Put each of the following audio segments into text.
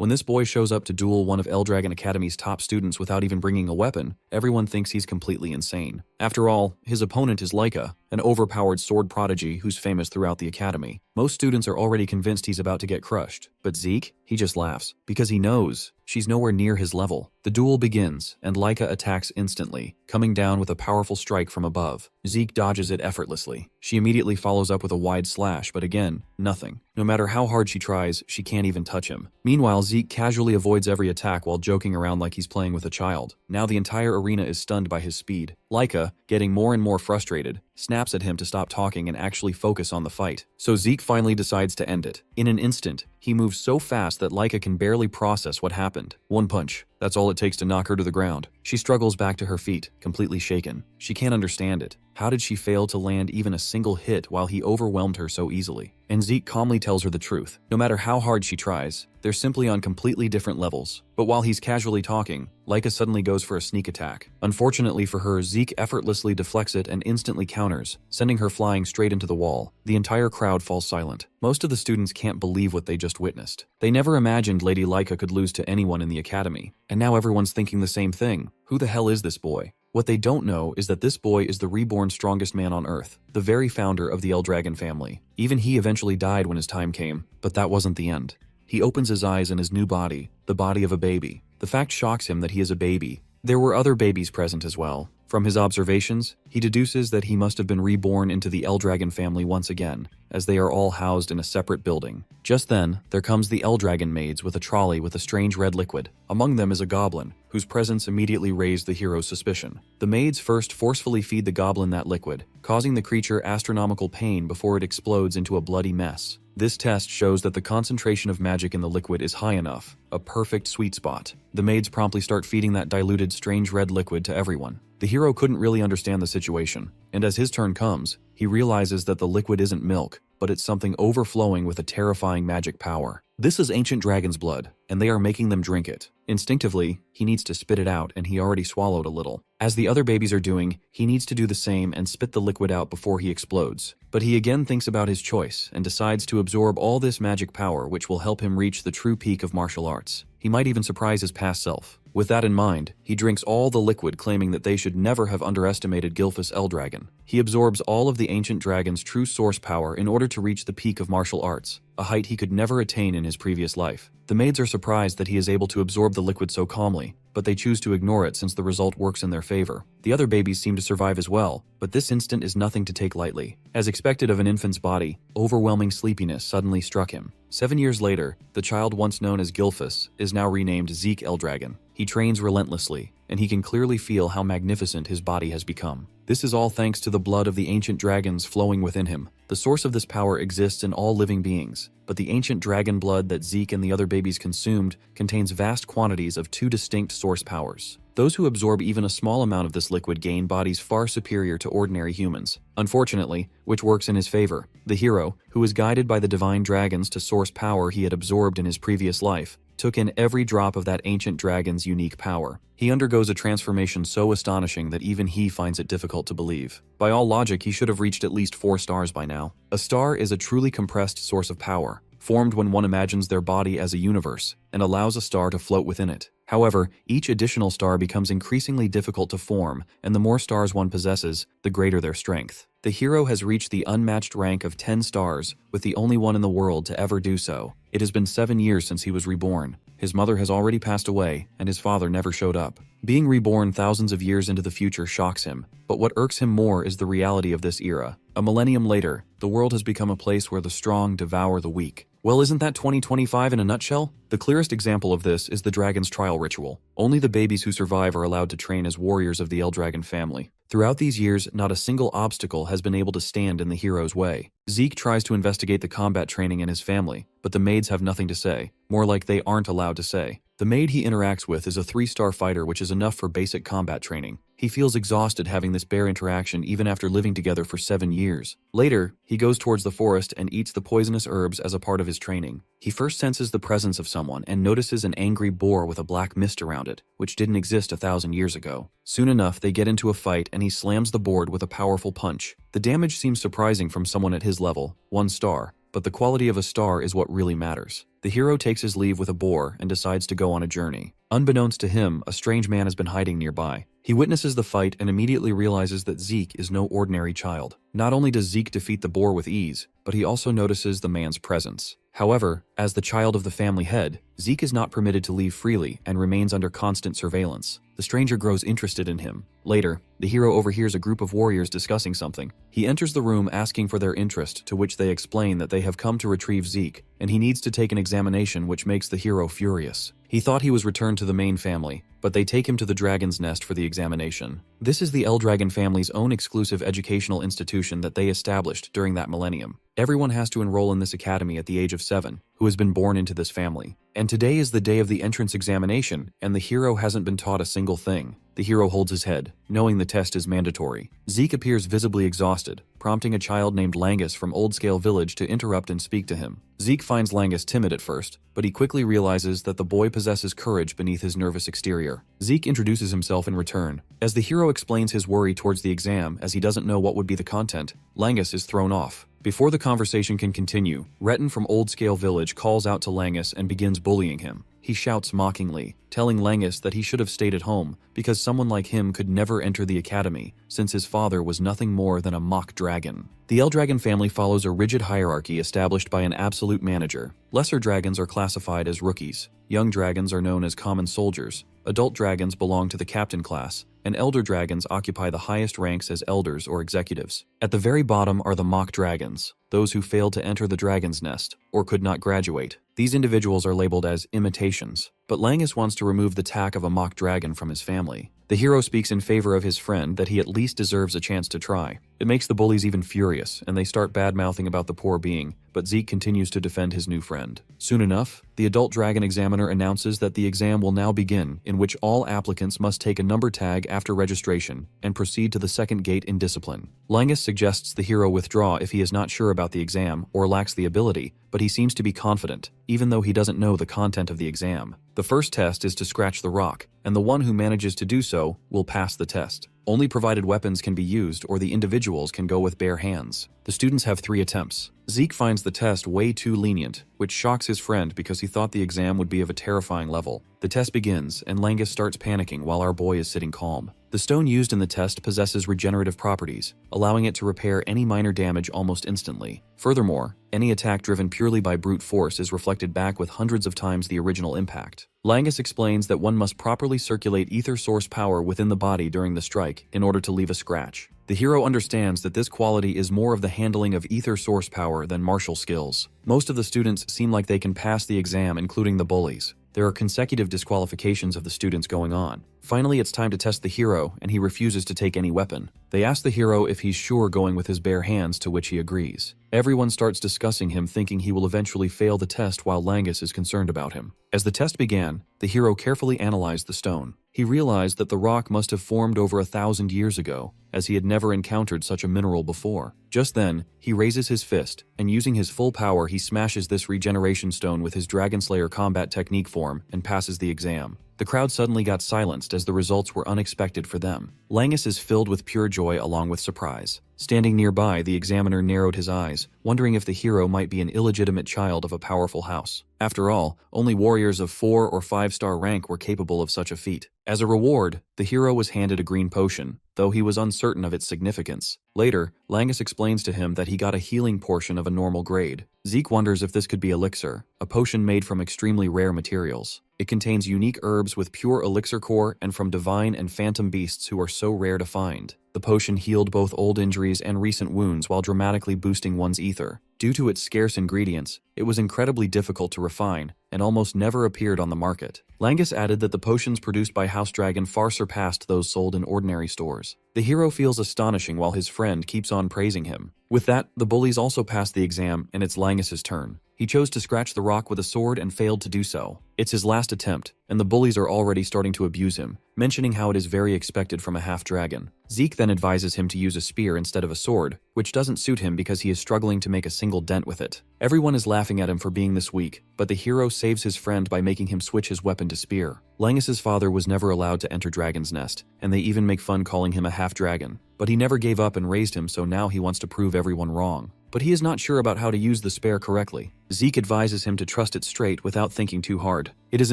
When this boy shows up to duel one of Eldragon Academy's top students without even bringing a weapon, everyone thinks he's completely insane. After all, his opponent is Laika, an overpowered sword prodigy who's famous throughout the academy. Most students are already convinced he's about to get crushed, but Zeke, he just laughs, because he knows she's nowhere near his level. The duel begins, and Laika attacks instantly, coming down with a powerful strike from above. Zeke dodges it effortlessly. She immediately follows up with a wide slash, but again, nothing. No matter how hard she tries, she can't even touch him. Meanwhile, Zeke casually avoids every attack while joking around like he's playing with a child. Now the entire arena is stunned by his speed. Laika, getting more and more frustrated, snaps at him to stop talking and actually focus on the fight. So Zeke finally decides to end it. In an instant, he moves so fast that Laika can barely process what happened. One punch. That's all it takes to knock her to the ground. She struggles back to her feet, completely shaken. She can't understand it. How did she fail to land even a single hit while he overwhelmed her so easily? And Zeke calmly tells her the truth. No matter how hard she tries, they're simply on completely different levels. But while he's casually talking, Laika suddenly goes for a sneak attack. Unfortunately for her, Zeke effortlessly deflects it and instantly counters, sending her flying straight into the wall. The entire crowd falls silent. Most of the students can't believe what they just witnessed. They never imagined Lady Laika could lose to anyone in the academy. And now everyone's thinking the same thing. Who the hell is this boy? What they don't know is that this boy is the reborn strongest man on Earth, the very founder of the Eldragon family. Even he eventually died when his time came, but that wasn't the end. He opens his eyes in his new body, the body of a baby. The fact shocks him that he is a baby. There were other babies present as well. From his observations, he deduces that he must have been reborn into the Eldragon family once again, as they are all housed in a separate building. Just then, there comes the Eldragon maids with a trolley with a strange red liquid. Among them is a goblin, whose presence immediately raised the hero's suspicion. The maids first forcefully feed the goblin that liquid, causing the creature astronomical pain before it explodes into a bloody mess. This test shows that the concentration of magic in the liquid is high enough, a perfect sweet spot. The maids promptly start feeding that diluted strange red liquid to everyone. The hero couldn't really understand the situation, and as his turn comes, he realizes that the liquid isn't milk, but it's something overflowing with a terrifying magic power. This is ancient dragon's blood, and they are making them drink it. Instinctively, he needs to spit it out, and he already swallowed a little. As the other babies are doing, he needs to do the same and spit the liquid out before he explodes. But he again thinks about his choice and decides to absorb all this magic power, which will help him reach the true peak of martial arts. He might even surprise his past self. With that in mind, he drinks all the liquid, claiming that they should never have underestimated Gilfus Eldragon. He absorbs all of the ancient dragon's true source power in order to reach the peak of martial arts, a height he could never attain in his previous life. The maids are surprised that he is able to absorb the liquid so calmly, but they choose to ignore it since the result works in their favor. The other babies seem to survive as well, but this instant is nothing to take lightly. As expected of an infant's body, overwhelming sleepiness suddenly struck him. 7 years later, the child once known as Gilfus is now renamed Zeke Eldragon. He trains relentlessly, and he can clearly feel how magnificent his body has become. This is all thanks to the blood of the ancient dragons flowing within him. The source of this power exists in all living beings, but the ancient dragon blood that Zeke and the other babies consumed contains vast quantities of two distinct source powers. Those who absorb even a small amount of this liquid gain bodies far superior to ordinary humans. Unfortunately, which works in his favor. The hero, who is guided by the divine dragons to source power he had absorbed in his previous life, took in every drop of that ancient dragon's unique power. He undergoes a transformation so astonishing that even he finds it difficult to believe. By all logic, he should have reached at least 4 stars by now. A star is a truly compressed source of power, formed when one imagines their body as a universe, and allows a star to float within it. However, each additional star becomes increasingly difficult to form, and the more stars one possesses, the greater their strength. The hero has reached the unmatched rank of 10 stars, with the only one in the world to ever do so. It has been 7 years since he was reborn. His mother has already passed away, and his father never showed up. Being reborn thousands of years into the future shocks him, but what irks him more is the reality of this era. A millennium later, the world has become a place where the strong devour the weak. Well, isn't that 2025 in a nutshell? The clearest example of this is the dragon's trial ritual. Only the babies who survive are allowed to train as warriors of the Eldragon family. Throughout these years, not a single obstacle has been able to stand in the hero's way. Zeke tries to investigate the combat training in his family, but the maids have nothing to say. More like they aren't allowed to say. The maid he interacts with is a 3-star fighter, which is enough for basic combat training. He feels exhausted having this bare interaction even after living together for 7 years. Later, he goes towards the forest and eats the poisonous herbs as a part of his training. He first senses the presence of someone and notices an angry boar with a black mist around it, which didn't exist 1,000 years ago. Soon enough, they get into a fight and he slams the board with a powerful punch. The damage seems surprising from someone at his level, 1 star. But the quality of a star is what really matters. the hero takes his leave with a boar and decides to go on a journey. Unbeknownst to him, a strange man has been hiding nearby. He witnesses the fight and immediately realizes that Zeke is no ordinary child. Not only does Zeke defeat the boar with ease, but he also notices the man's presence. However, as the child of the family head, Zeke is not permitted to leave freely and remains under constant surveillance. The stranger grows interested in him. Later, the hero overhears a group of warriors discussing something. He enters the room asking for their interest, to which they explain that they have come to retrieve Zeke, and he needs to take an examination, which makes the hero furious. He thought he was returned to the main family, but they take him to the dragon's nest for the examination. This is the Eldragon family's own exclusive educational institution that they established during that millennium. Everyone has to enroll in this academy at the age of 7, who has been born into this family. And today is the day of the entrance examination, and the hero hasn't been taught a single thing. The hero holds his head, knowing the test is mandatory. Zeke appears visibly exhausted, prompting a child named Langus from Old Scale Village to interrupt and speak to him. Zeke finds Langus timid at first, but he quickly realizes that the boy possesses courage beneath his nervous exterior. Zeke introduces himself in return. As the hero explains his worry towards the exam as he doesn't know what would be the content, Langus is thrown off. Before the conversation can continue, Retin from Old Scale Village calls out to Langus and begins bullying him. He shouts mockingly, telling Langus that he should have stayed at home because someone like him could never enter the academy, since his father was nothing more than a mock dragon. The Eldragon family follows a rigid hierarchy established by an absolute manager. Lesser dragons are classified as rookies, young dragons are known as common soldiers, adult dragons belong to the captain class, and elder dragons occupy the highest ranks as elders or executives. At the very bottom are the mock dragons, those who failed to enter the dragon's nest, or could not graduate. These individuals are labeled as imitations, but Langus wants to remove the tack of a mock dragon from his family. The hero speaks in favor of his friend that he at least deserves a chance to try. It makes the bullies even furious, and they start bad-mouthing about the poor being, but Zeke continues to defend his new friend. Soon enough, the adult dragon examiner announces that the exam will now begin, in which all applicants must take a number tag after registration and proceed to the second gate in discipline. Langus suggests the hero withdraw if he is not sure about the exam or lacks the ability, but he seems to be confident, even though he doesn't know the content of the exam. The first test is to scratch the rock, and the one who manages to do so will pass the test. Only provided weapons can be used, or the individuals can go with bare hands. The students have 3 attempts. Zeke finds the test way too lenient, which shocks his friend because he thought the exam would be of a terrifying level. The test begins, and Langus starts panicking while our boy is sitting calm. The stone used in the test possesses regenerative properties, allowing it to repair any minor damage almost instantly. Furthermore, any attack driven purely by brute force is reflected back with hundreds of times the original impact. Langus explains that one must properly circulate ether source power within the body during the strike in order to leave a scratch. The hero understands that this quality is more of the handling of ether source power than martial skills. Most of the students seem like they can pass the exam, including the bullies. There are consecutive disqualifications of the students going on. Finally, it's time to test the hero, and he refuses to take any weapon. They ask the hero if he's sure going with his bare hands, to which he agrees. Everyone starts discussing him, thinking he will eventually fail the test while Langus is concerned about him. As the test began, the hero carefully analyzed the stone. He realized that the rock must have formed over 1,000 years ago, as he had never encountered such a mineral before. Just then, he raises his fist, and using his full power he smashes this regeneration stone with his Dragonslayer combat technique form and passes the exam. The crowd suddenly got silenced as the results were unexpected for them. Langus is filled with pure joy along with surprise. Standing nearby, the examiner narrowed his eyes, wondering if the hero might be an illegitimate child of a powerful house. After all, only warriors of 4- or 5-star rank were capable of such a feat. As a reward, the hero was handed a green potion, though he was uncertain of its significance. Later, Langus explains to him that he got a healing portion of a normal grade. Zeke wonders if this could be elixir, a potion made from extremely rare materials. It contains unique herbs with pure elixir core and from divine and phantom beasts who are so rare to find. The potion healed both old injuries and recent wounds while dramatically boosting one's ether. Due to its scarce ingredients, it was incredibly difficult to refine and almost never appeared on the market. Langus added that the potions produced by House Dragon far surpassed those sold in ordinary stores. The hero feels astonishing while his friend keeps on praising him. With that, the bullies also passed the exam, and it's Langus's turn. He chose to scratch the rock with a sword and failed to do so. It's his last attempt, and the bullies are already starting to abuse him, mentioning how it is very expected from a half-dragon. Zeke then advises him to use a spear instead of a sword, which doesn't suit him because he is struggling to make a single dent with it. Everyone is laughing at him for being this weak, but the hero saves his friend by making him switch his weapon to spear. Langus's father was never allowed to enter Dragon's Nest, and they even make fun calling him a half-dragon. But he never gave up and raised him, so now he wants to prove everyone wrong. but he is not sure about how to use the spear correctly. Zeke advises him to trust it straight without thinking too hard. It is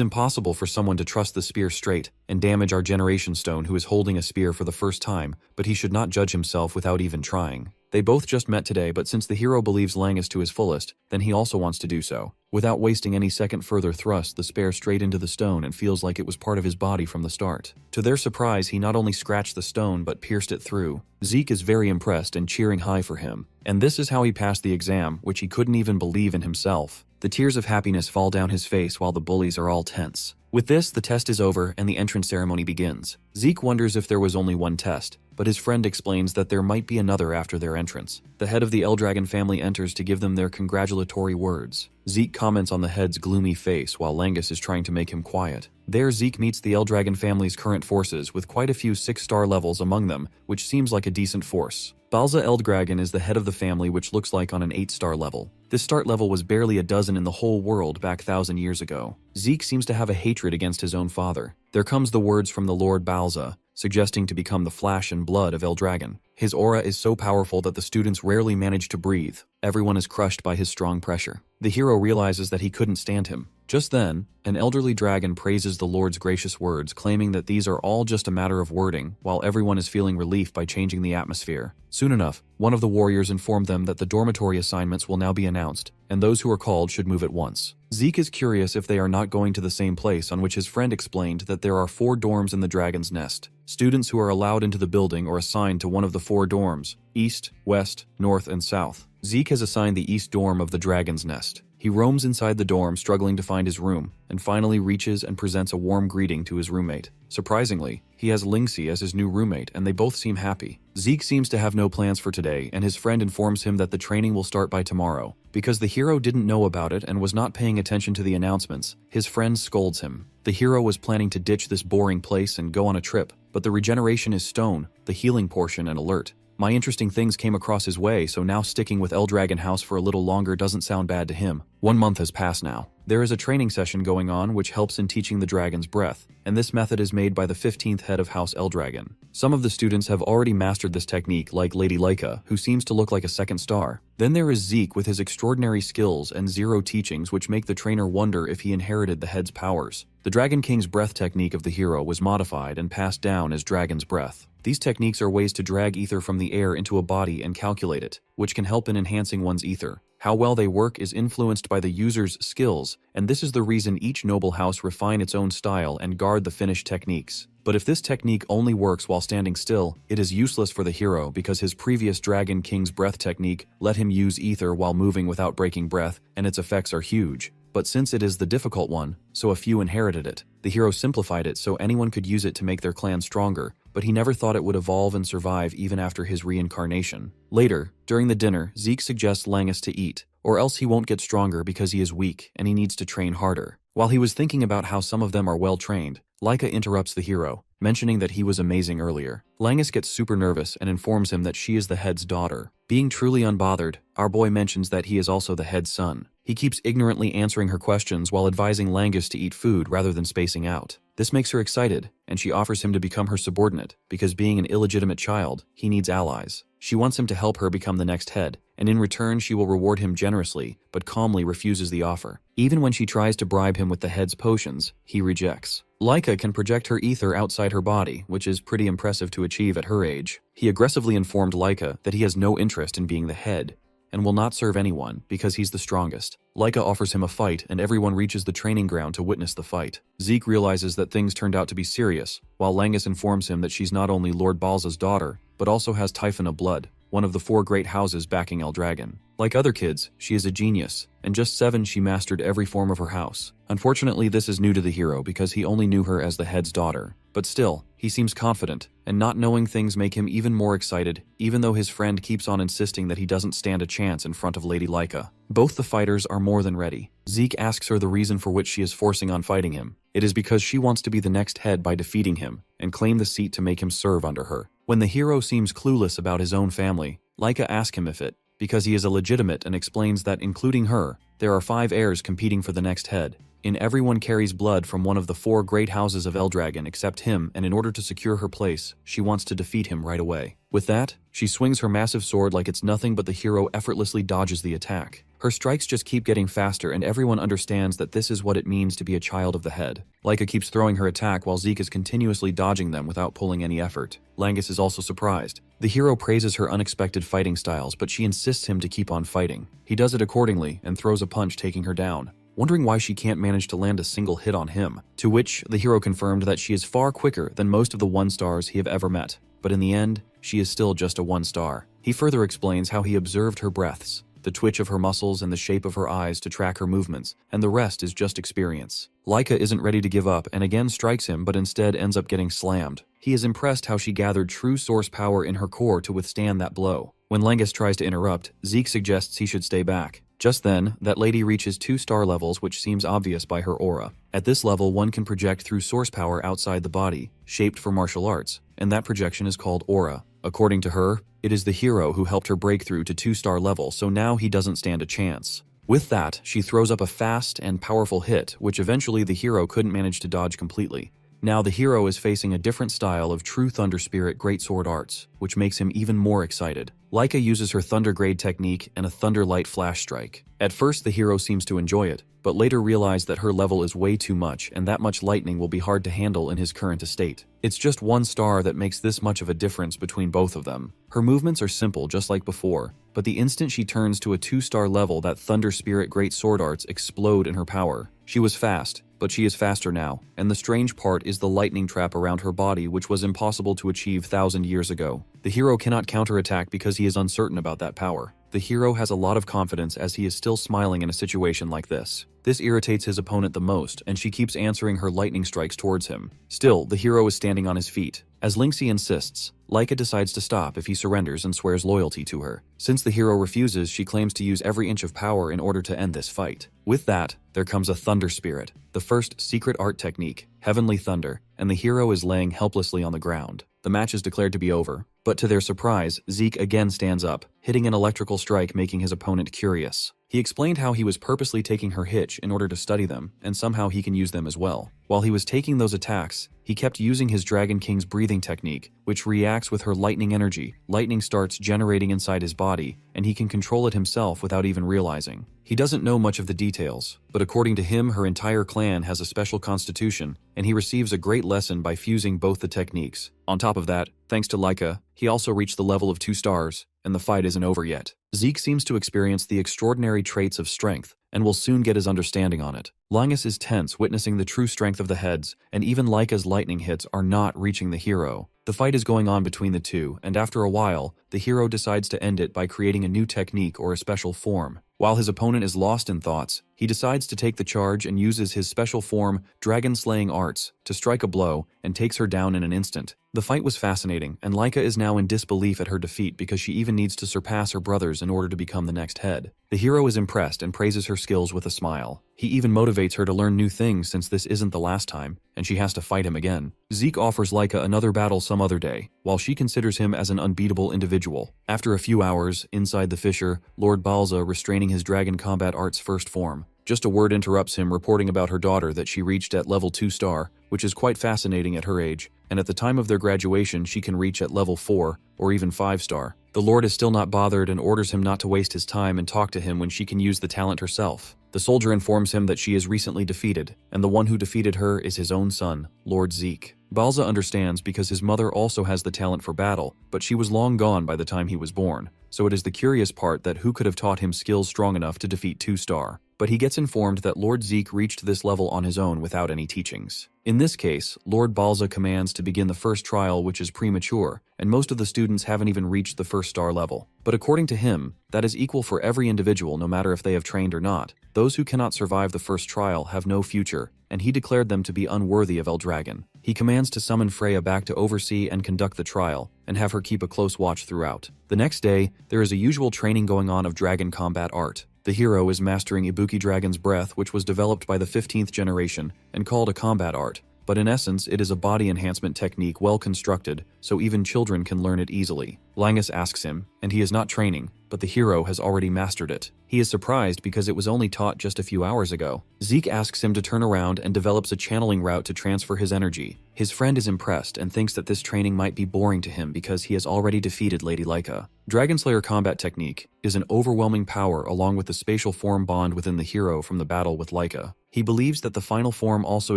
impossible for someone to trust the spear straight and damage our generation stone who is holding a spear for the first time, but he should not judge himself without even trying. They both just met today, but since the hero believes Langus to his fullest, then he also wants to do so. Without wasting any second further thrusts the spear straight into the stone and feels like it was part of his body from the start. To their surprise, he not only scratched the stone but pierced it through. Zeke is very impressed and cheering high for him. And this is how he passed the exam, which he couldn't even believe in himself. The tears of happiness fall down his face while the bullies are all tense. With this, the test is over and the entrance ceremony begins. Zeke wonders if there was only one test, but his friend explains that there might be another after their entrance. The head of the Eldragon family enters to give them their congratulatory words. Zeke comments on the head's gloomy face while Langus is trying to make him quiet. There, Zeke meets the Eldragon family's current forces with quite a few 6-star levels among them, which seems like a decent force. Balza Eldragon is the head of the family, which looks like on an 8-star level. This start level was barely a dozen in the whole world back 1,000 years ago. Zeke seems to have a hatred against his own father. There comes the words from the Lord Balza, suggesting to become the flesh and blood of Eldragon. His aura is so powerful that the students rarely manage to breathe. Everyone is crushed by his strong pressure. The hero realizes that he couldn't stand him. Just then, an elderly dragon praises the Lord's gracious words, claiming that these are all just a matter of wording, while everyone is feeling relief by changing the atmosphere. Soon enough, one of the warriors informed them that the dormitory assignments will now be announced, and those who are called should move at once. Zeke is curious if they are not going to the same place, on which his friend explained that there are 4 dorms in the dragon's nest. Students who are allowed into the building are assigned to one of the 4 dorms: East, West, North, and South. Zeke has assigned the East dorm of the dragon's nest. He roams inside the dorm, struggling to find his room, and finally reaches and presents a warm greeting to his roommate. Surprisingly, he has Lingxi as his new roommate, and they both seem happy. Zeke seems to have no plans for today, and his friend informs him that the training will start by tomorrow. Because the hero didn't know about it and was not paying attention to the announcements, his friend scolds him. The hero was planning to ditch this boring place and go on a trip, but the regeneration is stone, the healing portion and alert. My interesting things came across his way, so now sticking with Eldragon House for a little longer doesn't sound bad to him. 1 month has passed now. There is a training session going on which helps in teaching the dragon's breath, and this method is made by the 15th head of House Eldragon. Some of the students have already mastered this technique, like Lady Laika, who seems to look like a 2nd star. Then there is Zeke with his extraordinary skills and 0 teachings, which make the trainer wonder if he inherited the head's powers. The Dragon King's breath technique of the hero was modified and passed down as Dragon's Breath. These techniques are ways to drag ether from the air into a body and calculate it, which can help in enhancing one's ether. How well they work is influenced by the user's skills, and this is the reason each noble house refine its own style and guard the finished techniques. But if this technique only works while standing still, it is useless for the hero because his previous Dragon King's breath technique let him use ether while moving without breaking breath, and its effects are huge. But since it is the difficult one, so a few inherited it. The hero simplified it so anyone could use it to make their clan stronger, but he never thought it would evolve and survive even after his reincarnation. Later, during the dinner, Zeke suggests Langus to eat, or else he won't get stronger because he is weak and he needs to train harder. While he was thinking about how some of them are well trained, Laika interrupts the hero, mentioning that he was amazing earlier. Langus gets super nervous and informs him that she is the head's daughter. Being truly unbothered, our boy mentions that he is also the head's son. He keeps ignorantly answering her questions while advising Langus to eat food rather than spacing out. This makes her excited, and she offers him to become her subordinate, because being an illegitimate child, he needs allies. She wants him to help her become the next head, and in return she will reward him generously, but calmly refuses the offer. Even when she tries to bribe him with the head's potions, he rejects. Laika can project her ether outside her body, which is pretty impressive to achieve at her age. He aggressively informed Laika that he has no interest in being the head, and will not serve anyone because he's the strongest. Laika offers him a fight, and everyone reaches the training ground to witness the fight. Zeke realizes that things turned out to be serious, while Langus informs him that she's not only Lord Balza's daughter, but also has Typhona blood, one of the 4 great houses backing Eldragon. Like other kids, she is a genius, and just 7 she mastered every form of her house. Unfortunately, this is new to the hero because he only knew her as the head's daughter. But still, he seems confident, and not knowing things make him even more excited, even though his friend keeps on insisting that he doesn't stand a chance in front of Lady Laika. Both the fighters are more than ready. Zeke asks her the reason for which she is forcing on fighting him. It is because she wants to be the next head by defeating him, and claim the seat to make him serve under her. When the hero seems clueless about his own family, Laika asks him if because he is illegitimate and explains that including her, there are 5 heirs competing for the next head. In everyone carries blood from one of the 4 great houses of Eldragon except him, and in order to secure her place, she wants to defeat him right away. With that, she swings her massive sword like it's nothing, but the hero effortlessly dodges the attack. Her strikes just keep getting faster, and everyone understands that this is what it means to be a child of the head. Leica keeps throwing her attack while Zeke is continuously dodging them without pulling any effort. Langus is also surprised. The hero praises her unexpected fighting styles, but she insists him to keep on fighting. He does it accordingly and throws a punch, taking her down, wondering why she can't manage to land a single hit on him. To which the hero confirmed that she is far quicker than most of the 1-stars he have ever met, but in the end, she is still just a 1-star. He further explains how he observed her breaths, the twitch of her muscles and the shape of her eyes to track her movements, and the rest is just experience. Leica isn't ready to give up and again strikes him, but instead ends up getting slammed. He is impressed how she gathered true source power in her core to withstand that blow. When Langus tries to interrupt, Zeke suggests he should stay back. Just then, that lady reaches 2-star levels, which seems obvious by her aura. At this level, one can project through source power outside the body, shaped for martial arts, and that projection is called aura. According to her, it is the hero who helped her break through to 2-star level, so now he doesn't stand a chance. With that, she throws up a fast and powerful hit, which eventually the hero couldn't manage to dodge completely. Now the hero is facing a different style of true Thunder Spirit Greatsword arts, which makes him even more excited. Leica uses her Thunder Grade technique and a Thunder Light Flash Strike. At first the hero seems to enjoy it, but later realized that her level is way too much, and that much lightning will be hard to handle in his current estate. It's just 1 star that makes this much of a difference between both of them. Her movements are simple just like before, but the instant she turns to a 2-star level, that Thunder Spirit Great Sword arts explode in her power. She was fast, but she is faster now, and the strange part is the lightning trap around her body, which was impossible to achieve 1,000 years ago. The hero cannot counterattack because he is uncertain about that power. The hero has a lot of confidence as he is still smiling in a situation like this. This irritates his opponent the most, and she keeps answering her lightning strikes towards him. Still, the hero is standing on his feet. As Linksy insists, Leica decides to stop if he surrenders and swears loyalty to her. Since the hero refuses, she claims to use every inch of power in order to end this fight. With that, there comes a Thunder Spirit, the first secret art technique, Heavenly Thunder, and the hero is laying helplessly on the ground. The match is declared to be over, but to their surprise, Zeke again stands up, hitting an electrical strike, making his opponent curious. He explained how he was purposely taking her hitch in order to study them, and somehow he can use them as well. While he was taking those attacks, he kept using his Dragon King's breathing technique, which reacts with her lightning energy. Lightning starts generating inside his body, and he can control it himself without even realizing. He doesn't know much of the details, but according to him, her entire clan has a special constitution, and he receives a great lesson by fusing both the techniques. On top of that, thanks to Leica, he also reached the level of 2 stars, and the fight isn't over yet. Zeke seems to experience the extraordinary traits of strength, and will soon get his understanding on it. Langus is tense, witnessing the true strength of the heads, and even Leica's lightning hits are not reaching the hero. The fight is going on between the two, and after a while, the hero decides to end it by creating a new technique or a special form. While his opponent is lost in thoughts, he decides to take the charge and uses his special form, Dragon Slaying Arts, to strike a blow and takes her down in an instant. The fight was fascinating, and Leica is now in disbelief at her defeat because she even needs to surpass her brothers in order to become the next head. The hero is impressed and praises her skills with a smile. He even motivates her to learn new things since this isn't the last time, and she has to fight him again. Zeke offers Leica another battle some other day, while she considers him as an unbeatable individual. After a few hours, inside the fissure, Lord Balza restraining his Dragon Combat Arts first form. Just a word interrupts him, reporting about her daughter that she reached at level 2 star, which is quite fascinating at her age, and at the time of their graduation she can reach at level 4 or even 5 star. The Lord is still not bothered and orders him not to waste his time and talk to him when she can use the talent herself. The soldier informs him that she is recently defeated, and the one who defeated her is his own son, Lord Zeke. Balza understands because his mother also has the talent for battle, but she was long gone by the time he was born, so it is the curious part that who could have taught him skills strong enough to defeat 2 star. But he gets informed that Lord Zeke reached this level on his own without any teachings. In this case, Lord Balza commands to begin the first trial, which is premature, and most of the students haven't even reached the 1st star level. But according to him, that is equal for every individual no matter if they have trained or not. Those who cannot survive the first trial have no future, and he declared them to be unworthy of Eldragon. He commands to summon Freya back to oversee and conduct the trial, and have her keep a close watch throughout. The next day, there is a usual training going on of Dragon Combat Art. The hero is mastering Ibuki Dragon's Breath, which was developed by the 15th generation and called a combat art, but in essence it is a body enhancement technique well constructed, so even children can learn it easily. Langus asks him, and he is not training, but the hero has already mastered it. He is surprised because it was only taught just a few hours ago. Zeke asks him to turn around and develops a channeling route to transfer his energy. His friend is impressed and thinks that this training might be boring to him because he has already defeated Lady Laika. Dragonslayer combat technique is an overwhelming power along with the spatial form bond within the hero from the battle with Laika. He believes that the final form also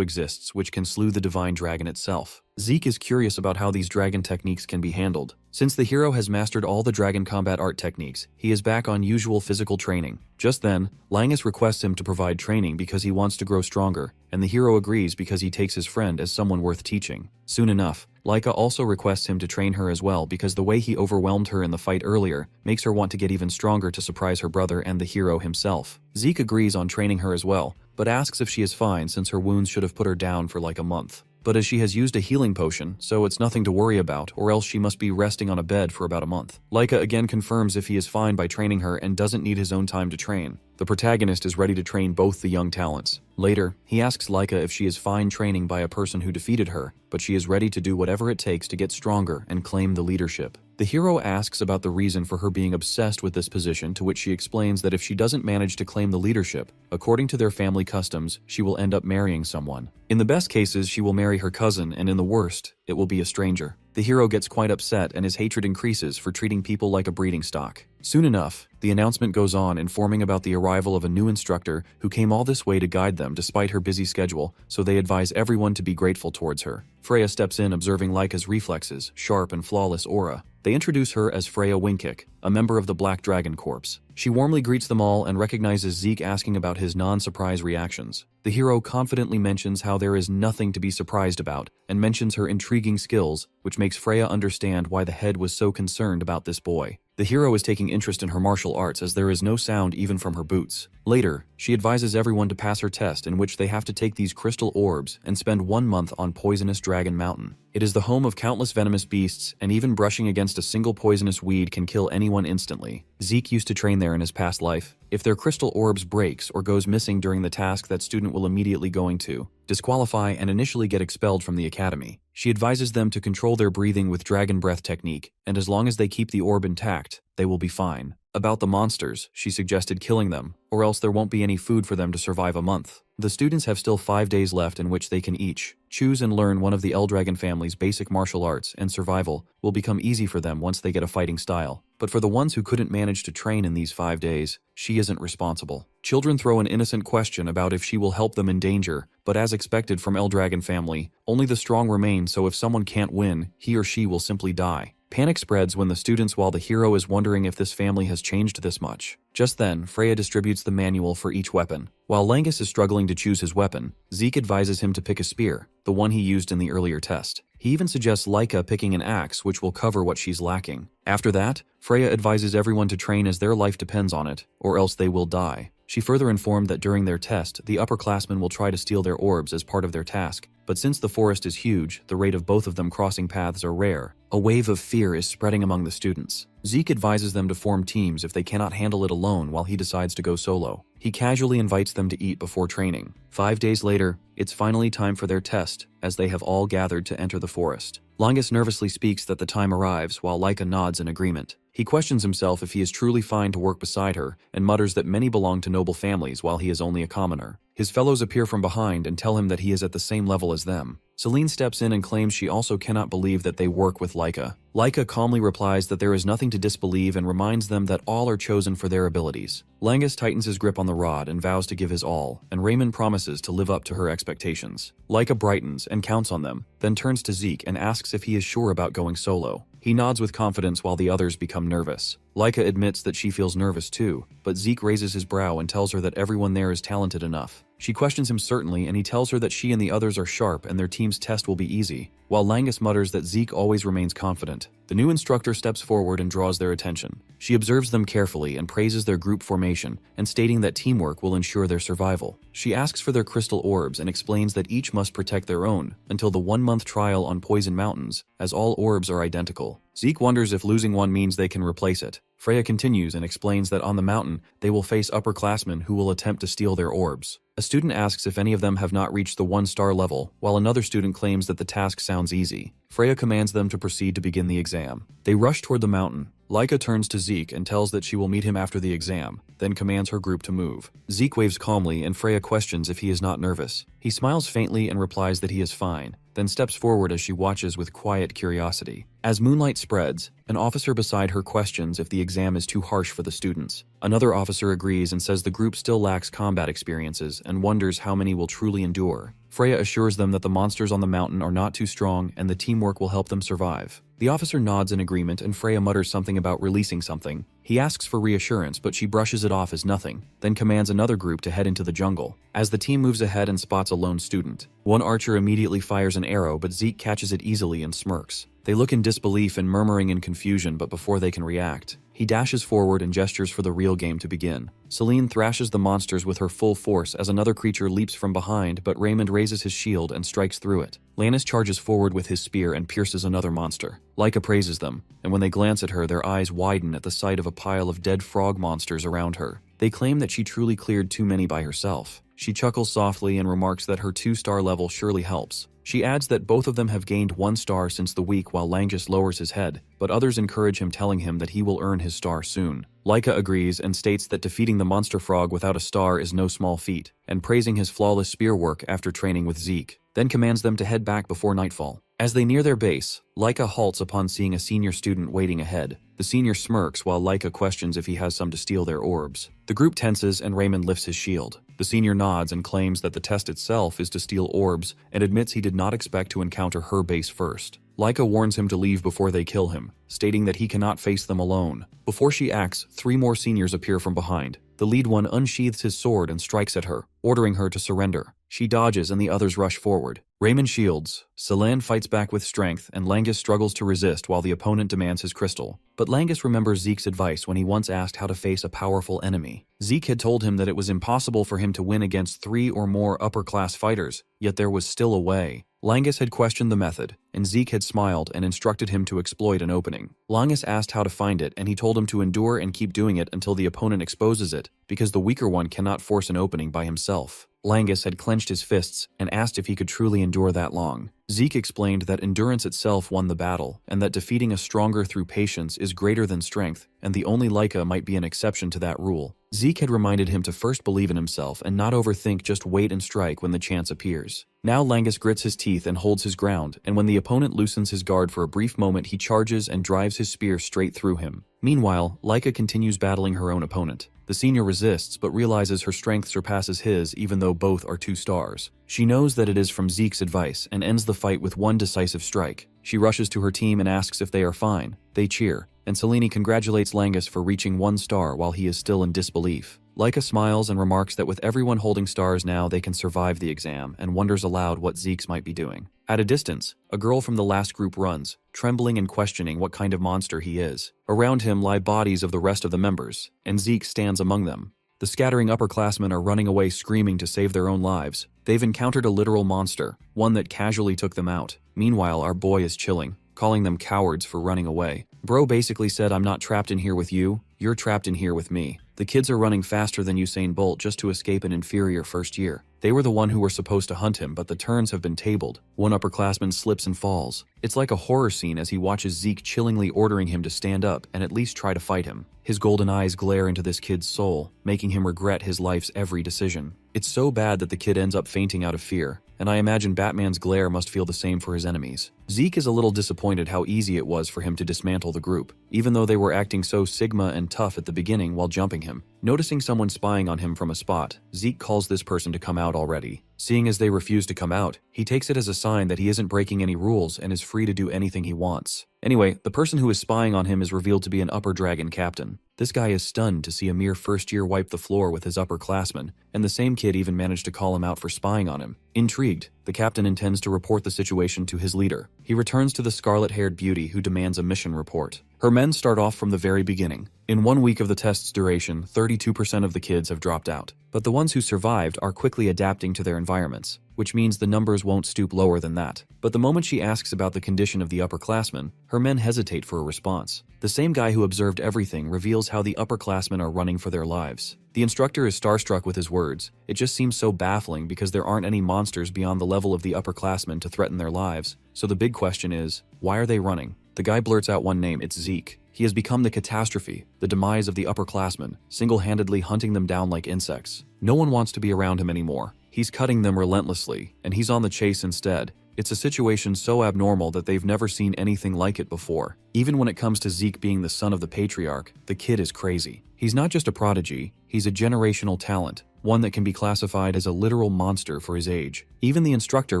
exists, which can slew the divine dragon itself. Zeke is curious about how these dragon techniques can be handled. Since the hero has mastered all the dragon combat art techniques, he is back on usual physical training. Just then, Langus requests him to provide training because he wants to grow stronger, and the hero agrees because he takes his friend as someone worth teaching. Soon enough, Laika also requests him to train her as well because the way he overwhelmed her in the fight earlier makes her want to get even stronger to surprise her brother and the hero himself. Zeke agrees on training her as well, but asks if she is fine since her wounds should have put her down for like a month. But as she has used a healing potion, so it's nothing to worry about, or else she must be resting on a bed for about a month. Laika again confirms if he is fine by training her and doesn't need his own time to train. The protagonist is ready to train both the young talents. Later, he asks Laika if she is fine training by a person who defeated her, but she is ready to do whatever it takes to get stronger and claim the leadership. The hero asks about the reason for her being obsessed with this position, to which she explains that if she doesn't manage to claim the leadership, according to their family customs, she will end up marrying someone. In the best cases, she will marry her cousin, and in the worst, it will be a stranger. The hero gets quite upset and his hatred increases for treating people like a breeding stock. Soon enough, the announcement goes on informing about the arrival of a new instructor who came all this way to guide them despite her busy schedule, so they advise everyone to be grateful towards her. Freya steps in observing Laika's reflexes, sharp and flawless aura. They introduce her as Freya Wingkick, a member of the Black Dragon Corps. She warmly greets them all and recognizes Zeke asking about his non-surprise reactions. The hero confidently mentions how there is nothing to be surprised about, and mentions her intriguing skills, which makes Freya understand why the head was so concerned about this boy. The hero is taking interest in her martial arts as there is no sound even from her boots. Later, she advises everyone to pass her test in which they have to take these crystal orbs and spend 1 month on poisonous Dragon Mountain. It is the home of countless venomous beasts, and even brushing against a single poisonous weed can kill anyone instantly. Zeke used to train there in his past life. If their crystal orbs breaks or goes missing during the task, that student will immediately going to disqualify and initially get expelled from the academy. She advises them to control their breathing with dragon breath technique, and as long as they keep the orb intact, they will be fine. About the monsters, she suggested killing them, or else there won't be any food for them to survive a month. The students have still 5 days left in which they can each choose and learn one of the Eldragon family's basic martial arts, and survival will become easy for them once they get a fighting style. But for the ones who couldn't manage to train in these 5 days, she isn't responsible. Children throw an innocent question about if she will help them in danger, but as expected from Eldragon family, only the strong remain, so if someone can't win, he or she will simply die. Panic spreads when the students, while the hero is wondering if this family has changed this much. Just then, Freya distributes the manual for each weapon. While Langus is struggling to choose his weapon, Zeke advises him to pick a spear, the one he used in the earlier test. He even suggests Laika picking an axe, which will cover what she's lacking. After that, Freya advises everyone to train as their life depends on it, or else they will die. She further informed that during their test, the upperclassmen will try to steal their orbs as part of their task, but since the forest is huge, the rate of both of them crossing paths are rare. A wave of fear is spreading among the students. Zeke advises them to form teams if they cannot handle it alone while he decides to go solo. He casually invites them to eat before training. 5 days later, it's finally time for their test, as they have all gathered to enter the forest. Langus nervously speaks that the time arrives, while Laika nods in agreement. He questions himself if he is truly fine to work beside her, and mutters that many belong to noble families while he is only a commoner. His fellows appear from behind and tell him that he is at the same level as them. Celine steps in and claims she also cannot believe that they work with Laika. Laika calmly replies that there is nothing to disbelieve and reminds them that all are chosen for their abilities. Langus tightens his grip on the rod and vows to give his all, and Raymond promises to live up to her expectations. Laika brightens and counts on them, then turns to Zeke and asks if he is sure about going solo. He nods with confidence while the others become nervous. Laika admits that she feels nervous too, but Zeke raises his brow and tells her that everyone there is talented enough. She questions him certainly, and he tells her that she and the others are sharp and their team's test will be easy, while Langus mutters that Zeke always remains confident. The new instructor steps forward and draws their attention. She observes them carefully and praises their group formation, and stating that teamwork will ensure their survival. She asks for their crystal orbs and explains that each must protect their own until the 1-month trial on Poison Mountains, as all orbs are identical. Zeke wonders if losing one means they can replace it. Freya continues and explains that on the mountain, they will face upperclassmen who will attempt to steal their orbs. A student asks if any of them have not reached the 1-star level, while another student claims that the task sounds easy. Freya commands them to proceed to begin the exam. They rush toward the mountain. Laika turns to Zeke and tells that she will meet him after the exam, then commands her group to move. Zeke waves calmly and Freya questions if he is not nervous. He smiles faintly and replies that he is fine, then steps forward as she watches with quiet curiosity. As moonlight spreads, an officer beside her questions if the exam is too harsh for the students. Another officer agrees and says the group still lacks combat experiences and wonders how many will truly endure. Freya assures them that the monsters on the mountain are not too strong and the teamwork will help them survive. The officer nods in agreement and Freya mutters something about releasing something. He asks for reassurance, but she brushes it off as nothing, then commands another group to head into the jungle. As the team moves ahead and spots a lone student, one archer immediately fires an arrow, but Zeke catches it easily and smirks. They look in disbelief and murmuring in confusion, but before they can react, he dashes forward and gestures for the real game to begin. Celine thrashes the monsters with her full force as another creature leaps from behind, but Raymond raises his shield and strikes through it. Lannis charges forward with his spear and pierces another monster. Laika praises them, and when they glance at her, their eyes widen at the sight of a pile of dead frog monsters around her. They claim that she truly cleared too many by herself. She chuckles softly and remarks that her 2-star level surely helps. She adds that both of them have gained 1 star since the week, while Langus lowers his head, but others encourage him, telling him that he will earn his star soon. Laika agrees and states that defeating the monster frog without a star is no small feat, and praising his flawless spear work after training with Zeke, then commands them to head back before nightfall. As they near their base, Laika halts upon seeing a senior student waiting ahead. The senior smirks while Laika questions if he has some to steal their orbs. The group tenses and Raymond lifts his shield. The senior nods and claims that the test itself is to steal orbs and admits he did not expect to encounter her base first. Laika warns him to leave before they kill him, stating that he cannot face them alone. Before she acts, 3 more seniors appear from behind. The lead one unsheathes his sword and strikes at her, ordering her to surrender. She dodges and the others rush forward. Raymond shields. Celine fights back with strength and Langus struggles to resist while the opponent demands his crystal. But Langus remembers Zeke's advice when he once asked how to face a powerful enemy. Zeke had told him that it was impossible for him to win against 3 or more upper-class fighters, yet there was still a way. Langus had questioned the method, and Zeke had smiled and instructed him to exploit an opening. Langus asked how to find it, and he told him to endure and keep doing it until the opponent exposes it, because the weaker one cannot force an opening by himself. Langus had clenched his fists and asked if he could truly endure that long. Zeke explained that endurance itself won the battle, and that defeating a stronger through patience is greater than strength, and the only Laika might be an exception to that rule. Zeke had reminded him to first believe in himself and not overthink, just wait and strike when the chance appears. Now Langus grits his teeth and holds his ground, and when the opponent loosens his guard for a brief moment, he charges and drives his spear straight through him. Meanwhile, Laika continues battling her own opponent. The senior resists but realizes her strength surpasses his even though both are 2 stars. She knows that it is from Zeke's advice and ends the fight with one decisive strike. She rushes to her team and asks if they are fine. They cheer, and Selene congratulates Langus for reaching 1 star while he is still in disbelief. Laika smiles and remarks that with everyone holding stars now, they can survive the exam, and wonders aloud what Zeke's might be doing. At a distance, a girl from the last group runs, trembling and questioning what kind of monster he is. Around him lie bodies of the rest of the members, and Zeke stands among them. The scattering upperclassmen are running away screaming to save their own lives. They've encountered a literal monster, one that casually took them out. Meanwhile, our boy is chilling, calling them cowards for running away. Bro basically said, "I'm not trapped in here with you, you're trapped in here with me." The kids are running faster than Usain Bolt just to escape an inferior first year. They were the one who were supposed to hunt him, but the turns have been tabled. One upperclassman slips and falls. It's like a horror scene as he watches Zeke chillingly ordering him to stand up and at least try to fight him. His golden eyes glare into this kid's soul, making him regret his life's every decision. It's so bad that the kid ends up fainting out of fear, and I imagine Batman's glare must feel the same for his enemies. Zeke is a little disappointed how easy it was for him to dismantle the group, even though they were acting so Sigma and tough at the beginning while jumping him. Noticing someone spying on him from a spot, Zeke calls this person to come out already. Seeing as they refuse to come out, he takes it as a sign that he isn't breaking any rules and is free to do anything he wants. Anyway, the person who is spying on him is revealed to be an upper dragon captain. This guy is stunned to see a mere first year wipe the floor with his upperclassmen, and the same kid even managed to call him out for spying on him. Intrigued, the captain intends to report the situation to his leader. He returns to the scarlet-haired beauty who demands a mission report. Her men start off from the very beginning. In 1 week of the test's duration, 32% of the kids have dropped out. But the ones who survived are quickly adapting to their environments, which means the numbers won't stoop lower than that. But the moment she asks about the condition of the upperclassmen, her men hesitate for a response. The same guy who observed everything reveals how the upperclassmen are running for their lives. The instructor is starstruck with his words. It just seems so baffling because there aren't any monsters beyond the level of the upperclassmen to threaten their lives. So the big question is, why are they running? The guy blurts out one name, it's Zeke. He has become the catastrophe, the demise of the upperclassmen, single-handedly hunting them down like insects. No one wants to be around him anymore. He's cutting them relentlessly, and he's on the chase instead. It's a situation so abnormal that they've never seen anything like it before. Even when it comes to Zeke being the son of the patriarch, the kid is crazy. He's not just a prodigy, he's a generational talent, one that can be classified as a literal monster for his age. Even the instructor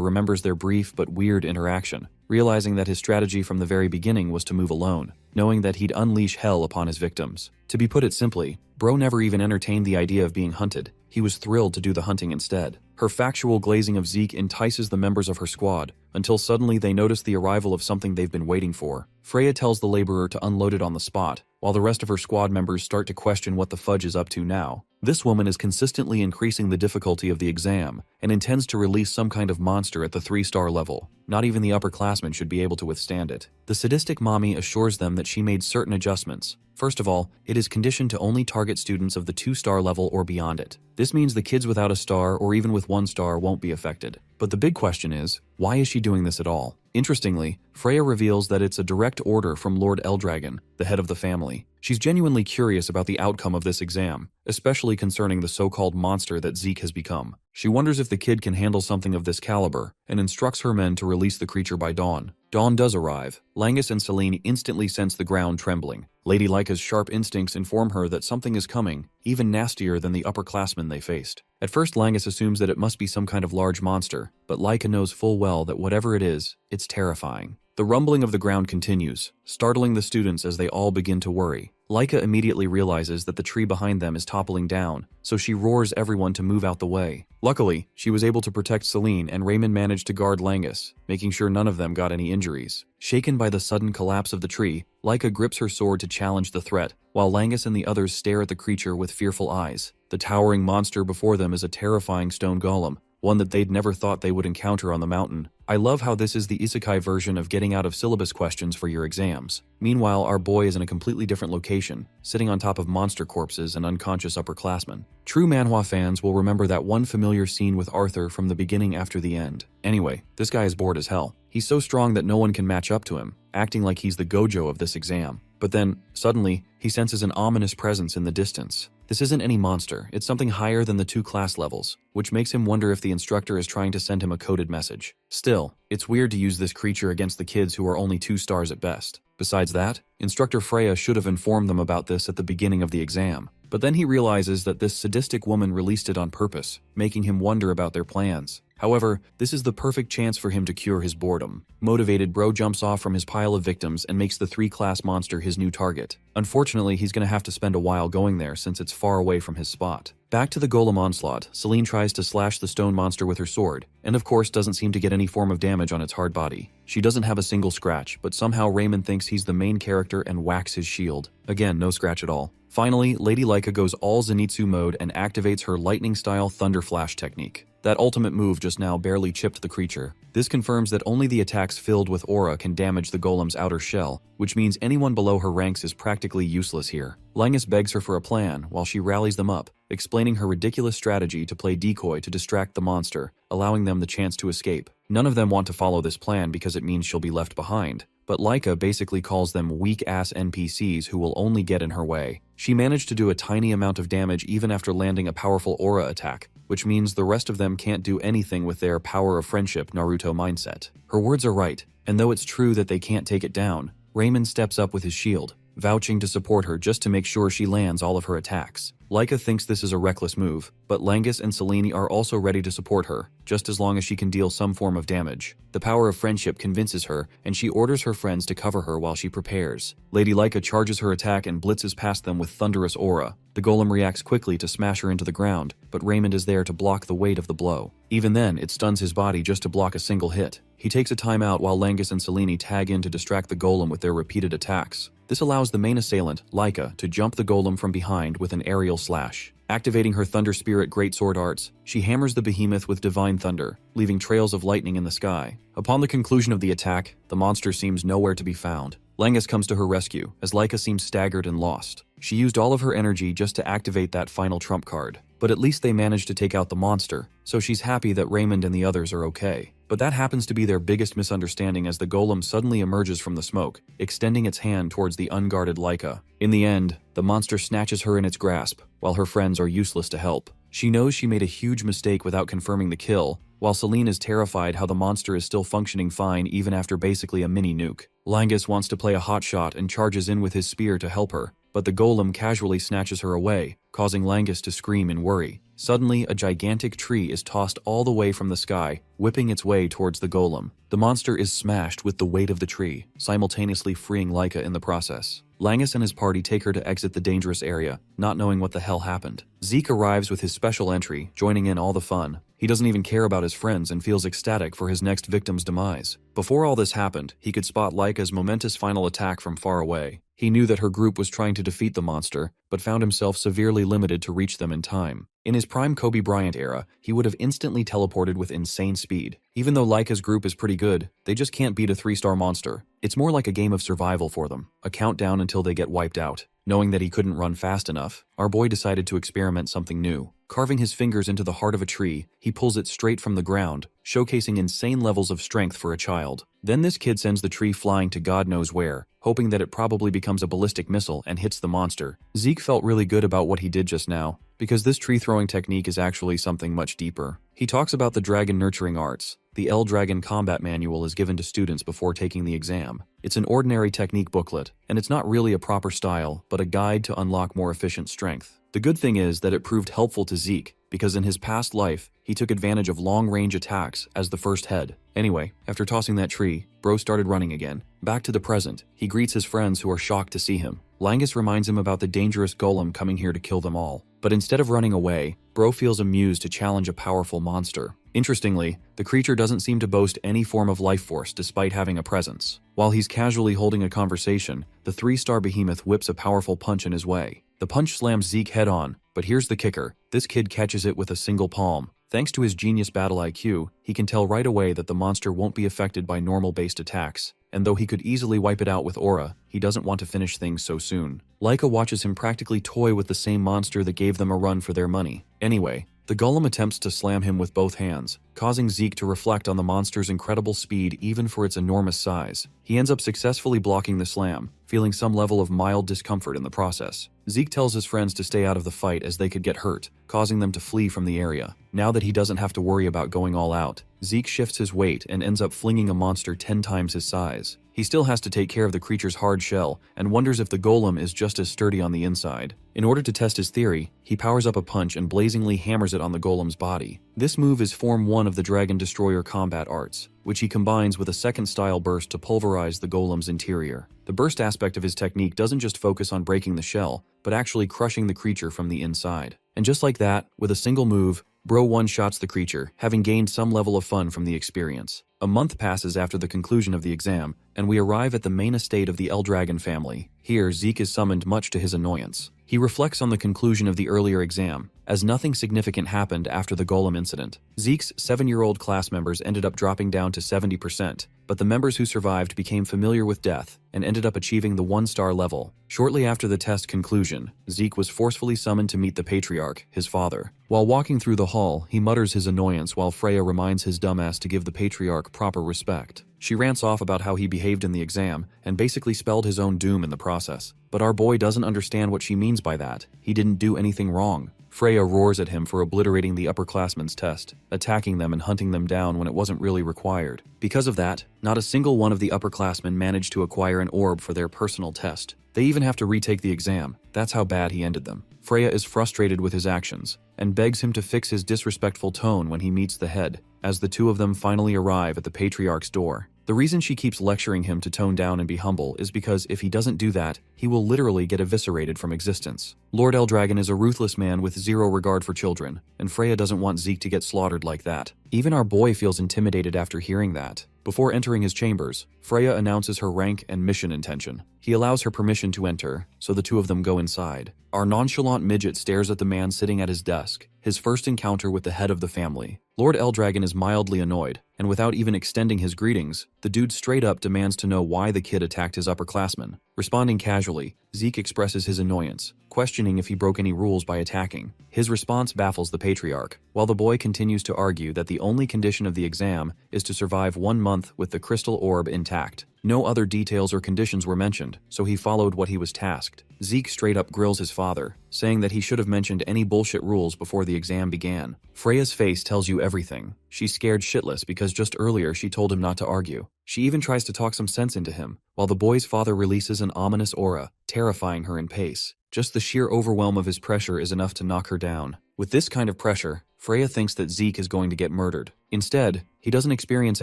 remembers their brief but weird interaction, realizing that his strategy from the very beginning was to move alone, knowing that he'd unleash hell upon his victims. To be put it simply, Bro never even entertained the idea of being hunted. He was thrilled to do the hunting instead. Her factual glazing of Zeke entices the members of her squad, until suddenly they notice the arrival of something they've been waiting for. Freya tells the laborer to unload it on the spot, while the rest of her squad members start to question what the fudge is up to now. This woman is consistently increasing the difficulty of the exam, and intends to release some kind of monster at the 3-star level. Not even the upperclassmen should be able to withstand it. The sadistic mommy assures them that she made certain adjustments. First of all, it is conditioned to only target students of the 2-star level or beyond it. This means the kids without a star or even with 1 star won't be affected. But the big question is, why is she doing this at all? Interestingly, Freya reveals that it's a direct order from Lord Eldragon, the head of the family. She's genuinely curious about the outcome of this exam, especially concerning the so-called monster that Zeke has become. She wonders if the kid can handle something of this caliber, and instructs her men to release the creature by dawn. Dawn does arrive. Langus and Selene instantly sense the ground trembling. Lady Lyca's sharp instincts inform her that something is coming, even nastier than the upperclassmen they faced. At first, Langus assumes that it must be some kind of large monster, but Lyca knows full well that whatever it is, it's terrifying. The rumbling of the ground continues, startling the students as they all begin to worry. Lyca immediately realizes that the tree behind them is toppling down, so she roars everyone to move out the way. Luckily, she was able to protect Selene, and Raymond managed to guard Langus, making sure none of them got any injuries. Shaken by the sudden collapse of the tree, Lyca grips her sword to challenge the threat, while Langus and the others stare at the creature with fearful eyes. The towering monster before them is a terrifying stone golem, one that they'd never thought they would encounter on the mountain. I love how this is the isekai version of getting out of syllabus questions for your exams. Meanwhile, our boy is in a completely different location, sitting on top of monster corpses and unconscious upperclassmen. True manhwa fans will remember that one familiar scene with Arthur from the beginning after the end. Anyway, this guy is bored as hell. He's so strong that no one can match up to him, acting like he's the Gojo of this exam. But then, suddenly, he senses an ominous presence in the distance. This isn't any monster, it's something higher than the 2 class levels, which makes him wonder if the instructor is trying to send him a coded message. Still, it's weird to use this creature against the kids who are only 2 stars at best. Besides that, Instructor Freya should have informed them about this at the beginning of the exam. But then he realizes that this sadistic woman released it on purpose, making him wonder about their plans. However, this is the perfect chance for him to cure his boredom. Motivated, Bro jumps off from his pile of victims and makes the 3-class monster his new target. Unfortunately, he's going to have to spend a while going there since it's far away from his spot. Back to the golem onslaught, Selene tries to slash the stone monster with her sword, and of course doesn't seem to get any form of damage on its hard body. She doesn't have a single scratch, but somehow Raymond thinks he's the main character and whacks his shield. Again, no scratch at all. Finally, Lady Lyca goes all Zenitsu mode and activates her lightning-style Thunder Flash technique. That ultimate move just now barely chipped the creature. This confirms that only the attacks filled with aura can damage the golem's outer shell, which means anyone below her ranks is practically useless here. Langus begs her for a plan while she rallies them up, explaining her ridiculous strategy to play decoy to distract the monster, allowing them the chance to escape. None of them want to follow this plan because it means she'll be left behind, but Lyca basically calls them weak-ass NPCs who will only get in her way. She managed to do a tiny amount of damage even after landing a powerful aura attack, which means the rest of them can't do anything with their power of friendship Naruto mindset. Her words are right, and though it's true that they can't take it down, Raymond steps up with his shield, vouching to support her just to make sure she lands all of her attacks. Lyca thinks this is a reckless move, but Langus and Selene are also ready to support her, just as long as she can deal some form of damage. The power of friendship convinces her, and she orders her friends to cover her while she prepares. Lady Lyca charges her attack and blitzes past them with thunderous aura. The golem reacts quickly to smash her into the ground, but Raymond is there to block the weight of the blow. Even then, it stuns his body just to block a single hit. He takes a timeout while Langus and Selene tag in to distract the golem with their repeated attacks. This allows the main assailant, Laika, to jump the golem from behind with an aerial slash. Activating her Thunder Spirit Greatsword arts, she hammers the behemoth with Divine Thunder, leaving trails of lightning in the sky. Upon the conclusion of the attack, the monster seems nowhere to be found. Langus comes to her rescue, as Laika seems staggered and lost. She used all of her energy just to activate that final trump card. But at least they managed to take out the monster, so she's happy that Raymond and the others are okay. But that happens to be their biggest misunderstanding as the golem suddenly emerges from the smoke, extending its hand towards the unguarded Laika. In the end, the monster snatches her in its grasp, while her friends are useless to help. She knows she made a huge mistake without confirming the kill, while Celine is terrified how the monster is still functioning fine even after basically a mini nuke. Langus wants to play a hotshot and charges in with his spear to help her, but the golem casually snatches her away, causing Langus to scream in worry. Suddenly, a gigantic tree is tossed all the way from the sky, whipping its way towards the golem. The monster is smashed with the weight of the tree, simultaneously freeing Laika in the process. Langus and his party take her to exit the dangerous area, not knowing what the hell happened. Zeke arrives with his special entry, joining in all the fun. He doesn't even care about his friends and feels ecstatic for his next victim's demise. Before all this happened, he could spot Laika's momentous final attack from far away. He knew that her group was trying to defeat the monster, but found himself severely limited to reach them in time. In his prime Kobe Bryant era, he would have instantly teleported with insane speed. Even though Laika's group is pretty good, they just can't beat a 3-star monster. It's more like a game of survival for them, a countdown until they get wiped out. Knowing that he couldn't run fast enough, our boy decided to experiment something new. Carving his fingers into the heart of a tree, he pulls it straight from the ground, showcasing insane levels of strength for a child. Then this kid sends the tree flying to God knows where, hoping that it probably becomes a ballistic missile and hits the monster. Zeke felt really good about what he did just now, because this tree-throwing technique is actually something much deeper. He talks about the dragon nurturing arts. The L-Dragon Combat Manual is given to students before taking the exam. It's an ordinary technique booklet, and it's not really a proper style, but a guide to unlock more efficient strength. The good thing is that it proved helpful to Zeke, because in his past life, he took advantage of long-range attacks as the first head. Anyway, after tossing that tree, Bro started running again. Back to the present, he greets his friends who are shocked to see him. Langus reminds him about the dangerous golem coming here to kill them all. But instead of running away, Bro feels amused to challenge a powerful monster. Interestingly, the creature doesn't seem to boast any form of life force despite having a presence. While he's casually holding a conversation, the 3-star behemoth whips a powerful punch in his way. The punch slams Zeke head on, but here's the kicker. This kid catches it with a single palm. Thanks to his genius battle IQ, he can tell right away that the monster won't be affected by normal-based attacks. And though he could easily wipe it out with aura, he doesn't want to finish things so soon. Laika watches him practically toy with the same monster that gave them a run for their money. Anyway, the golem attempts to slam him with both hands, causing Zeke to reflect on the monster's incredible speed even for its enormous size. He ends up successfully blocking the slam, feeling some level of mild discomfort in the process. Zeke tells his friends to stay out of the fight as they could get hurt, causing them to flee from the area. Now that he doesn't have to worry about going all out, Zeke shifts his weight and ends up flinging a monster 10 times his size. He still has to take care of the creature's hard shell and wonders if the golem is just as sturdy on the inside. In order to test his theory, he powers up a punch and blazingly hammers it on the golem's body. This move is Form 1 of the Dragon Destroyer combat arts, which he combines with a second style burst to pulverize the golem's interior. The burst aspect of his technique doesn't just focus on breaking the shell, but actually crushing the creature from the inside. And just like that, with a single move, Bro one-shots the creature, having gained some level of fun from the experience. A month passes after the conclusion of the exam, and we arrive at the main estate of the L-Dragon family. Here, Zeke is summoned much to his annoyance. He reflects on the conclusion of the earlier exam, as nothing significant happened after the golem incident. Zeke's 7-year-old class members ended up dropping down to 70%, but the members who survived became familiar with death and ended up achieving the 1-star level. Shortly after the test conclusion, Zeke was forcefully summoned to meet the patriarch, his father. While walking through the hall, he mutters his annoyance while Freya reminds his dumbass to give the patriarch proper respect. She rants off about how he behaved in the exam and basically spelled his own doom in the process. But our boy doesn't understand what she means by that. He didn't do anything wrong. Freya roars at him for obliterating the upperclassmen's test, attacking them and hunting them down when it wasn't really required. Because of that, not a single one of the upperclassmen managed to acquire an orb for their personal test. They even have to retake the exam. That's how bad he ended them. Freya is frustrated with his actions, and begs him to fix his disrespectful tone when he meets the head, as the two of them finally arrive at the patriarch's door. The reason she keeps lecturing him to tone down and be humble is because if he doesn't do that, he will literally get eviscerated from existence. Lord Eldragon is a ruthless man with zero regard for children, and Freya doesn't want Zeke to get slaughtered like that. Even our boy feels intimidated after hearing that. Before entering his chambers, Freya announces her rank and mission intention. He allows her permission to enter, so the two of them go inside. Our nonchalant midget stares at the man sitting at his desk, his first encounter with the head of the family. Lord Eldragon is mildly annoyed, and without even extending his greetings, the dude straight up demands to know why the kid attacked his upperclassmen. Responding casually, Zeke expresses his annoyance, questioning if he broke any rules by attacking. His response baffles the patriarch, while the boy continues to argue that the only condition of the exam is to survive 1 month with the crystal orb intact. No other details or conditions were mentioned, so he followed what he was tasked. Zeke straight up grills his father, saying that he should have mentioned any bullshit rules before the exam began. Freya's face tells you everything. She's scared shitless because just earlier she told him not to argue. She even tries to talk some sense into him, while the boy's father releases an ominous aura, terrifying her in pace. Just the sheer overwhelm of his pressure is enough to knock her down. With this kind of pressure, Freya thinks that Zeke is going to get murdered. Instead, he doesn't experience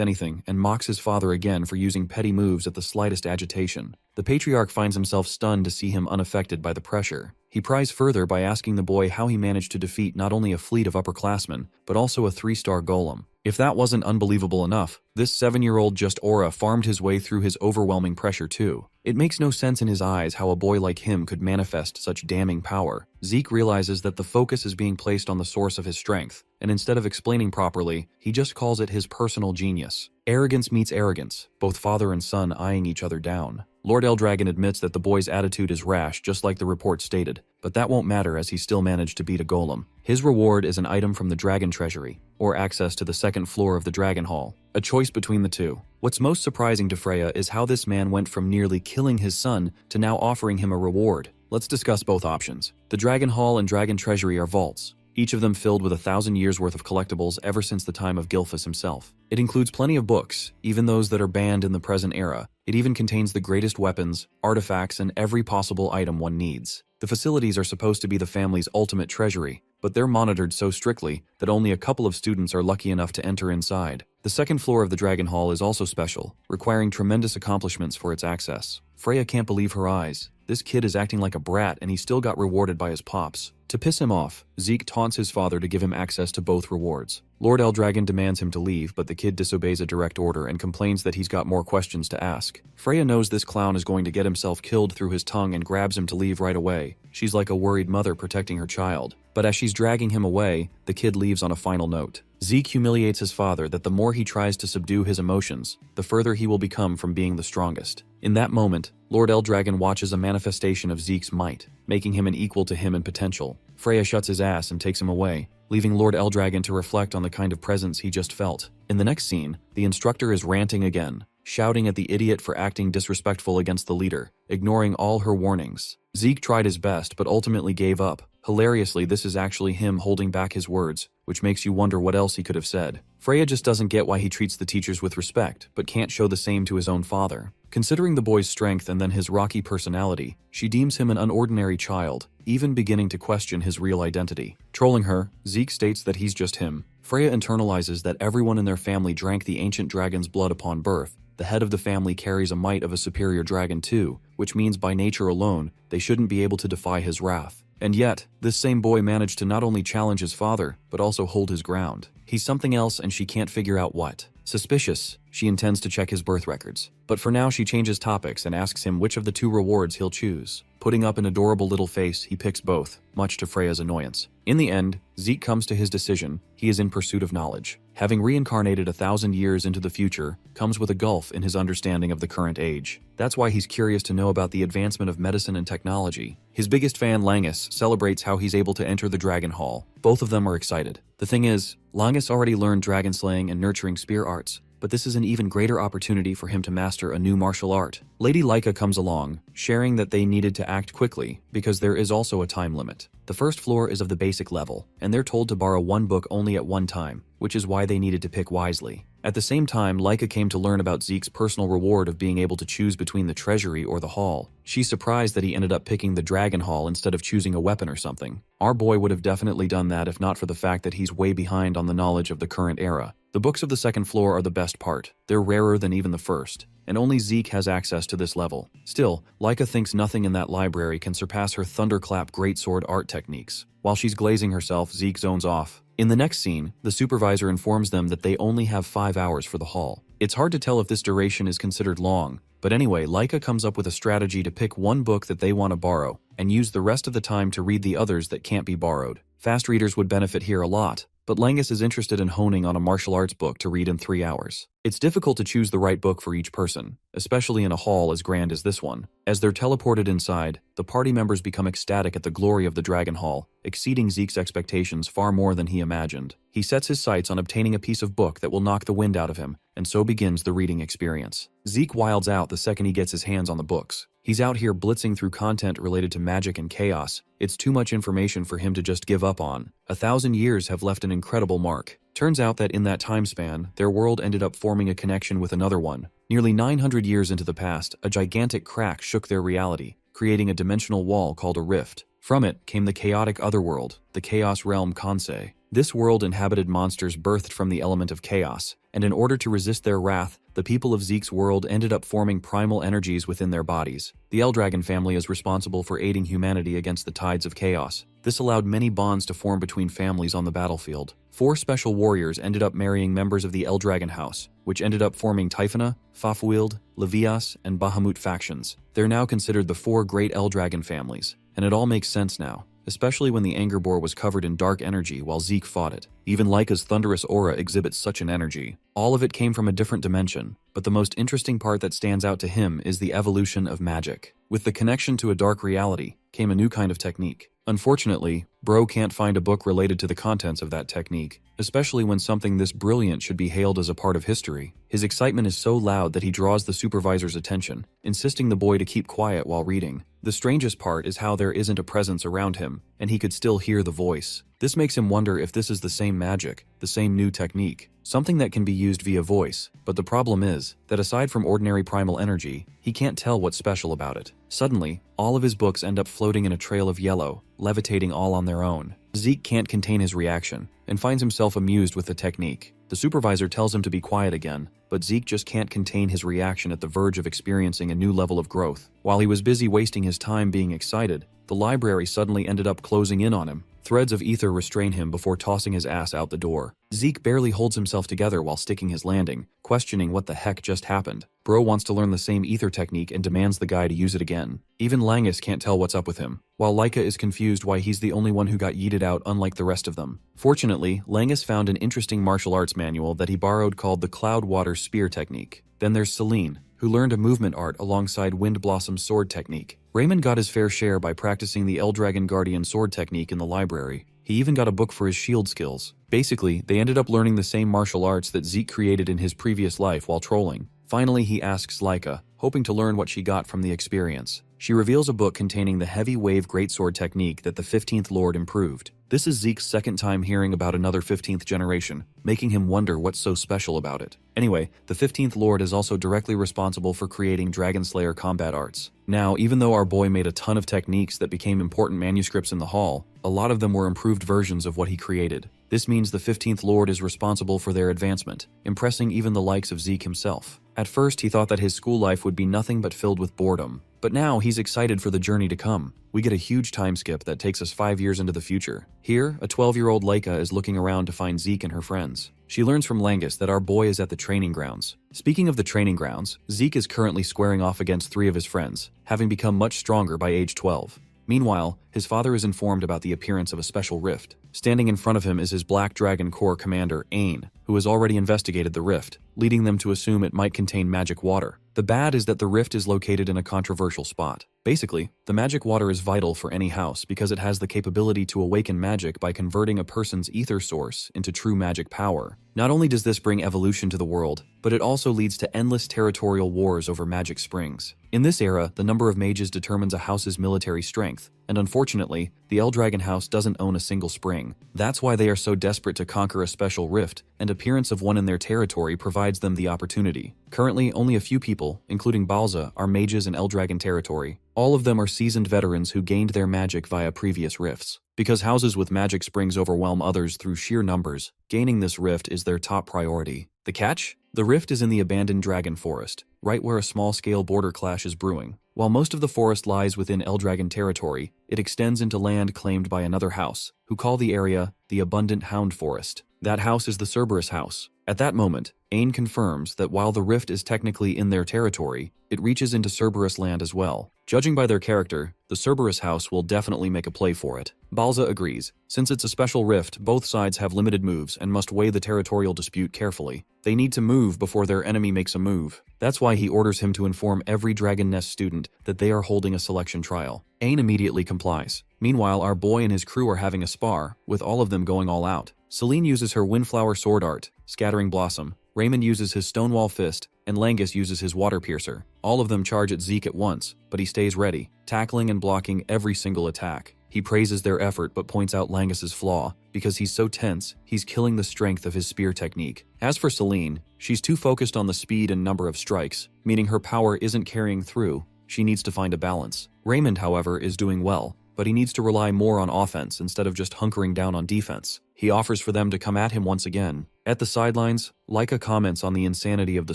anything and mocks his father again for using petty moves at the slightest agitation. The patriarch finds himself stunned to see him unaffected by the pressure. He pries further by asking the boy how he managed to defeat not only a fleet of upperclassmen, but also a 3-star golem. If that wasn't unbelievable enough, this 7-year-old just aura farmed his way through his overwhelming pressure too. It makes no sense in his eyes how a boy like him could manifest such damning power. Zeke realizes that the focus is being placed on the source of his strength, and instead of explaining properly, he just calls it his personal genius. Arrogance meets arrogance, both father and son eyeing each other down. Lord Eldragon admits that the boy's attitude is rash just like the report stated, but that won't matter as he still managed to beat a golem. His reward is an item from the Dragon Treasury, or access to the 2nd floor of the Dragon Hall. A choice between the two. What's most surprising to Freya is how this man went from nearly killing his son to now offering him a reward. Let's discuss both options. The Dragon Hall and Dragon Treasury are vaults, each of them filled with 1,000 years worth of collectibles ever since the time of Gilphus himself. It includes plenty of books, even those that are banned in the present era. It even contains the greatest weapons, artifacts, and every possible item one needs. The facilities are supposed to be the family's ultimate treasury, but they're monitored so strictly that only a couple of students are lucky enough to enter inside. The 2nd floor of the Dragon Hall is also special, requiring tremendous accomplishments for its access. Freya can't believe her eyes. This kid is acting like a brat and he still got rewarded by his pops. To piss him off, Zeke taunts his father to give him access to both rewards. Lord Eldragon demands him to leave, but the kid disobeys a direct order and complains that he's got more questions to ask. Freya knows this clown is going to get himself killed through his tongue and grabs him to leave right away. She's like a worried mother protecting her child. But as she's dragging him away, the kid leaves on a final note. Zeke humiliates his father that the more he tries to subdue his emotions, the further he will become from being the strongest. In that moment, Lord Eldragon watches a manifestation of Zeke's might, making him an equal to him in potential. Freya shuts his ass and takes him away, leaving Lord Eldragon to reflect on the kind of presence he just felt. In the next scene, the instructor is ranting again, shouting at the idiot for acting disrespectful against the leader, ignoring all her warnings. Zeke tried his best but ultimately gave up. Hilariously, this is actually him holding back his words, which makes you wonder what else he could have said. Freya just doesn't get why he treats the teachers with respect, but can't show the same to his own father. Considering the boy's strength and then his rocky personality, she deems him an unordinary child, even beginning to question his real identity. Trolling her, Zeke states that he's just him. Freya internalizes that everyone in their family drank the ancient dragon's blood upon birth. The head of the family carries a might of a superior dragon too, which means by nature alone, they shouldn't be able to defy his wrath. And yet, this same boy managed to not only challenge his father, but also hold his ground. He's something else and she can't figure out what. Suspicious, she intends to check his birth records. But for now she changes topics and asks him which of the 2 rewards he'll choose. Putting up an adorable little face, he picks both, much to Freya's annoyance. In the end, Zeke comes to his decision. He is in pursuit of knowledge. Having reincarnated 1,000 years into the future comes with a gulf in his understanding of the current age. That's why he's curious to know about the advancement of medicine and technology. His biggest fan, Langus, celebrates how he's able to enter the Dragon Hall. Both of them are excited. The thing is, Langus already learned dragon slaying and nurturing spear arts, but this is an even greater opportunity for him to master a new martial art. Lady Laika comes along, sharing that they needed to act quickly because there is also a time limit. The 1st floor is of the basic level, and they're told to borrow 1 book only at one time, which is why they needed to pick wisely. At the same time, Laika came to learn about Zeke's personal reward of being able to choose between the treasury or the hall. She's surprised that he ended up picking the Dragon Hall instead of choosing a weapon or something. Our boy would have definitely done that if not for the fact that he's way behind on the knowledge of the current era. The books of the 2nd floor are the best part. They're rarer than even the 1st, and only Zeke has access to this level. Still, Laika thinks nothing in that library can surpass her thunderclap greatsword art techniques. While she's glazing herself, Zeke zones off, In the next scene, the supervisor informs them that they only have 5 hours for the haul. It's hard to tell if this duration is considered long, but anyway, Laika comes up with a strategy to pick one book that they want to borrow and use the rest of the time to read the others that can't be borrowed. Fast readers would benefit here a lot, but Langus is interested in honing on a martial arts book to read in 3 hours. It's difficult to choose the right book for each person, especially in a hall as grand as this one. As they're teleported inside, the party members become ecstatic at the glory of the Dragon Hall, exceeding Zeke's expectations far more than he imagined. He sets his sights on obtaining a piece of book that will knock the wind out of him, and so begins the reading experience. Zeke wilds out the second he gets his hands on the books. He's out here blitzing through content related to magic and chaos. It's too much information for him to just give up on. 1,000 years have left an incredible mark. Turns out that in that time span, their world ended up forming a connection with another one. Nearly 900 years into the past, a gigantic crack shook their reality, creating a dimensional wall called a rift. From it came the chaotic otherworld, the Chaos Realm Kansei. This world inhabited monsters birthed from the element of chaos, and in order to resist their wrath, the people of Zeke's world ended up forming primal energies within their bodies. The Eldragon family is responsible for aiding humanity against the tides of chaos. This allowed many bonds to form between families on the battlefield. 4 special warriors ended up marrying members of the Eldragon house, which ended up forming Typhona, Fafwild, Levias, and Bahamut factions. They're now considered the 4 great Eldragon families, and it all makes sense now, especially when the anger boar was covered in dark energy while Zeke fought it. Even Laika's thunderous aura exhibits such an energy. All of it came from a different dimension, but the most interesting part that stands out to him is the evolution of magic. With the connection to a dark reality came a new kind of technique. Unfortunately, Bro can't find a book related to the contents of that technique, especially when something this brilliant should be hailed as a part of history. His excitement is so loud that he draws the supervisor's attention, insisting the boy to keep quiet while reading. The strangest part is how there isn't a presence around him, and he could still hear the voice. This makes him wonder if this is the same magic, the same new technique, something that can be used via voice. But the problem is that aside from ordinary primal energy, he can't tell what's special about it. Suddenly, all of his books end up floating in a trail of yellow, levitating all on their own. Zeke can't contain his reaction, and finds himself amused with the technique. The supervisor tells him to be quiet again, but Zeke just can't contain his reaction at the verge of experiencing a new level of growth. While he was busy wasting his time being excited, the library suddenly ended up closing in on him. Threads of ether restrain him before tossing his ass out the door. Zeke barely holds himself together while sticking his landing, questioning what the heck just happened. Bro wants to learn the same ether technique and demands the guy to use it again. Even Langus can't tell what's up with him, while Laika is confused why he's the only one who got yeeted out unlike the rest of them. Fortunately, Langus found an interesting martial arts manual that he borrowed called the Cloud Water Spear technique. Then there's Celine, who learned a movement art alongside Wind Blossom's sword technique. Raymond got his fair share by practicing the Eldragon Guardian sword technique in the library. He even got a book for his shield skills. Basically, they ended up learning the same martial arts that Zeke created in his previous life while trolling. Finally, he asks Laika, hoping to learn what she got from the experience. She reveals a book containing the heavy wave greatsword technique that the 15th Lord improved. This is Zeke's second time hearing about another 15th generation, making him wonder what's so special about it. Anyway, the 15th Lord is also directly responsible for creating Dragon Slayer combat arts. Now, even though our boy made a ton of techniques that became important manuscripts in the hall, a lot of them were improved versions of what he created. This means the 15th Lord is responsible for their advancement, impressing even the likes of Zeke himself. At first, he thought that his school life would be nothing but filled with boredom, but now he's excited for the journey to come. We get a huge time skip that takes us 5 years into the future. Here, a 12-year-old Laika is looking around to find Zeke and her friends. She learns from Langus that our boy is at the training grounds. Speaking of the training grounds, Zeke is currently squaring off against 3 of his friends, having become much stronger by age 12. Meanwhile, his father is informed about the appearance of a special rift. Standing in front of him is his Black Dragon Corps commander, Ain, who has already investigated the rift, leading them to assume it might contain magic water. The bad is that the rift is located in a controversial spot. Basically, the magic water is vital for any house because it has the capability to awaken magic by converting a person's ether source into true magic power. Not only does this bring evolution to the world, but it also leads to endless territorial wars over magic springs. In this era, the number of mages determines a house's military strength, and unfortunately, the Eldragon house doesn't own a single spring. That's why they are so desperate to conquer a special rift, and appearance of one in their territory provides them the opportunity. Currently, only a few people, including Balza, are mages in Eldragon territory. All of them are seasoned veterans who gained their magic via previous rifts. Because houses with magic springs overwhelm others through sheer numbers, gaining this rift is their top priority. The catch? The rift is in the abandoned dragon forest, right where a small-scale border clash is brewing. While most of the forest lies within Eldragon territory, it extends into land claimed by another house, who call the area the Abundant Hound Forest. That house is the Cerberus house. At that moment, Ain confirms that while the rift is technically in their territory, it reaches into Cerberus land as well. Judging by their character, the Cerberus house will definitely make a play for it. Balza agrees. Since it's a special rift, both sides have limited moves and must weigh the territorial dispute carefully. They need to move before their enemy makes a move. That's why he orders him to inform every Dragon Nest student that they are holding a selection trial. Ain immediately complies. Meanwhile, our boy and his crew are having a spar, with all of them going all out. Selene uses her Windflower sword art, Scattering Blossom. Raymond uses his Stonewall Fist, and Langus uses his Water Piercer. All of them charge at Zeke at once, but he stays ready, tackling and blocking every single attack. He praises their effort but points out Langus's flaw. Because he's so tense, he's killing the strength of his spear technique. As for Selene, she's too focused on the speed and number of strikes, meaning her power isn't carrying through. She needs to find a balance. Raymond, however, is doing well, but he needs to rely more on offense instead of just hunkering down on defense. He offers for them to come at him once again. At the sidelines, Leica comments on the insanity of the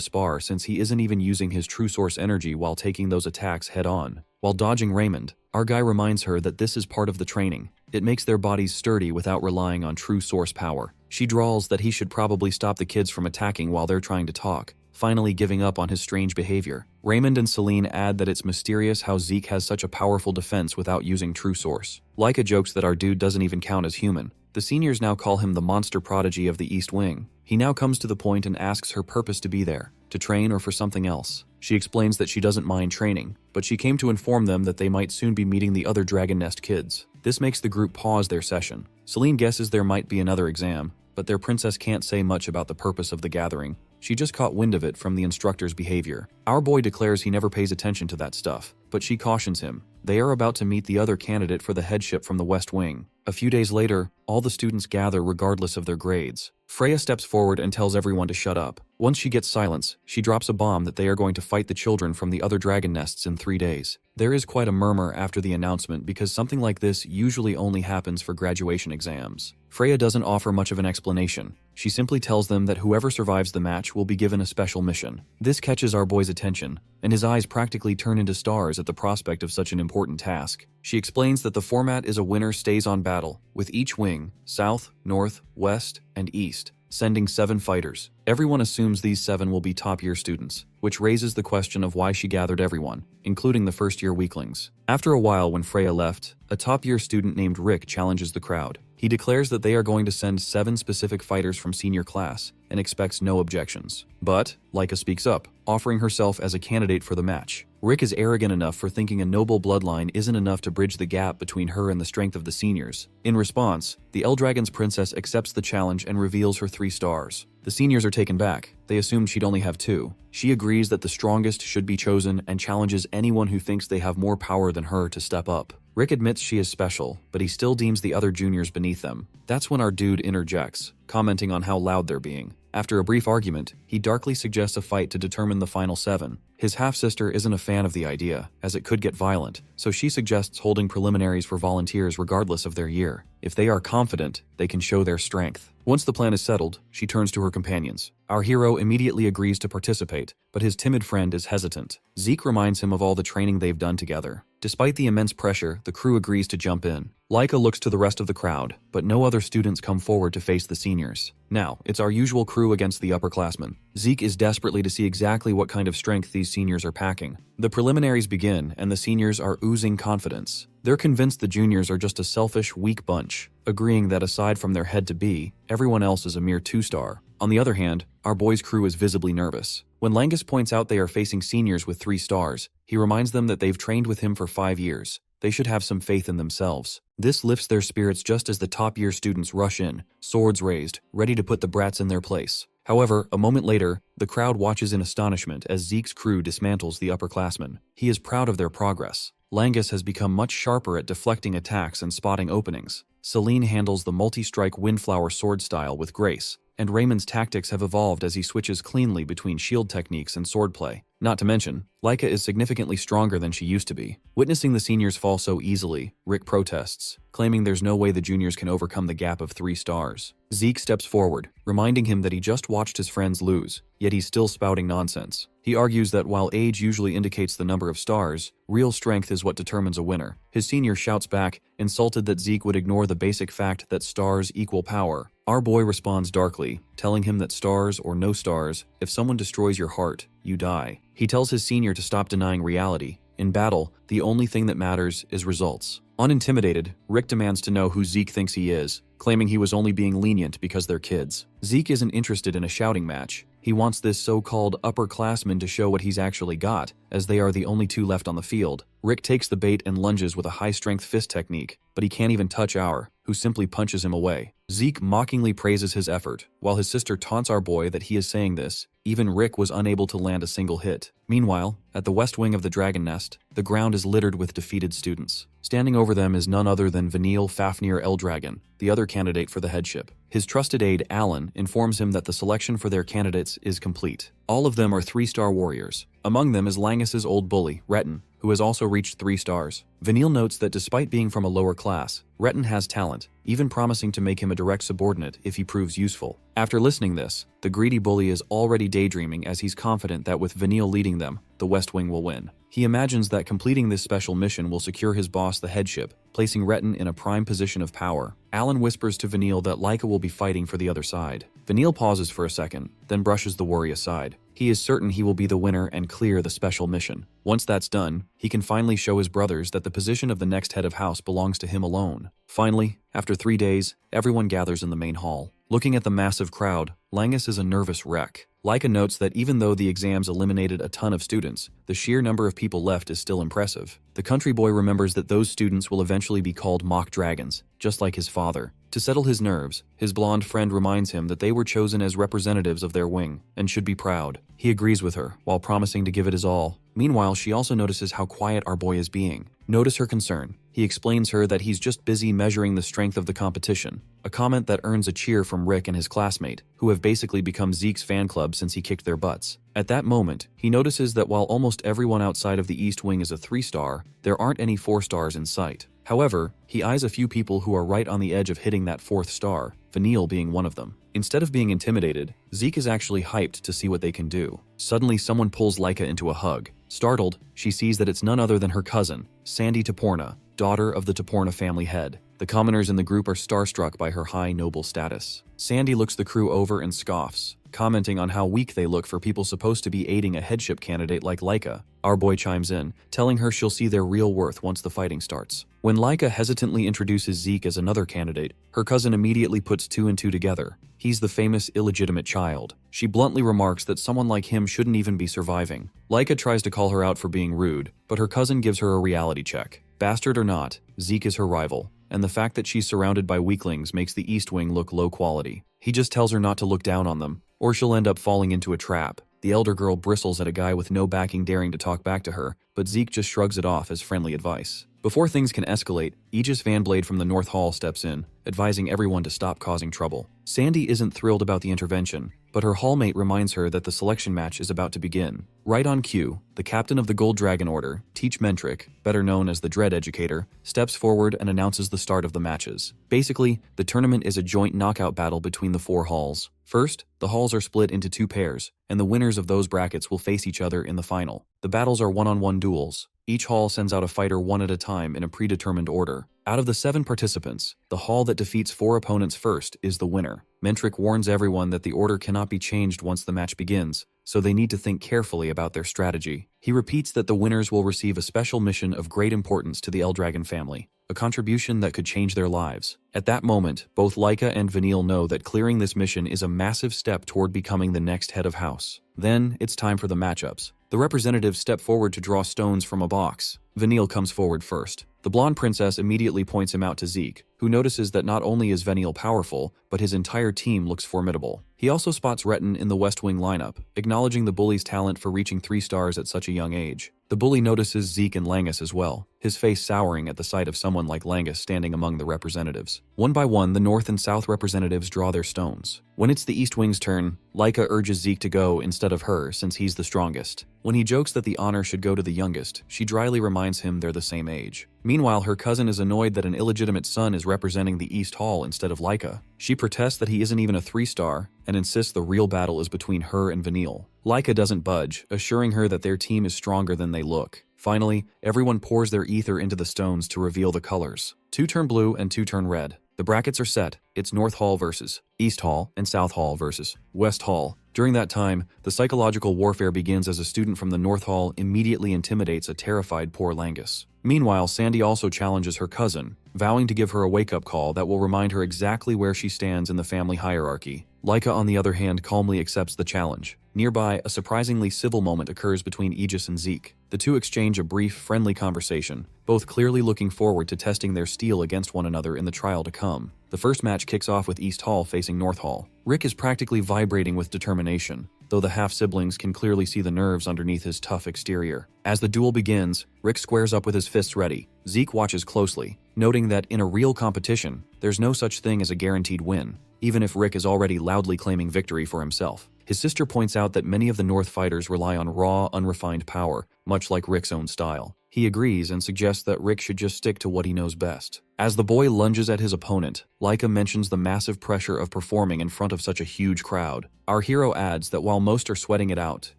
spar since he isn't even using his true source energy while taking those attacks head on. While dodging Raymond, our guy reminds her that this is part of the training. It makes their bodies sturdy without relying on true source power. She drawls that he should probably stop the kids from attacking while they're trying to talk, finally giving up on his strange behavior. Raymond and Selene add that it's mysterious how Zeke has such a powerful defense without using true source. Leica jokes that our dude doesn't even count as human. The seniors now call him the monster prodigy of the East Wing. He now comes to the point and asks her purpose to be there, to train or for something else. She explains that she doesn't mind training, but she came to inform them that they might soon be meeting the other Dragon Nest kids. This makes the group pause their session. Selene guesses there might be another exam, but their princess can't say much about the purpose of the gathering. She just caught wind of it from the instructor's behavior. Our boy declares he never pays attention to that stuff, but she cautions him. They are about to meet the other candidate for the headship from the West Wing. A few days later, all the students gather regardless of their grades. Freya steps forward and tells everyone to shut up. Once she gets silence, she drops a bomb that they are going to fight the children from the other dragon nests in 3 days. There is quite a murmur after the announcement because something like this usually only happens for graduation exams. Freya doesn't offer much of an explanation. She simply tells them that whoever survives the match will be given a special mission. This catches our boy's attention, and his eyes practically turn into stars at the prospect of such an important task. She explains that the format is a winner stays on battle, with each wing, south, north, west, and east, sending 7 fighters. Everyone assumes these 7 will be top-year students, which raises the question of why she gathered everyone, including the first-year weaklings. After a while, when Freya left, a top-year student named Rick challenges the crowd. He declares that they are going to send 7 specific fighters from senior class and expects no objections. But Leica speaks up, offering herself as a candidate for the match. Rick is arrogant enough for thinking a noble bloodline isn't enough to bridge the gap between her and the strength of the seniors. In response, the Eldragon's princess accepts the challenge and reveals her 3 stars. The seniors are taken back. They assumed she'd only have 2. She agrees that the strongest should be chosen and challenges anyone who thinks they have more power than her to step up. Rick admits she is special, but he still deems the other juniors beneath them. That's when our dude interjects, commenting on how loud they're being. After a brief argument, he darkly suggests a fight to determine the final 7. His half-sister isn't a fan of the idea, as it could get violent, so she suggests holding preliminaries for volunteers regardless of their year. If they are confident, they can show their strength. Once the plan is settled, she turns to her companions. Our hero immediately agrees to participate, but his timid friend is hesitant. Zeke reminds him of all the training they've done together. Despite the immense pressure, the crew agrees to jump in. Leica looks to the rest of the crowd, but no other students come forward to face the seniors. Now, it's our usual crew against the upperclassmen. Zeke is desperately to see exactly what kind of strength these seniors are packing. The preliminaries begin, and the seniors are oozing confidence. They're convinced the juniors are just a selfish, weak bunch, agreeing that aside from their head to be, everyone else is a mere 2-star. On the other hand, our boy's crew is visibly nervous. When Langus points out they are facing seniors with 3 stars, he reminds them that they've trained with him for 5 years. They should have some faith in themselves. This lifts their spirits just as the top-year students rush in, swords raised, ready to put the brats in their place. However, a moment later, the crowd watches in astonishment as Zeke's crew dismantles the upperclassmen. He is proud of their progress. Langus has become much sharper at deflecting attacks and spotting openings. Selene handles the multi-strike Windflower sword style with grace, and Raymond's tactics have evolved as he switches cleanly between shield techniques and swordplay. Not to mention, Laika is significantly stronger than she used to be. Witnessing the seniors fall so easily, Rick protests, claiming there's no way the juniors can overcome the gap of 3 stars. Zeke steps forward, reminding him that he just watched his friends lose, yet he's still spouting nonsense. He argues that while age usually indicates the number of stars, real strength is what determines a winner. His senior shouts back, insulted that Zeke would ignore the basic fact that stars equal power. Our boy responds darkly, telling him that stars or no stars, if someone destroys your heart, you die. He tells his senior to stop denying reality. In battle, the only thing that matters is results. Unintimidated, Rick demands to know who Zeke thinks he is, claiming he was only being lenient because they're kids. Zeke isn't interested in a shouting match. He wants this so-called upperclassman to show what he's actually got, as they are the only 2 left on the field. Rick takes the bait and lunges with a high-strength fist technique, but he can't even touch Our, who simply punches him away. Zeke mockingly praises his effort, while his sister taunts our boy that he is saying this. Even Rick was unable to land a single hit. Meanwhile, at the west wing of the Dragon Nest, the ground is littered with defeated students. Standing over them is none other than Vanille Fafnir Eldragon, the other candidate for the headship. His trusted aide, Alan, informs him that the selection for their candidates is complete. All of them are 3-star warriors. Among them is Langus's old bully, Retin, who has also reached 3 stars. Vanille notes that despite being from a lower class, Retin has talent, even promising to make him a direct subordinate if he proves useful. After listening this, the greedy bully is already daydreaming as he's confident that with Vanille leading them, the West Wing will win. He imagines that completing this special mission will secure his boss the headship, placing Retin in a prime position of power. Alan whispers to Vanille that Laika will be fighting for the other side. Vanille pauses for a second, then brushes the worry aside. He is certain he will be the winner and clear the special mission. Once that's done, he can finally show his brothers that the position of the next head of house belongs to him alone. Finally, after 3 days, everyone gathers in the main hall. Looking at the massive crowd, Langus is a nervous wreck. Laika notes that even though the exams eliminated a ton of students, the sheer number of people left is still impressive. The country boy remembers that those students will eventually be called mock dragons, just like his father. To settle his nerves, his blonde friend reminds him that they were chosen as representatives of their wing, and should be proud. He agrees with her, while promising to give it his all. Meanwhile, she also notices how quiet our boy is being. Notice her concern. He explains her that he's just busy measuring the strength of the competition, a comment that earns a cheer from Rick and his classmate, who have basically become Zeke's fan club since he kicked their butts. At that moment, he notices that while almost everyone outside of the East Wing is a 3-star, there aren't any 4 stars in sight. However, he eyes a few people who are right on the edge of hitting that 4th star, Vanille being one of them. Instead of being intimidated, Zeke is actually hyped to see what they can do. Suddenly, someone pulls Laika into a hug. Startled, she sees that it's none other than her cousin, Sandy Toporna, daughter of the Toporna family head. The commoners in the group are starstruck by her high noble status. Sandy looks the crew over and scoffs, commenting on how weak they look for people supposed to be aiding a headship candidate like Laika. Our boy chimes in, telling her she'll see their real worth once the fighting starts. When Laika hesitantly introduces Zeke as another candidate, her cousin immediately puts 2 and 2 together. He's the famous illegitimate child. She bluntly remarks that someone like him shouldn't even be surviving. Laika tries to call her out for being rude, but her cousin gives her a reality check. Bastard or not, Zeke is her rival, and the fact that she's surrounded by weaklings makes the East Wing look low quality. He just tells her not to look down on them, or she'll end up falling into a trap. The elder girl bristles at a guy with no backing daring to talk back to her, but Zeke just shrugs it off as friendly advice. Before things can escalate, Aegis Van Blade from the North Hall steps in, advising everyone to stop causing trouble. Sandy isn't thrilled about the intervention, but her hallmate reminds her that the selection match is about to begin. Right on cue, the captain of the Gold Dragon Order, Teach Mentric, better known as the Dread Educator, steps forward and announces the start of the matches. Basically, the tournament is a joint knockout battle between the 4 halls. First, the halls are split into 2 pairs, and the winners of those brackets will face each other in the final. The battles are one-on-one duels. Each hall sends out a fighter one at a time in a predetermined order. Out of the 7 participants, the hall that defeats 4 opponents first is the winner. Mentric warns everyone that the order cannot be changed once the match begins, so they need to think carefully about their strategy. He repeats that the winners will receive a special mission of great importance to the Eldragon family, a contribution that could change their lives. At that moment, both Laika and Vanille know that clearing this mission is a massive step toward becoming the next head of house. Then, it's time for the matchups. The representatives step forward to draw stones from a box. Vanille comes forward first. The blonde princess immediately points him out to Zeke, who notices that not only is Veniel powerful, but his entire team looks formidable. He also spots Retin in the West Wing lineup, acknowledging the bully's talent for reaching 3 stars at such a young age. The bully notices Zeke and Langus as well, his face souring at the sight of someone like Langus standing among the representatives. One by one, the North and South representatives draw their stones. When it's the East Wing's turn, Laika urges Zeke to go instead of her since he's the strongest. When he jokes that the honor should go to the youngest, she dryly reminds him they're the same age. Meanwhile, her cousin is annoyed that an illegitimate son is representing the East Hall instead of Laika. She protests that he isn't even a 3-star and insists the real battle is between her and Veniel. Laika doesn't budge, assuring her that their team is stronger than they look. Finally, everyone pours their ether into the stones to reveal the colors. 2 turn blue and 2 turn red. The brackets are set. It's North Hall versus East Hall and South Hall versus West Hall. During that time, the psychological warfare begins as a student from the North Hall immediately intimidates a terrified poor Langus. Meanwhile, Sandy also challenges her cousin, vowing to give her a wake-up call that will remind her exactly where she stands in the family hierarchy. Laika, on the other hand, calmly accepts the challenge. Nearby, a surprisingly civil moment occurs between Aegis and Zeke. The two exchange a brief, friendly conversation, both clearly looking forward to testing their steel against one another in the trial to come. The first match kicks off with East Hall facing North Hall. Rick is practically vibrating with determination, though the half-siblings can clearly see the nerves underneath his tough exterior. As the duel begins, Rick squares up with his fists ready. Zeke watches closely, noting that in a real competition, there's no such thing as a guaranteed win, even if Rick is already loudly claiming victory for himself. His sister points out that many of the North fighters rely on raw, unrefined power, much like Rick's own style. He agrees and suggests that Rick should just stick to what he knows best. As the boy lunges at his opponent, Laika mentions the massive pressure of performing in front of such a huge crowd. Our hero adds that while most are sweating it out,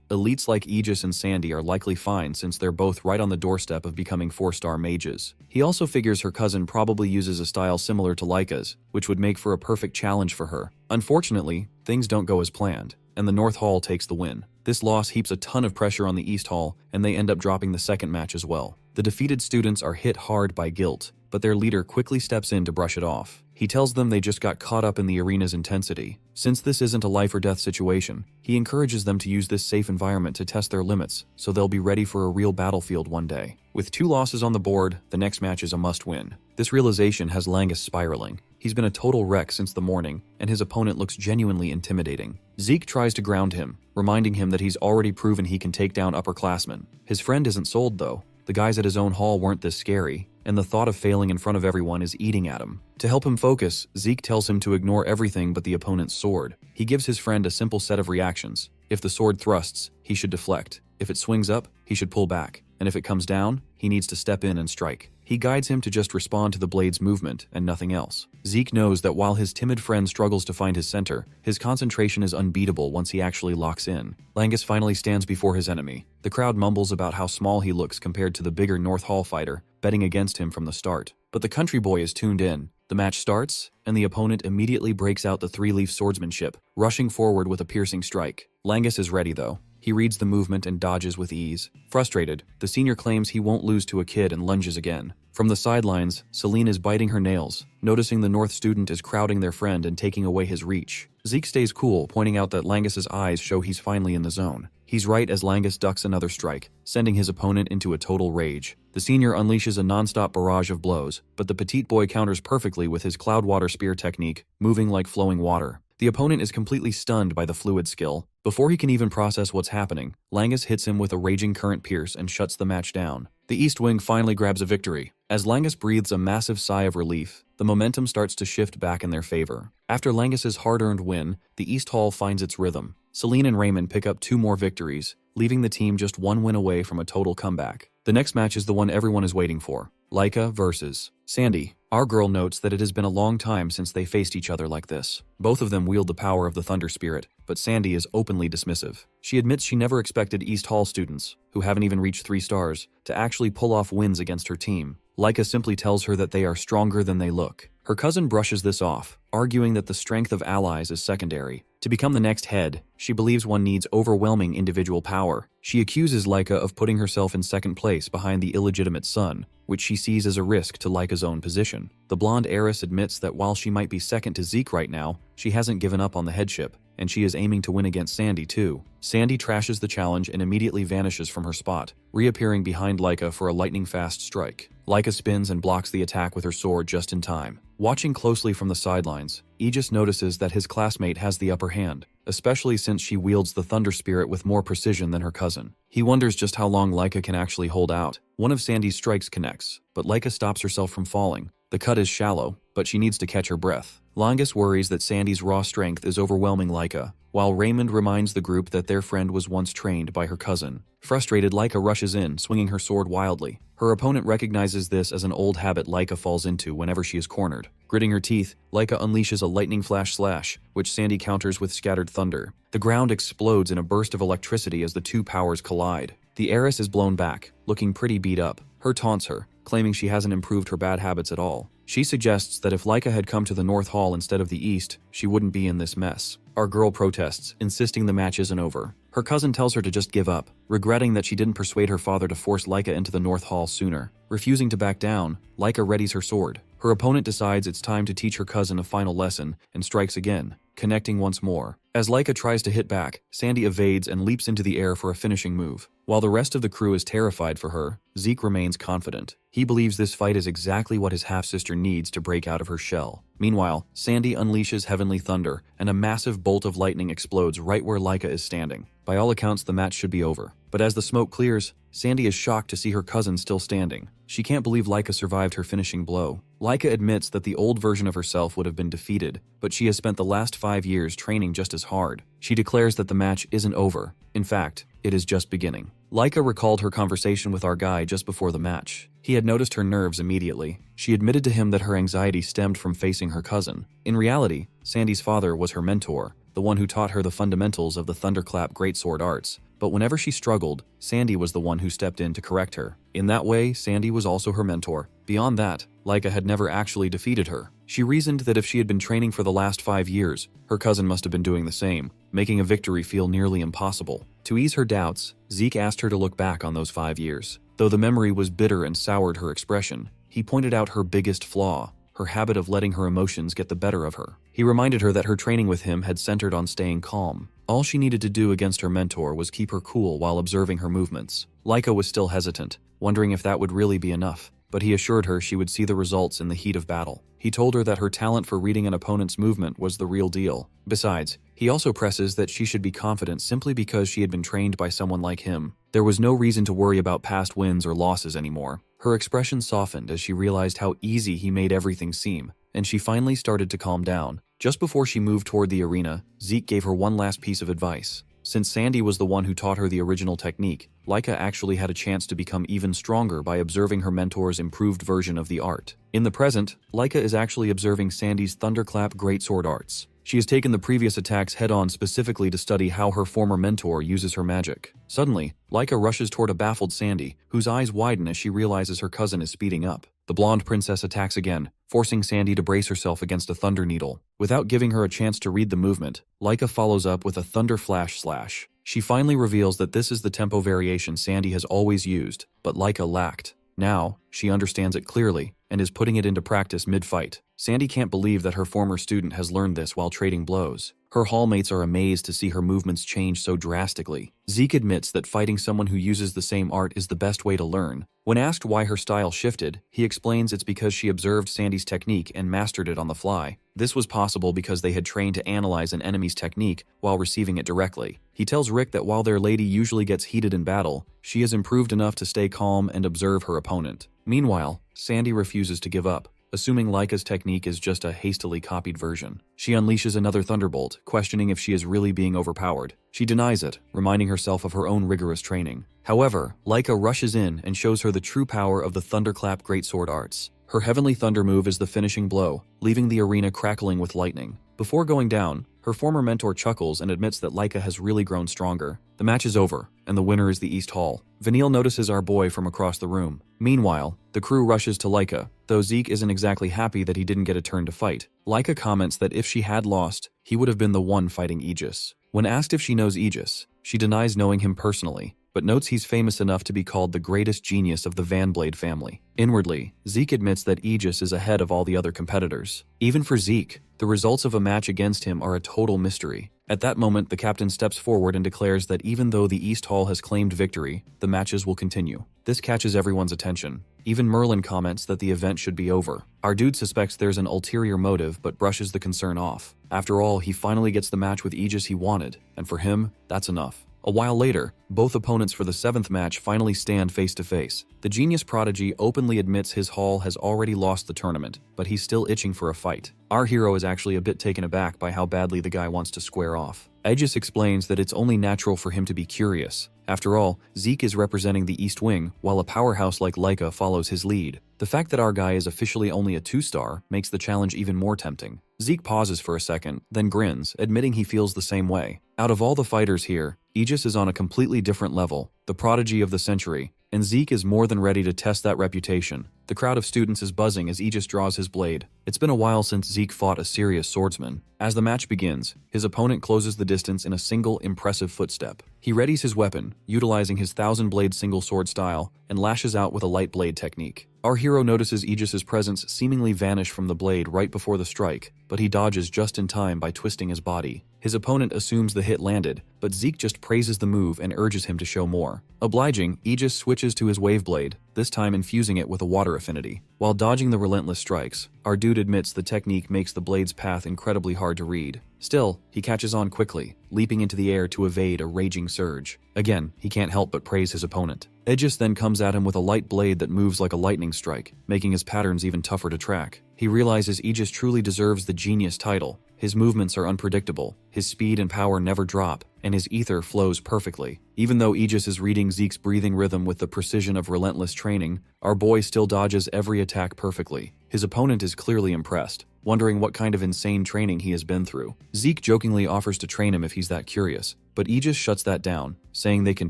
elites like Aegis and Sandy are likely fine since they're both right on the doorstep of becoming 4-star mages. He also figures her cousin probably uses a style similar to Laika's, which would make for a perfect challenge for her. Unfortunately, things don't go as planned, and the North Hall takes the win. This loss heaps a ton of pressure on the East Hall, and they end up dropping the second match as well. The defeated students are hit hard by guilt, but their leader quickly steps in to brush it off. He tells them they just got caught up in the arena's intensity. Since this isn't a life or death situation, he encourages them to use this safe environment to test their limits, so they'll be ready for a real battlefield one day. With 2 losses on the board, the next match is a must-win. This realization has Langus spiraling. He's been a total wreck since the morning, and his opponent looks genuinely intimidating. Zeke tries to ground him, reminding him that he's already proven he can take down upperclassmen. His friend isn't sold though. The guys at his own hall weren't this scary, and the thought of failing in front of everyone is eating at him. To help him focus, Zeke tells him to ignore everything but the opponent's sword. He gives his friend a simple set of reactions. If the sword thrusts, he should deflect. If it swings up, he should pull back. And if it comes down, he needs to step in and strike. He guides him to just respond to the blade's movement and nothing else. Zeke knows that while his timid friend struggles to find his center, his concentration is unbeatable once he actually locks in. Langus finally stands before his enemy. The crowd mumbles about how small he looks compared to the bigger North Hall fighter, betting against him from the start. But the country boy is tuned in. The match starts, and the opponent immediately breaks out the 3-leaf swordsmanship, rushing forward with a piercing strike. Langus is ready though. He reads the movement and dodges with ease. Frustrated, the senior claims he won't lose to a kid and lunges again. From the sidelines, Celine is biting her nails, noticing the North student is crowding their friend and taking away his reach. Zeke stays cool, pointing out that Langus's eyes show he's finally in the zone. He's right as Langus ducks another strike, sending his opponent into a total rage. The senior unleashes a non-stop barrage of blows, but the petite boy counters perfectly with his cloud water spear technique, moving like flowing water. The opponent is completely stunned by the fluid skill. Before he can even process what's happening, Langus hits him with a raging current pierce and shuts the match down. The East Wing finally grabs a victory. As Langus breathes a massive sigh of relief, the momentum starts to shift back in their favor. After Langus's hard-earned win, the East Hall finds its rhythm. Celine and Raymond pick up 2 more victories, leaving the team just 1 win away from a total comeback. The next match is the one everyone is waiting for. Laika versus Sandy. Our girl notes that it has been a long time since they faced each other like this. Both of them wield the power of the Thunder Spirit, but Sandy is openly dismissive. She admits she never expected East Hall students, who haven't even reached 3 stars, to actually pull off wins against her team. Laika simply tells her that they are stronger than they look. Her cousin brushes this off, arguing that the strength of allies is secondary. To become the next head, she believes one needs overwhelming individual power. She accuses Laika of putting herself in second place behind the illegitimate son, which she sees as a risk to Laika's own position. The blonde heiress admits that while she might be second to Zeke right now, she hasn't given up on the headship, and she is aiming to win against Sandy too. Sandy trashes the challenge and immediately vanishes from her spot, reappearing behind Laika for a lightning-fast strike. Laika spins and blocks the attack with her sword just in time. Watching closely from the sidelines, Aegis notices that his classmate has the upper hand, especially since she wields the Thunder Spirit with more precision than her cousin. He wonders just how long Laika can actually hold out. One of Sandy's strikes connects, but Laika stops herself from falling. The cut is shallow, but she needs to catch her breath. Longus worries that Sandy's raw strength is overwhelming Laika, while Raymond reminds the group that their friend was once trained by her cousin. Frustrated, Laika rushes in, swinging her sword wildly. Her opponent recognizes this as an old habit Laika falls into whenever she is cornered. Gritting her teeth, Laika unleashes a lightning flash slash, which Sandy counters with scattered thunder. The ground explodes in a burst of electricity as the two powers collide. The heiress is blown back, looking pretty beat up. Her taunts her, claiming she hasn't improved her bad habits at all. She suggests that if Laika had come to the North Hall instead of the East, she wouldn't be in this mess. Our girl protests, insisting the match isn't over. Her cousin tells her to just give up, regretting that she didn't persuade her father to force Laika into the North Hall sooner. Refusing to back down, Laika readies her sword. Her opponent decides it's time to teach her cousin a final lesson and strikes again, connecting once more. As Laika tries to hit back, Sandy evades and leaps into the air for a finishing move. While the rest of the crew is terrified for her, Zeke remains confident. He believes this fight is exactly what his half-sister needs to break out of her shell. Meanwhile, Sandy unleashes Heavenly Thunder, and a massive bolt of lightning explodes right where Laika is standing. By all accounts, the match should be over. But as the smoke clears, Sandy is shocked to see her cousin still standing. She can't believe Laika survived her finishing blow. Laika admits that the old version of herself would have been defeated, but she has spent the last 5 years training just as hard. She declares that the match isn't over. In fact, it is just beginning. Laika recalled her conversation with our guy just before the match. He had noticed her nerves immediately. She admitted to him that her anxiety stemmed from facing her cousin. In reality, Sandy's father was her mentor, the one who taught her the fundamentals of the Thunderclap greatsword arts. But whenever she struggled, Sandy was the one who stepped in to correct her. In that way, Sandy was also her mentor. Beyond that, Laika had never actually defeated her. She reasoned that if she had been training for the last 5 years, her cousin must have been doing the same, making a victory feel nearly impossible. To ease her doubts, Zeke asked her to look back on those 5 years. Though the memory was bitter and soured her expression, he pointed out her biggest flaw, her habit of letting her emotions get the better of her. He reminded her that her training with him had centered on staying calm. All she needed to do against her mentor was keep her cool while observing her movements. Laika was still hesitant, wondering if that would really be enough, but he assured her she would see the results in the heat of battle. He told her that her talent for reading an opponent's movement was the real deal. Besides, he also presses that she should be confident simply because she had been trained by someone like him. There was no reason to worry about past wins or losses anymore. Her expression softened as she realized how easy he made everything seem, and she finally started to calm down. Just before she moved toward the arena, Zeke gave her one last piece of advice. Since Sandy was the one who taught her the original technique, Laika actually had a chance to become even stronger by observing her mentor's improved version of the art. In the present, Laika is actually observing Sandy's Thunderclap greatsword arts. She has taken the previous attacks head-on specifically to study how her former mentor uses her magic. Suddenly, Laika rushes toward a baffled Sandy, whose eyes widen as she realizes her cousin is speeding up. The blonde princess attacks again, forcing Sandy to brace herself against a thunder needle. Without giving her a chance to read the movement, Laika follows up with a thunder flash slash. She finally reveals that this is the tempo variation Sandy has always used, but Laika lacked. Now, she understands it clearly and is putting it into practice mid-fight. Sandy can't believe that her former student has learned this while trading blows. Her hallmates are amazed to see her movements change so drastically. Zeke admits that fighting someone who uses the same art is the best way to learn. When asked why her style shifted, he explains it's because she observed Sandy's technique and mastered it on the fly. This was possible because they had trained to analyze an enemy's technique while receiving it directly. He tells Rick that while their lady usually gets heated in battle, she has improved enough to stay calm and observe her opponent. Meanwhile, Sandy refuses to give up, assuming Laika's technique is just a hastily copied version. She unleashes another thunderbolt, questioning if she is really being overpowered. She denies it, reminding herself of her own rigorous training. However, Laika rushes in and shows her the true power of the Thunderclap greatsword arts. Her Heavenly Thunder move is the finishing blow, leaving the arena crackling with lightning. Before going down, her former mentor chuckles and admits that Laika has really grown stronger. The match is over, and the winner is the East Hall. Vanille notices our boy from across the room. Meanwhile, the crew rushes to Laika, though Zeke isn't exactly happy that he didn't get a turn to fight. Laika comments that if she had lost, he would have been the one fighting Aegis. When asked if she knows Aegis, she denies knowing him personally. but notes he's famous enough to be called the greatest genius of the Van Blade family. Inwardly, Zeke admits that Aegis is ahead of all the other competitors. Even for Zeke, the results of a match against him are a total mystery. At that moment, the captain steps forward and declares that even though the East Hall has claimed victory, the matches will continue. This catches everyone's attention. Even Merlin comments that the event should be over. Our dude suspects there's an ulterior motive but brushes the concern off. After all, he finally gets the match with Aegis he wanted, and for him, that's enough. A while later, both opponents for the 7th match finally stand face to face. The genius prodigy openly admits his hall has already lost the tournament, but he's still itching for a fight. Our hero is actually a bit taken aback by how badly the guy wants to square off. Aegis explains that it's only natural for him to be curious. After all, Zeke is representing the East Wing, while a powerhouse like Leica follows his lead. The fact that our guy is officially only a 2-star makes the challenge even more tempting. Zeke pauses for a second, then grins, admitting he feels the same way. Out of all the fighters here, Aegis is on a completely different level, the prodigy of the century, and Zeke is more than ready to test that reputation. The crowd of students is buzzing as Aegis draws his blade. It's been a while since Zeke fought a serious swordsman. As the match begins, his opponent closes the distance in a single impressive footstep. He readies his weapon, utilizing his 1000-blade single sword style, and lashes out with a light blade technique. Our hero notices Aegis's presence seemingly vanish from the blade right before the strike, but he dodges just in time by twisting his body. His opponent assumes the hit landed, but Zeke just praises the move and urges him to show more. Obliging, Aegis switches to his wave blade, this time infusing it with a water affinity. While dodging the relentless strikes, our dude admits the technique makes the blade's path incredibly hard to read. Still, he catches on quickly, leaping into the air to evade a raging surge. Again, he can't help but praise his opponent. Aegis then comes at him with a light blade that moves like a lightning strike, making his patterns even tougher to track. He realizes Aegis truly deserves the genius title. His movements are unpredictable, his speed and power never drop, and his ether flows perfectly. Even though Aegis is reading Zeke's breathing rhythm with the precision of relentless training, our boy still dodges every attack perfectly. His opponent is clearly impressed, wondering what kind of insane training he has been through. Zeke jokingly offers to train him if he's that curious, but Aegis shuts that down, saying they can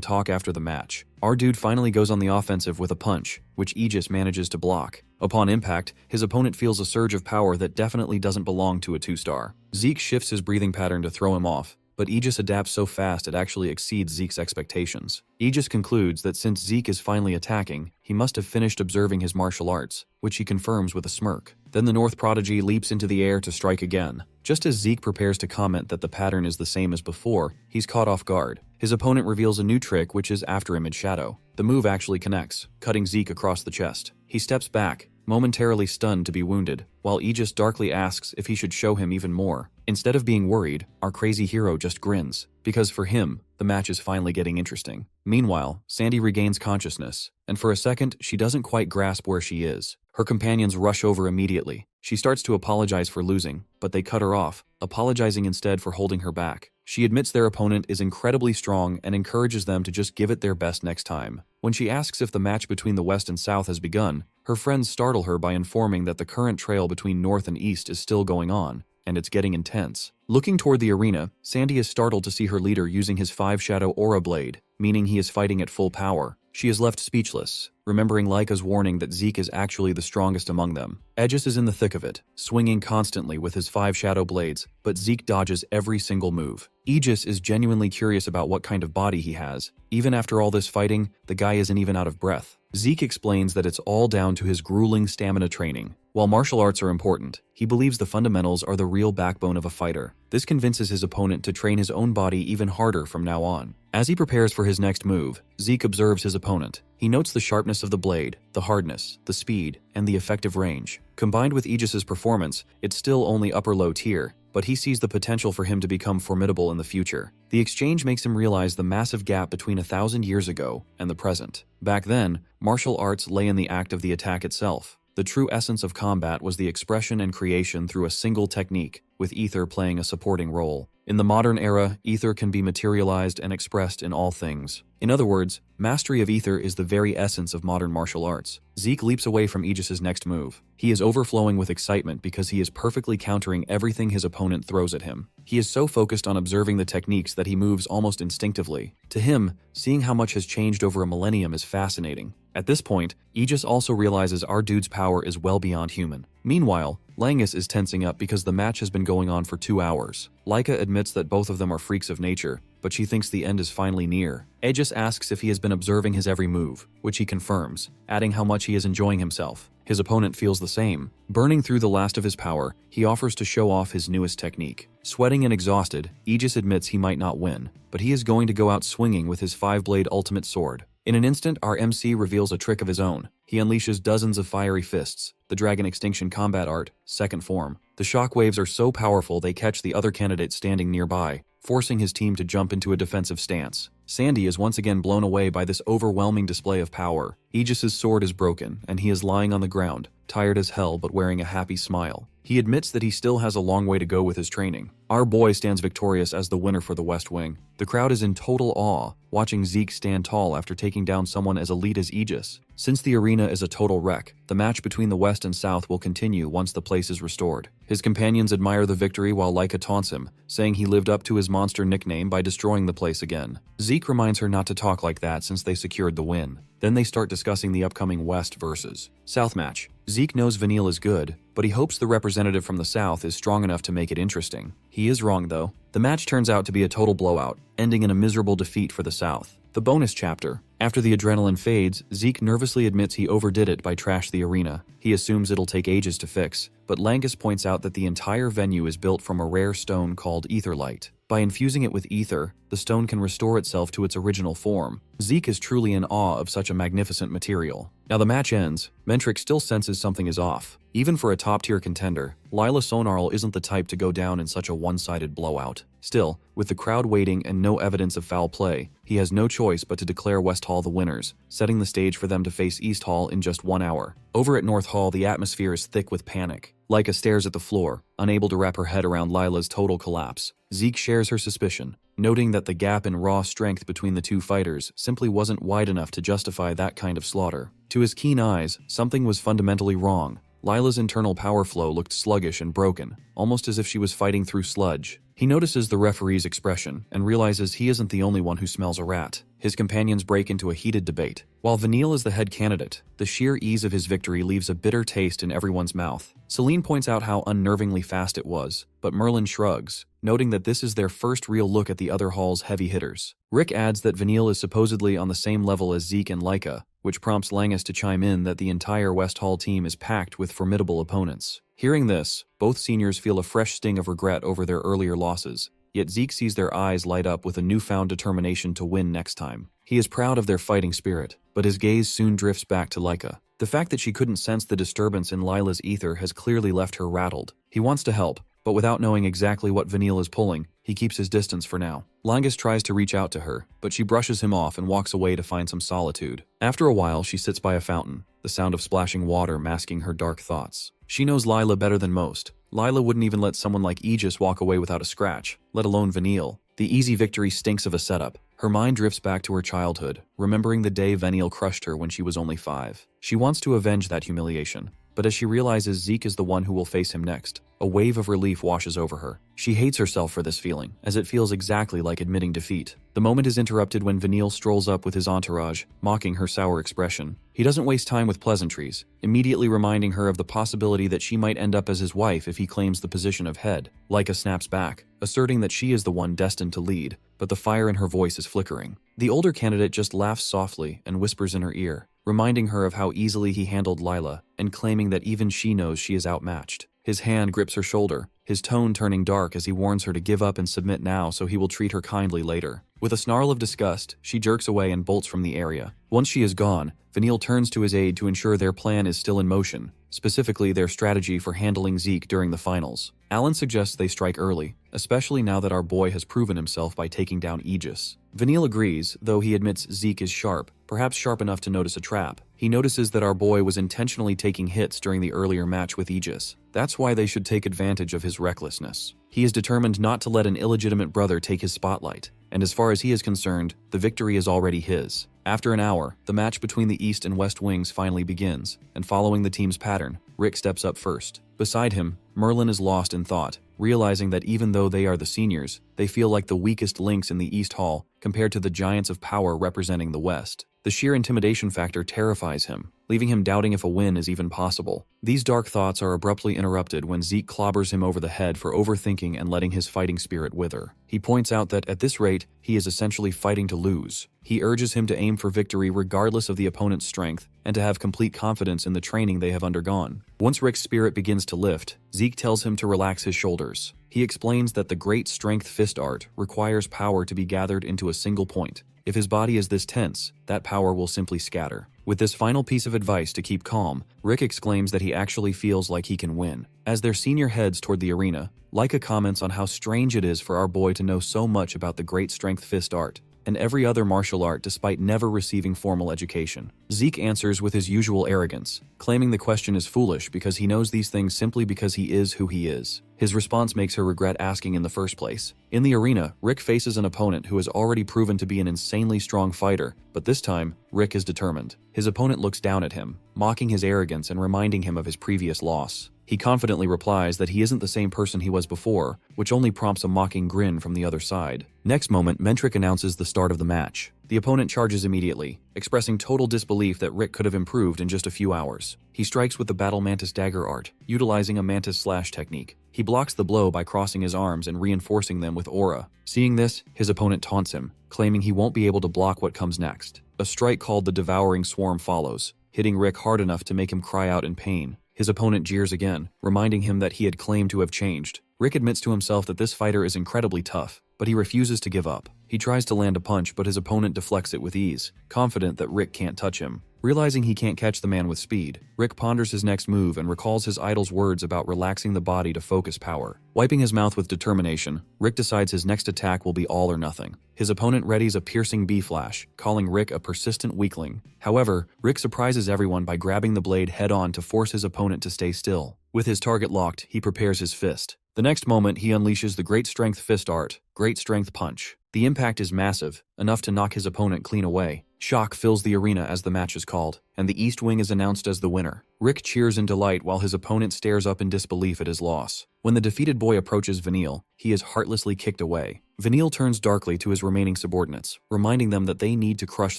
talk after the match. Our dude finally goes on the offensive with a punch, which Aegis manages to block. Upon impact, his opponent feels a surge of power that definitely doesn't belong to a 2-star. Zeke shifts his breathing pattern to throw him off, but Aegis adapts so fast it actually exceeds Zeke's expectations. Aegis concludes that since Zeke is finally attacking, he must have finished observing his martial arts, which he confirms with a smirk. Then the North Prodigy leaps into the air to strike again. Just as Zeke prepares to comment that the pattern is the same as before, he's caught off guard. His opponent reveals a new trick, which is after-image shadow. The move actually connects, cutting Zeke across the chest. He steps back, momentarily stunned to be wounded, while Aegis darkly asks if he should show him even more. Instead of being worried, our crazy hero just grins, because for him, the match is finally getting interesting. Meanwhile, Sandy regains consciousness, and for a second, she doesn't quite grasp where she is. Her companions rush over immediately. She starts to apologize for losing, but they cut her off, apologizing instead for holding her back. She admits their opponent is incredibly strong and encourages them to just give it their best next time. When she asks if the match between the West and South has begun, her friends startle her by informing that the current trail between North and East is still going on, and it's getting intense. Looking toward the arena, Sandy is startled to see her leader using his 5-shadow aura blade, meaning he is fighting at full power. She is left speechless, remembering Leica's warning that Zeke is actually the strongest among them. Aegis is in the thick of it, swinging constantly with his 5 shadow blades, but Zeke dodges every single move. Aegis is genuinely curious about what kind of body he has. Even after all this fighting, the guy isn't even out of breath. Zeke explains that it's all down to his grueling stamina training. While martial arts are important, he believes the fundamentals are the real backbone of a fighter. This convinces his opponent to train his own body even harder from now on. As he prepares for his next move, Zeke observes his opponent. He notes the sharpness of the blade, the hardness, the speed, and the effective range. Combined with Aegis's performance, it's still only upper-low tier, but he sees the potential for him to become formidable in the future. The exchange makes him realize the massive gap between 1,000 years ago and the present. Back then, martial arts lay in the act of the attack itself. The true essence of combat was the expression and creation through a single technique, with ether playing a supporting role. In the modern era, ether can be materialized and expressed in all things. In other words, mastery of ether is the very essence of modern martial arts. Zeke leaps away from Aegis's next move. He is overflowing with excitement because he is perfectly countering everything his opponent throws at him. He is so focused on observing the techniques that he moves almost instinctively. To him, seeing how much has changed over a millennium is fascinating. At this point, Aegis also realizes our dude's power is well beyond human. Meanwhile, Langus is tensing up because the match has been going on for 2 hours. Laika admits that both of them are freaks of nature, but she thinks the end is finally near. Aegis asks if he has been observing his every move, which he confirms, adding how much he is enjoying himself. His opponent feels the same. Burning through the last of his power, he offers to show off his newest technique. Sweating and exhausted, Aegis admits he might not win, but he is going to go out swinging with his 5-blade ultimate sword. In an instant, our MC reveals a trick of his own. He unleashes dozens of fiery fists, the Dragon Extinction combat art, second form. The shockwaves are so powerful they catch the other candidate standing nearby, forcing his team to jump into a defensive stance. Sandy is once again blown away by this overwhelming display of power. Aegis's sword is broken, and he is lying on the ground, tired as hell but wearing a happy smile. He admits that he still has a long way to go with his training. Our boy stands victorious as the winner for the West Wing. The crowd is in total awe, watching Zeke stand tall after taking down someone as elite as Aegis. Since the arena is a total wreck, the match between the West and South will continue once the place is restored. His companions admire the victory while Laika taunts him, saying he lived up to his monster nickname by destroying the place again. Zeke reminds her not to talk like that since they secured the win. Then they start discussing the upcoming West versus South match. Zeke knows Vanille is good, but he hopes the representative from the South is strong enough to make it interesting. He is wrong though. The match turns out to be a total blowout, ending in a miserable defeat for the South. The bonus chapter. After the adrenaline fades, Zeke nervously admits he overdid it by trash the arena. He assumes it'll take ages to fix, but Langus points out that the entire venue is built from a rare stone called etherlight. By infusing it with ether, the stone can restore itself to its original form. Zeke is truly in awe of such a magnificent material. Now the match ends. Mentric still senses something is off. Even for a top-tier contender, Lila Sonarl isn't the type to go down in such a one-sided blowout. Still, with the crowd waiting and no evidence of foul play, he has no choice but to declare West Hall the winners, setting the stage for them to face East Hall in just 1 hour. Over at North Hall, the atmosphere is thick with panic. Laika stares at the floor, unable to wrap her head around Lila's total collapse. Zeke shares her suspicion, noting that the gap in raw strength between the two fighters simply wasn't wide enough to justify that kind of slaughter. To his keen eyes, something was fundamentally wrong. Lila's internal power flow looked sluggish and broken, almost as if she was fighting through sludge. He notices the referee's expression and realizes he isn't the only one who smells a rat. His companions break into a heated debate. While Vanille is the head candidate, the sheer ease of his victory leaves a bitter taste in everyone's mouth. Celine points out how unnervingly fast it was, but Merlin shrugs, noting that this is their first real look at the other hall's heavy hitters. Rick adds that Vanille is supposedly on the same level as Zeke and Laika, which prompts Langus to chime in that the entire West Hall team is packed with formidable opponents. Hearing this, both seniors feel a fresh sting of regret over their earlier losses, yet Zeke sees their eyes light up with a newfound determination to win next time. He is proud of their fighting spirit, but his gaze soon drifts back to Laika. The fact that she couldn't sense the disturbance in Lila's ether has clearly left her rattled. He wants to help, but without knowing exactly what Vanille is pulling, he keeps his distance for now. Langus tries to reach out to her, but she brushes him off and walks away to find some solitude. After a while, she sits by a fountain, the sound of splashing water masking her dark thoughts. She knows Lila better than most. Lila wouldn't even let someone like Aegis walk away without a scratch, let alone Vanille. The easy victory stinks of a setup. Her mind drifts back to her childhood, remembering the day Vanille crushed her when she was only 5. She wants to avenge that humiliation, but as she realizes Zeke is the one who will face him next, a wave of relief washes over her. She hates herself for this feeling, as it feels exactly like admitting defeat. The moment is interrupted when Vanille strolls up with his entourage, mocking her sour expression. He doesn't waste time with pleasantries, immediately reminding her of the possibility that she might end up as his wife if he claims the position of head. Laika snaps back, asserting that she is the one destined to lead, but the fire in her voice is flickering. The older candidate just laughs softly and whispers in her ear, reminding her of how easily he handled Lila, and claiming that even she knows she is outmatched. His hand grips her shoulder, his tone turning dark as he warns her to give up and submit now so he will treat her kindly later. With a snarl of disgust, she jerks away and bolts from the area. Once she is gone, Vanille turns to his aide to ensure their plan is still in motion, specifically their strategy for handling Zeke during the finals. Alan suggests they strike early, especially now that our boy has proven himself by taking down Aegis. Vanille agrees, though he admits Zeke is sharp, perhaps sharp enough to notice a trap. He notices that our boy was intentionally taking hits during the earlier match with Aegis. That's why they should take advantage of his recklessness. He is determined not to let an illegitimate brother take his spotlight, and as far as he is concerned, the victory is already his. After an hour, the match between the East and West Wings finally begins, and following the team's pattern, Rick steps up first. Beside him, Merlin is lost in thought, realizing that even though they are the seniors, they feel like the weakest links in the East Hall compared to the giants of power representing the West. The sheer intimidation factor terrifies him. leaving him doubting if a win is even possible. These dark thoughts are abruptly interrupted when Zeke clobbers him over the head for overthinking and letting his fighting spirit wither. He points out that at this rate, he is essentially fighting to lose. He urges him to aim for victory regardless of the opponent's strength and to have complete confidence in the training they have undergone. Once Rick's spirit begins to lift, Zeke tells him to relax his shoulders. He explains that the great strength fist art requires power to be gathered into a single point. If his body is this tense, that power will simply scatter. With this final piece of advice to keep calm, Rick exclaims that he actually feels like he can win. As their senior heads toward the arena, Laika comments on how strange it is for our boy to know so much about the great strength fist art and every other martial art despite never receiving formal education. Zeke answers with his usual arrogance, claiming the question is foolish because he knows these things simply because he is who he is. His response makes her regret asking in the first place. In the arena, Rick faces an opponent who has already proven to be an insanely strong fighter, but this time, Rick is determined. His opponent looks down at him, mocking his arrogance and reminding him of his previous loss. He confidently replies that he isn't the same person he was before, which only prompts a mocking grin from the other side. Next moment, Mentric announces the start of the match. The opponent charges immediately, expressing total disbelief that Rick could have improved in just a few hours. He strikes with the Battle Mantis dagger art, utilizing a mantis slash technique. He blocks the blow by crossing his arms and reinforcing them with aura. Seeing this, his opponent taunts him, claiming he won't be able to block what comes next. A strike called the Devouring Swarm follows, hitting Rick hard enough to make him cry out in pain. His opponent jeers again, reminding him that he had claimed to have changed. Rick admits to himself that this fighter is incredibly tough, but he refuses to give up. He tries to land a punch, but his opponent deflects it with ease, confident that Rick can't touch him. Realizing he can't catch the man with speed, Rick ponders his next move and recalls his idol's words about relaxing the body to focus power. Wiping his mouth with determination, Rick decides his next attack will be all or nothing. His opponent readies a piercing B-flash, calling Rick a persistent weakling. However, Rick surprises everyone by grabbing the blade head-on to force his opponent to stay still. With his target locked, he prepares his fist. The next moment, he unleashes the Great Strength Fist Art, Great Strength Punch. The impact is massive, enough to knock his opponent clean away. Shock fills the arena as the match is called, and the East Wing is announced as the winner. Rick cheers in delight while his opponent stares up in disbelief at his loss. When the defeated boy approaches Vanille, he is heartlessly kicked away. Vanille turns darkly to his remaining subordinates, reminding them that they need to crush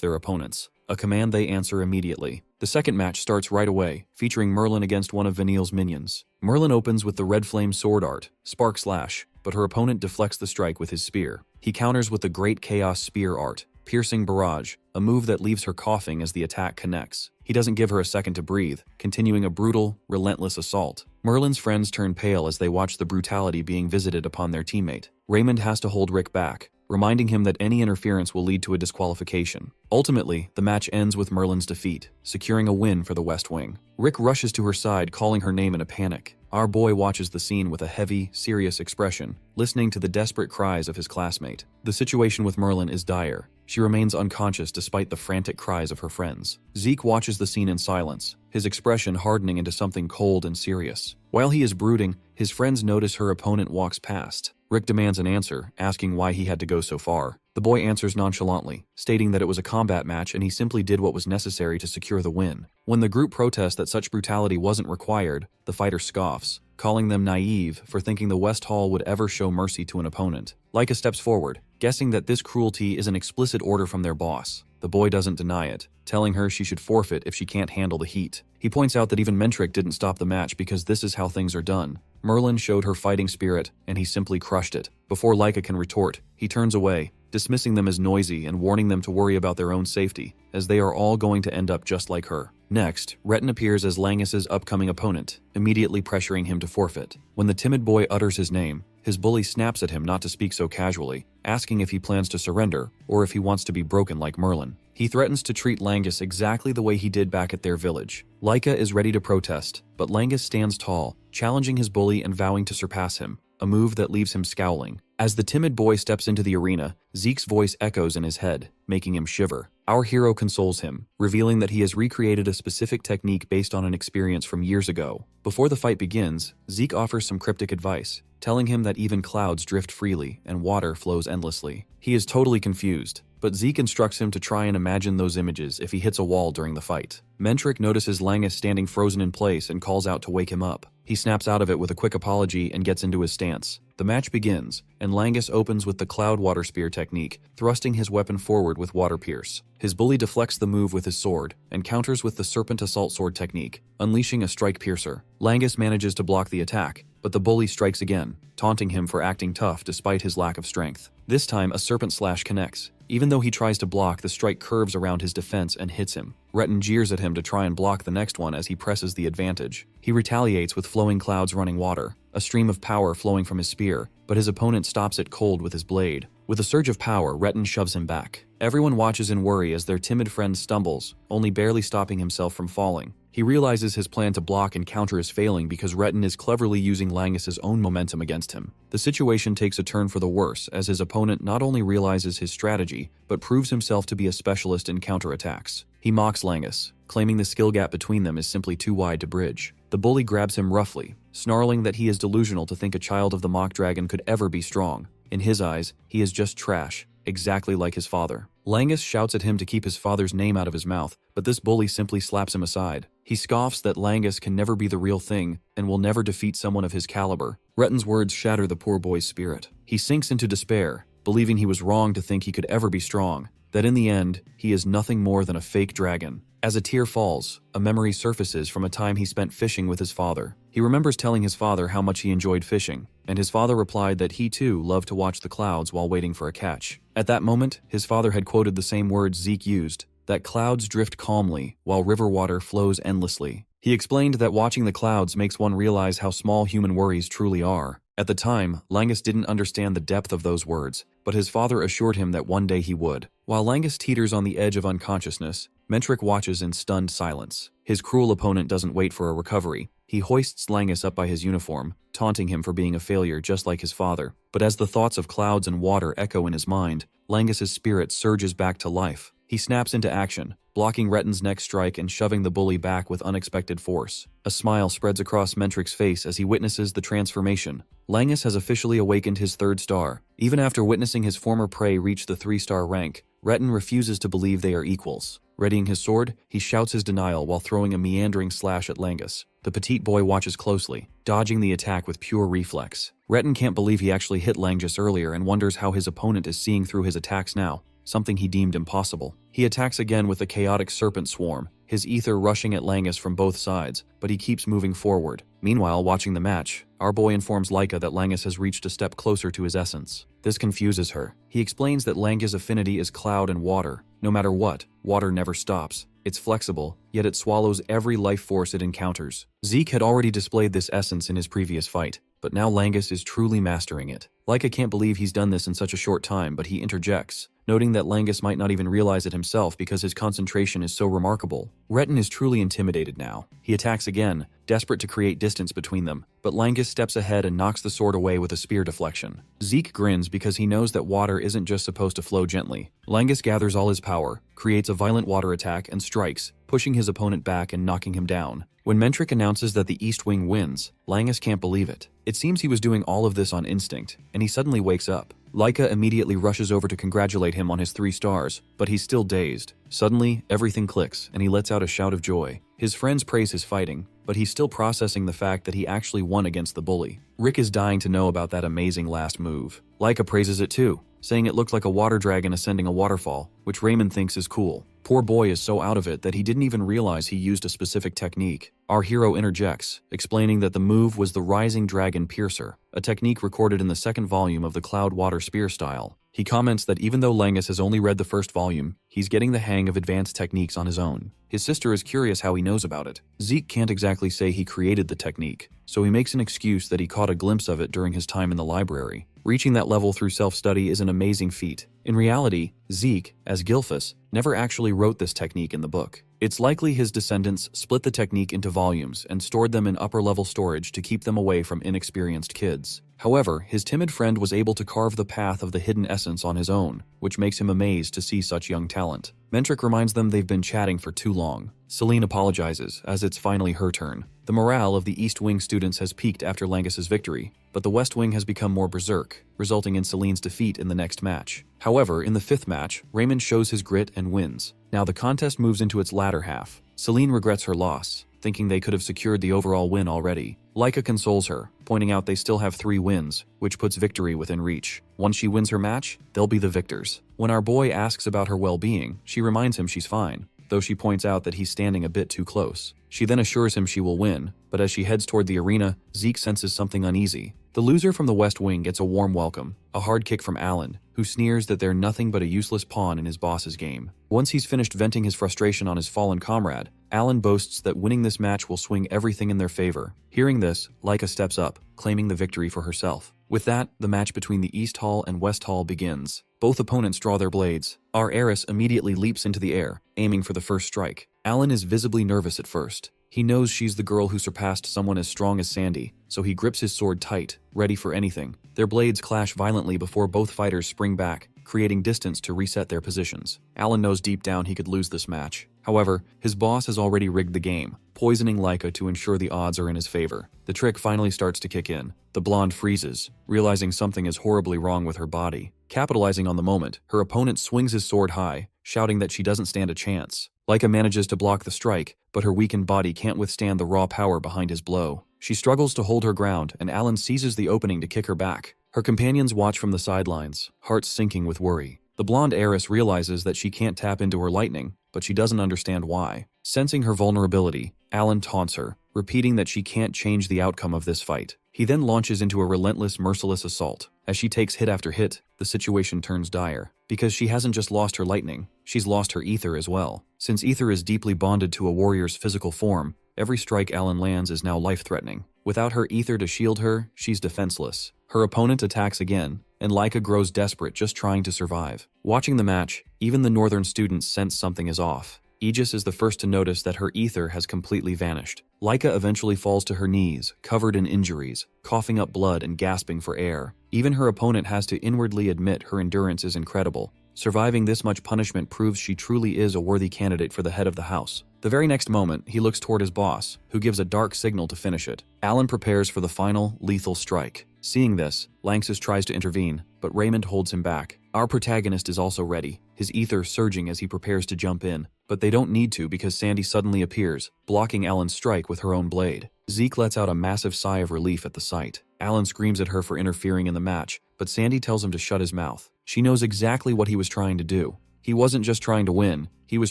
their opponents. A command they answer immediately. The second match starts right away, featuring Merlin against one of Vanille's minions. Merlin opens with the Red Flame Sword Art, Spark Slash, but her opponent deflects the strike with his spear. He counters with the Great Chaos Spear Art, Piercing Barrage, a move that leaves her coughing as the attack connects. He doesn't give her a second to breathe, continuing a brutal, relentless assault. Merlin's friends turn pale as they watch the brutality being visited upon their teammate. Raymond has to hold Rick back, reminding him that any interference will lead to a disqualification. Ultimately, the match ends with Merlin's defeat, securing a win for the West Wing. Rick rushes to her side, calling her name in a panic. Our boy watches the scene with a heavy, serious expression, listening to the desperate cries of his classmate. The situation with Merlin is dire. She remains unconscious despite the frantic cries of her friends. Zeke watches the scene in silence, his expression hardening into something cold and serious. While he is brooding, his friends notice her opponent walks past. Rick demands an answer, asking why he had to go so far. The boy answers nonchalantly, stating that it was a combat match and he simply did what was necessary to secure the win. When the group protests that such brutality wasn't required, the fighter scoffs, calling them naive for thinking the West Hall would ever show mercy to an opponent. Laika steps forward, guessing that this cruelty is an explicit order from their boss. The boy doesn't deny it, telling her she should forfeit if she can't handle the heat. He points out that even Mentric didn't stop the match because this is how things are done. Merlin showed her fighting spirit, and he simply crushed it. Before Laika can retort, he turns away, dismissing them as noisy and warning them to worry about their own safety, as they are all going to end up just like her. Next, Retin appears as Langus's upcoming opponent, immediately pressuring him to forfeit. When the timid boy utters his name, his bully snaps at him not to speak so casually, asking if he plans to surrender or if he wants to be broken like Merlin. He threatens to treat Langus exactly the way he did back at their village. Laika is ready to protest, but Langus stands tall, challenging his bully and vowing to surpass him, a move that leaves him scowling. As the timid boy steps into the arena, Zeke's voice echoes in his head, making him shiver. Our hero consoles him, revealing that he has recreated a specific technique based on an experience from years ago. Before the fight begins, Zeke offers some cryptic advice, telling him that even clouds drift freely and water flows endlessly. He is totally confused, but Zeke instructs him to try and imagine those images if he hits a wall during the fight. Mentric notices Langus standing frozen in place and calls out to wake him up. He snaps out of it with a quick apology and gets into his stance. The match begins, and Langus opens with the Cloud Water Spear technique, thrusting his weapon forward with Water Pierce. His bully deflects the move with his sword, and counters with the Serpent Assault Sword technique, unleashing a Strike Piercer. Langus manages to block the attack, but the bully strikes again, taunting him for acting tough despite his lack of strength. This time, a Serpent Slash connects. Even though he tries to block, the strike curves around his defense and hits him. Retton jeers at him to try and block the next one as he presses the advantage. He retaliates with flowing clouds running water, a stream of power flowing from his spear, but his opponent stops it cold with his blade. With a surge of power, Retton shoves him back. Everyone watches in worry as their timid friend stumbles, only barely stopping himself from falling. He realizes his plan to block and counter is failing because Retton is cleverly using Langus's own momentum against him. The situation takes a turn for the worse as his opponent not only realizes his strategy, but proves himself to be a specialist in counterattacks. He mocks Langus, claiming the skill gap between them is simply too wide to bridge. The bully grabs him roughly, snarling that he is delusional to think a child of the Mock Dragon could ever be strong. In his eyes, he is just trash, exactly like his father. Langus shouts at him to keep his father's name out of his mouth, but this bully simply slaps him aside. He scoffs that Langus can never be the real thing and will never defeat someone of his caliber. Retton's words shatter the poor boy's spirit. He sinks into despair, believing he was wrong to think he could ever be strong, that in the end, he is nothing more than a fake dragon. As a tear falls, a memory surfaces from a time he spent fishing with his father. He remembers telling his father how much he enjoyed fishing, and his father replied that he too loved to watch the clouds while waiting for a catch. At that moment, his father had quoted the same words Zeke used, that clouds drift calmly while river water flows endlessly. He explained that watching the clouds makes one realize how small human worries truly are. At the time, Langus didn't understand the depth of those words, but his father assured him that one day he would. While Langus teeters on the edge of unconsciousness, Mentric watches in stunned silence. His cruel opponent doesn't wait for a recovery. He hoists Langus up by his uniform, taunting him for being a failure just like his father. But as the thoughts of clouds and water echo in his mind, Langus's spirit surges back to life. He snaps into action, blocking Retton's next strike and shoving the bully back with unexpected force. A smile spreads across Mentric's face as he witnesses the transformation. Langus has officially awakened his third star. Even after witnessing his former prey reach the 3-star rank, Retton refuses to believe they are equals. Readying his sword, he shouts his denial while throwing a meandering slash at Langus. The petite boy watches closely, dodging the attack with pure reflex. Retton can't believe he actually hit Langus earlier and wonders how his opponent is seeing through his attacks now, something he deemed impossible. He attacks again with a chaotic serpent swarm, his ether rushing at Langus from both sides, but he keeps moving forward. Meanwhile, watching the match, our boy informs Laika that Langus has reached a step closer to his essence. This confuses her. He explains that Langus' affinity is cloud and water. No matter what, water never stops. It's flexible, yet it swallows every life force it encounters. Zeke had already displayed this essence in his previous fight, but now Langus is truly mastering it. Laika can't believe he's done this in such a short time, but he interjects, noting that Langus might not even realize it himself because his concentration is so remarkable. Retton is truly intimidated now. He attacks again, desperate to create distance between them, but Langus steps ahead and knocks the sword away with a spear deflection. Zeke grins because he knows that water isn't just supposed to flow gently. Langus gathers all his power, creates a violent water attack, and strikes, pushing his opponent back and knocking him down. When Mentric announces that the East Wing wins, Langus can't believe it. It seems he was doing all of this on instinct, and he suddenly wakes up. Laika immediately rushes over to congratulate him on his 3 stars, but he's still dazed. Suddenly, everything clicks, and he lets out a shout of joy. His friends praise his fighting, but he's still processing the fact that he actually won against the bully. Rick is dying to know about that amazing last move. Laika praises it too, saying it looked like a water dragon ascending a waterfall, which Raymond thinks is cool. Poor boy is so out of it that he didn't even realize he used a specific technique. Our hero interjects, explaining that the move was the Rising Dragon Piercer, a technique recorded in the 2nd volume of the Cloud Water Spear style. He comments that even though Langus has only read the 1st volume, he's getting the hang of advanced techniques on his own. His sister is curious how he knows about it. Zeke can't exactly say he created the technique, so he makes an excuse that he caught a glimpse of it during his time in the library. Reaching that level through self-study is an amazing feat. In reality, Zeke, as Gilphus, never actually wrote this technique in the book. It's likely his descendants split the technique into volumes and stored them in upper-level storage to keep them away from inexperienced kids. However, his timid friend was able to carve the path of the hidden essence on his own, which makes him amazed to see such young talent. Mentric reminds them they've been chatting for too long. Celine apologizes, as it's finally her turn. The morale of the East Wing students has peaked after Langus's victory, but the West Wing has become more berserk, resulting in Celine's defeat in the next match. However, in the 5th match, Raymond shows his grit and wins. Now the contest moves into its latter half. Celine regrets her loss, thinking they could have secured the overall win already. Laika consoles her, pointing out they still have 3 wins, which puts victory within reach. Once she wins her match, they'll be the victors. When our boy asks about her well-being, she reminds him she's fine, though she points out that he's standing a bit too close. She then assures him she will win, but as she heads toward the arena, Zeke senses something uneasy. The loser from the West Wing gets a warm welcome, a hard kick from Alan, who sneers that they're nothing but a useless pawn in his boss's game. Once he's finished venting his frustration on his fallen comrade, Alan boasts that winning this match will swing everything in their favor. Hearing this, Laika steps up, claiming the victory for herself. With that, the match between the East Hall and West Hall begins. Both opponents draw their blades. Our heiress immediately leaps into the air, aiming for the first strike. Alan is visibly nervous at first. He knows she's the girl who surpassed someone as strong as Sandy, so he grips his sword tight, ready for anything. Their blades clash violently before both fighters spring back, creating distance to reset their positions. Alan knows deep down he could lose this match. However, his boss has already rigged the game, poisoning Laika to ensure the odds are in his favor. The trick finally starts to kick in. The blonde freezes, realizing something is horribly wrong with her body. Capitalizing on the moment, her opponent swings his sword high, shouting that she doesn't stand a chance. Laika manages to block the strike, but her weakened body can't withstand the raw power behind his blow. She struggles to hold her ground, and Alan seizes the opening to kick her back. Her companions watch from the sidelines, hearts sinking with worry. The blonde heiress realizes that she can't tap into her lightning, but she doesn't understand why. Sensing her vulnerability, Alan taunts her, repeating that she can't change the outcome of this fight. He then launches into a relentless, merciless assault. As she takes hit after hit, the situation turns dire. Because she hasn't just lost her lightning, she's lost her ether as well. Since ether is deeply bonded to a warrior's physical form, every strike Alan lands is now life-threatening. Without her ether to shield her, she's defenseless. Her opponent attacks again, and Laika grows desperate just trying to survive. Watching the match, even the northern students sense something is off. Aegis is the first to notice that her ether has completely vanished. Laika eventually falls to her knees, covered in injuries, coughing up blood and gasping for air. Even her opponent has to inwardly admit her endurance is incredible. Surviving this much punishment proves she truly is a worthy candidate for the head of the house. The very next moment, he looks toward his boss, who gives a dark signal to finish it. Alan prepares for the final, lethal strike. Seeing this, Langsus tries to intervene, but Raymond holds him back. Our protagonist is also ready, his ether surging as he prepares to jump in, but they don't need to because Sandy suddenly appears, blocking Alan's strike with her own blade. Zeke lets out a massive sigh of relief at the sight. Alan screams at her for interfering in the match, but Sandy tells him to shut his mouth. She knows exactly what he was trying to do. He wasn't just trying to win, he was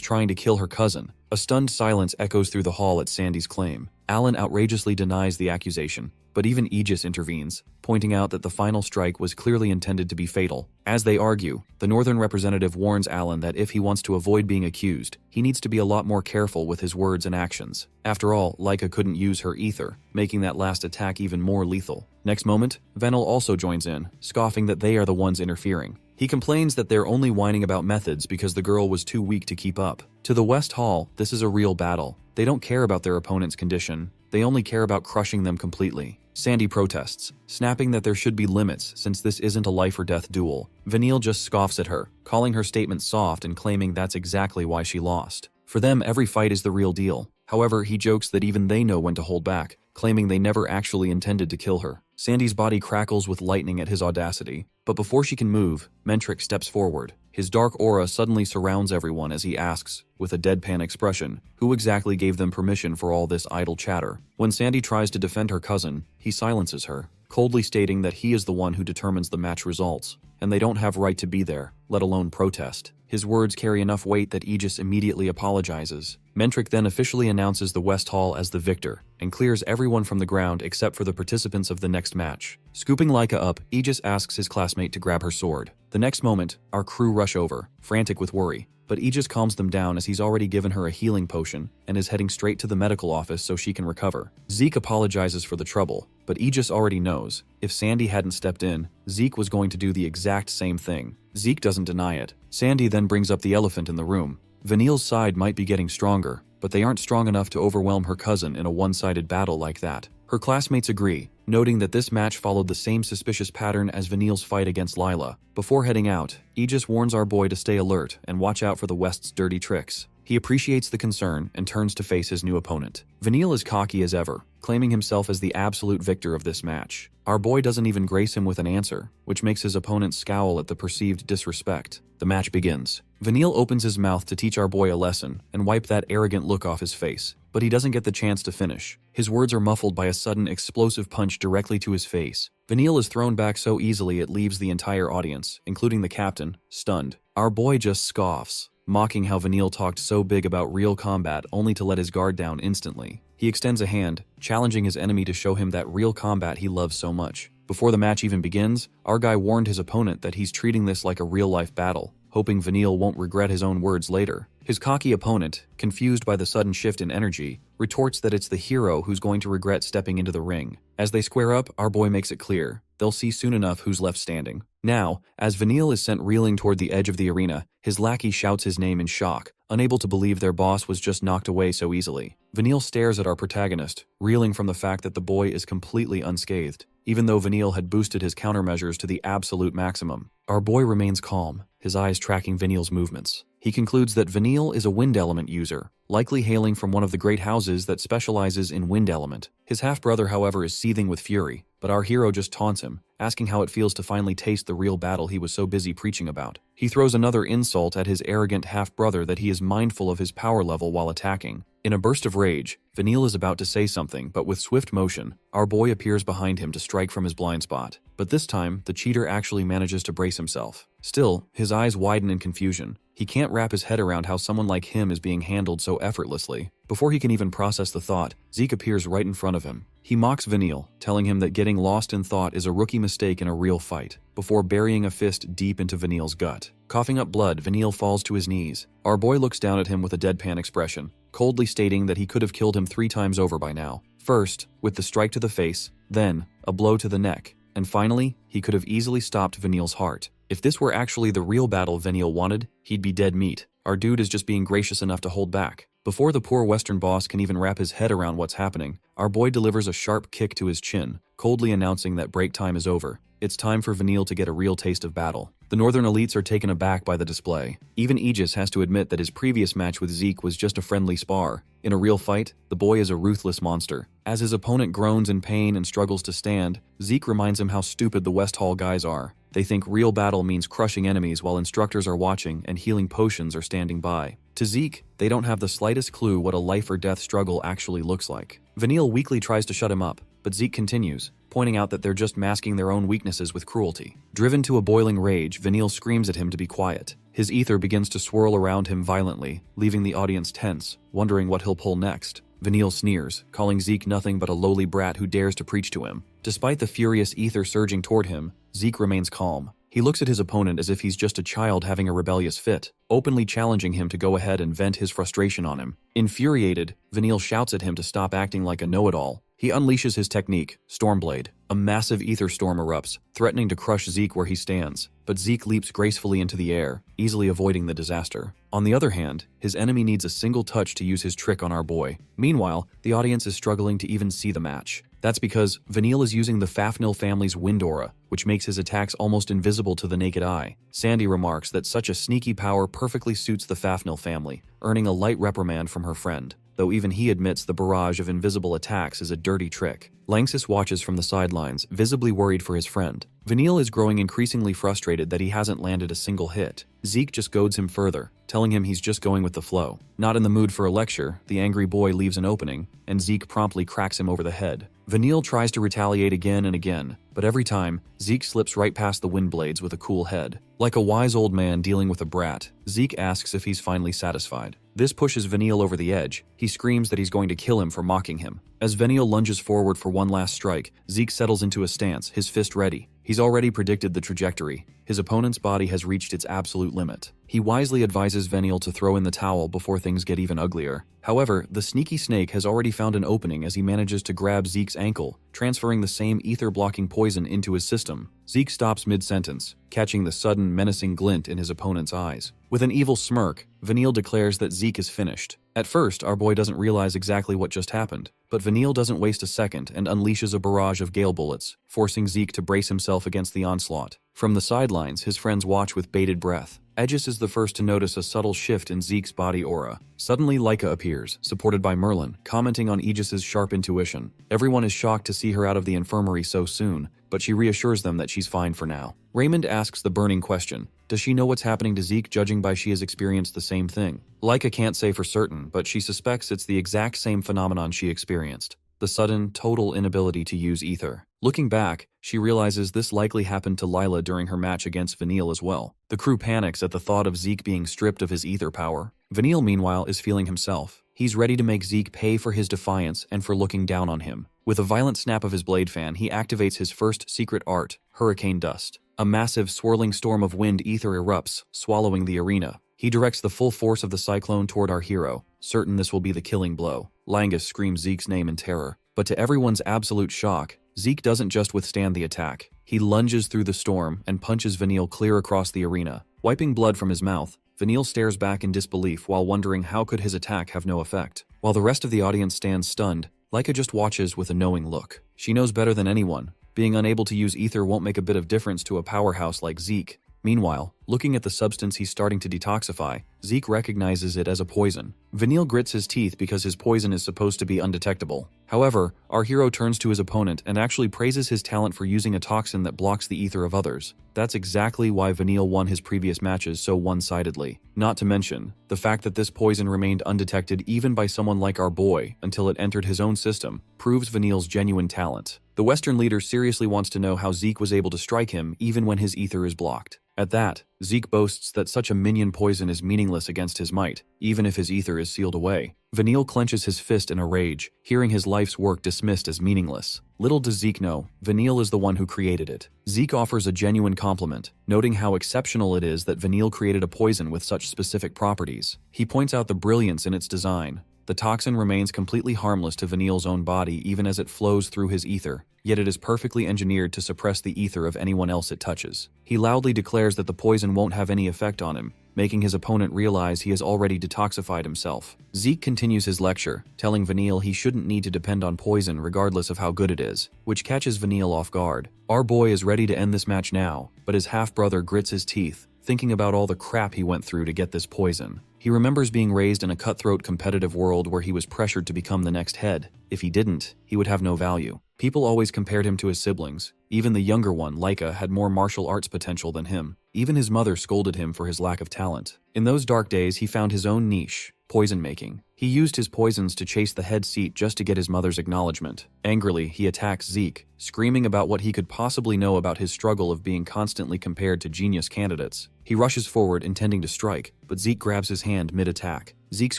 trying to kill her cousin. A stunned silence echoes through the hall at Sandy's claim. Alan outrageously denies the accusation, but even Aegis intervenes, pointing out that the final strike was clearly intended to be fatal. As they argue, the northern representative warns Alan that if he wants to avoid being accused, he needs to be a lot more careful with his words and actions. After all, Laika couldn't use her ether, making that last attack even more lethal. Next moment, Venel also joins in, scoffing that they are the ones interfering. He complains that they're only whining about methods because the girl was too weak to keep up. To the West Hall, this is a real battle. They don't care about their opponent's condition, they only care about crushing them completely. Sandy protests, snapping that there should be limits since this isn't a life or death duel. Vanille just scoffs at her, calling her statement soft and claiming that's exactly why she lost. For them, every fight is the real deal. However, he jokes that even they know when to hold back, claiming they never actually intended to kill her. Sandy's body crackles with lightning at his audacity, but before she can move, Mentric steps forward. His dark aura suddenly surrounds everyone as he asks, with a deadpan expression, who exactly gave them permission for all this idle chatter. When Sandy tries to defend her cousin, he silences her, coldly stating that he is the one who determines the match results, and they don't have right to be there, let alone protest. His words carry enough weight that Aegis immediately apologizes. Mentric then officially announces the West Hall as the victor, and clears everyone from the ground except for the participants of the next match. Scooping Laika up, Aegis asks his classmate to grab her sword. The next moment, our crew rush over, frantic with worry, but Aegis calms them down as he's already given her a healing potion and is heading straight to the medical office so she can recover. Zeke apologizes for the trouble, but Aegis already knows, if Sandy hadn't stepped in, Zeke was going to do the exact same thing. Zeke doesn't deny it. Sandy then brings up the elephant in the room. Vanille's side might be getting stronger, but they aren't strong enough to overwhelm her cousin in a one-sided battle like that. Her classmates agree, noting that this match followed the same suspicious pattern as Vanille's fight against Lila. Before heading out, Aegis warns our boy to stay alert and watch out for the West's dirty tricks. He appreciates the concern and turns to face his new opponent. Vanille is cocky as ever, claiming himself as the absolute victor of this match. Our boy doesn't even grace him with an answer, which makes his opponent scowl at the perceived disrespect. The match begins. Vanille opens his mouth to teach our boy a lesson and wipe that arrogant look off his face, but he doesn't get the chance to finish. His words are muffled by a sudden explosive punch directly to his face. Vanille is thrown back so easily it leaves the entire audience, including the captain, stunned. Our boy just scoffs, mocking how Vanille talked so big about real combat only to let his guard down instantly. He extends a hand, challenging his enemy to show him that real combat he loves so much. Before the match even begins, our guy warned his opponent that he's treating this like a real-life battle, hoping Vanille won't regret his own words later. His cocky opponent, confused by the sudden shift in energy, retorts that it's the hero who's going to regret stepping into the ring. As they square up, our boy makes it clear they'll see soon enough who's left standing. Now, as Vanille is sent reeling toward the edge of the arena, his lackey shouts his name in shock, unable to believe their boss was just knocked away so easily. Vanille stares at our protagonist, reeling from the fact that the boy is completely unscathed, even though Vanille had boosted his countermeasures to the absolute maximum. Our boy remains calm, his eyes tracking Vanille's movements. He concludes that Vanille is a wind element user, likely hailing from one of the great houses that specializes in wind element. His half-brother, however, is seething with fury, but our hero just taunts him, asking how it feels to finally taste the real battle he was so busy preaching about. He throws another insult at his arrogant half-brother that he is mindful of his power level while attacking. In a burst of rage, Vanille is about to say something, but with swift motion, our boy appears behind him to strike from his blind spot. But this time, the cheater actually manages to brace himself. Still, his eyes widen in confusion. He can't wrap his head around how someone like him is being handled so effortlessly. Before he can even process the thought, Zeke appears right in front of him. He mocks Vanille, telling him that getting lost in thought is a rookie mistake in a real fight, before burying a fist deep into Vanille's gut. Coughing up blood, Vanille falls to his knees. Our boy looks down at him with a deadpan expression, coldly stating that he could have killed him 3 times over by now. First, with the strike to the face, then, a blow to the neck, and finally, he could have easily stopped Vanille's heart. If this were actually the real battle Vanille wanted, he'd be dead meat. Our dude is just being gracious enough to hold back. Before the poor Western boss can even wrap his head around what's happening, our boy delivers a sharp kick to his chin, coldly announcing that break time is over. It's time for Vanille to get a real taste of battle. The Northern elites are taken aback by the display. Even Aegis has to admit that his previous match with Zeke was just a friendly spar. In a real fight, the boy is a ruthless monster. As his opponent groans in pain and struggles to stand, Zeke reminds him how stupid the West Hall guys are. They think real battle means crushing enemies while instructors are watching and healing potions are standing by. To Zeke, they don't have the slightest clue what a life or death struggle actually looks like. Vanille weakly tries to shut him up, but Zeke continues, pointing out that they're just masking their own weaknesses with cruelty. Driven to a boiling rage, Vanille screams at him to be quiet. His ether begins to swirl around him violently, leaving the audience tense, wondering what he'll pull next. Vanille sneers, calling Zeke nothing but a lowly brat who dares to preach to him. Despite the furious ether surging toward him, Zeke remains calm. He looks at his opponent as if he's just a child having a rebellious fit, openly challenging him to go ahead and vent his frustration on him. Infuriated, Vanille shouts at him to stop acting like a know-it-all. He unleashes his technique, Stormblade. A massive ether storm erupts, threatening to crush Zeke where he stands, but Zeke leaps gracefully into the air, easily avoiding the disaster. On the other hand, his enemy needs a single touch to use his trick on our boy. Meanwhile, the audience is struggling to even see the match. That's because Vanille is using the Fafnir family's wind aura, which makes his attacks almost invisible to the naked eye. Sandy remarks that such a sneaky power perfectly suits the Fafnir family, earning a light reprimand from her friend, though even he admits the barrage of invisible attacks is a dirty trick. Lanxus watches from the sidelines, visibly worried for his friend. Vanille is growing increasingly frustrated that he hasn't landed a single hit. Zeke just goads him further, telling him he's just going with the flow. Not in the mood for a lecture, the angry boy leaves an opening, and Zeke promptly cracks him over the head. Vanille tries to retaliate again and again, but every time, Zeke slips right past the wind blades with a cool head. Like a wise old man dealing with a brat, Zeke asks if he's finally satisfied. This pushes Vanille over the edge. He screams that he's going to kill him for mocking him. As Vanille lunges forward for one last strike, Zeke settles into a stance, his fist ready. He's already predicted the trajectory. His opponent's body has reached its absolute limit. He wisely advises Vanille to throw in the towel before things get even uglier. However, the sneaky snake has already found an opening as he manages to grab Zeke's ankle, transferring the same ether-blocking poison into his system. Zeke stops mid-sentence, catching the sudden menacing glint in his opponent's eyes. With an evil smirk, Vanille declares that Zeke is finished. At first, our boy doesn't realize exactly what just happened, but Vanille doesn't waste a second and unleashes a barrage of gale bullets, forcing Zeke to brace himself against the onslaught. From the sidelines, his friends watch with bated breath. Aegis is the first to notice a subtle shift in Zeke's body aura. Suddenly, Leica appears, supported by Merlin, commenting on Aegis's sharp intuition. Everyone is shocked to see her out of the infirmary so soon, but she reassures them that she's fine for now. Raymond asks the burning question, does she know what's happening to Zeke, judging by she has experienced the same thing? Leica can't say for certain, but she suspects it's the exact same phenomenon she experienced. The sudden, total inability to use ether. Looking back, she realizes this likely happened to Lila during her match against Vanille as well. The crew panics at the thought of Zeke being stripped of his ether power. Vanille, meanwhile, is feeling himself. He's ready to make Zeke pay for his defiance and for looking down on him. With a violent snap of his blade fan, he activates his first secret art, Hurricane Dust. A massive, swirling storm of wind ether erupts, swallowing the arena. He directs the full force of the cyclone toward our hero, certain this will be the killing blow. Langus screams Zeke's name in terror. But to everyone's absolute shock, Zeke doesn't just withstand the attack. He lunges through the storm and punches Vanille clear across the arena. Wiping blood from his mouth, Vanille stares back in disbelief while wondering how could his attack have no effect. While the rest of the audience stands stunned, Leica just watches with a knowing look. She knows better than anyone. Being unable to use ether won't make a bit of difference to a powerhouse like Zeke. Meanwhile, looking at the substance he's starting to detoxify, Zeke recognizes it as a poison. Vanille grits his teeth because his poison is supposed to be undetectable. However, our hero turns to his opponent and actually praises his talent for using a toxin that blocks the ether of others. That's exactly why Vanille won his previous matches so one-sidedly. Not to mention, the fact that this poison remained undetected even by someone like our boy until it entered his own system proves Vanille's genuine talent. The Western leader seriously wants to know how Zeke was able to strike him even when his ether is blocked. At that, Zeke boasts that such a minion poison is meaningless against his might, even if his ether is sealed away. Vanille clenches his fist in a rage, hearing his life's work dismissed as meaningless. Little does Zeke know, Vanille is the one who created it. Zeke offers a genuine compliment, noting how exceptional it is that Vanille created a poison with such specific properties. He points out the brilliance in its design. The toxin remains completely harmless to Vanille's own body even as it flows through his ether, yet it is perfectly engineered to suppress the ether of anyone else it touches. He loudly declares that the poison won't have any effect on him, making his opponent realize he has already detoxified himself. Zeke continues his lecture, telling Vanille he shouldn't need to depend on poison regardless of how good it is, which catches Vanille off guard. Our boy is ready to end this match now, but his half-brother grits his teeth, thinking about all the crap he went through to get this poison. He remembers being raised in a cutthroat competitive world where he was pressured to become the next head. If he didn't, he would have no value. People always compared him to his siblings. Even the younger one, Leica, had more martial arts potential than him. Even his mother scolded him for his lack of talent. In those dark days, he found his own niche, poison making. He used his poisons to chase the head seat just to get his mother's acknowledgement. Angrily, he attacks Zeke, screaming about what he could possibly know about his struggle of being constantly compared to genius candidates. He rushes forward, intending to strike, but Zeke grabs his hand mid-attack. Zeke's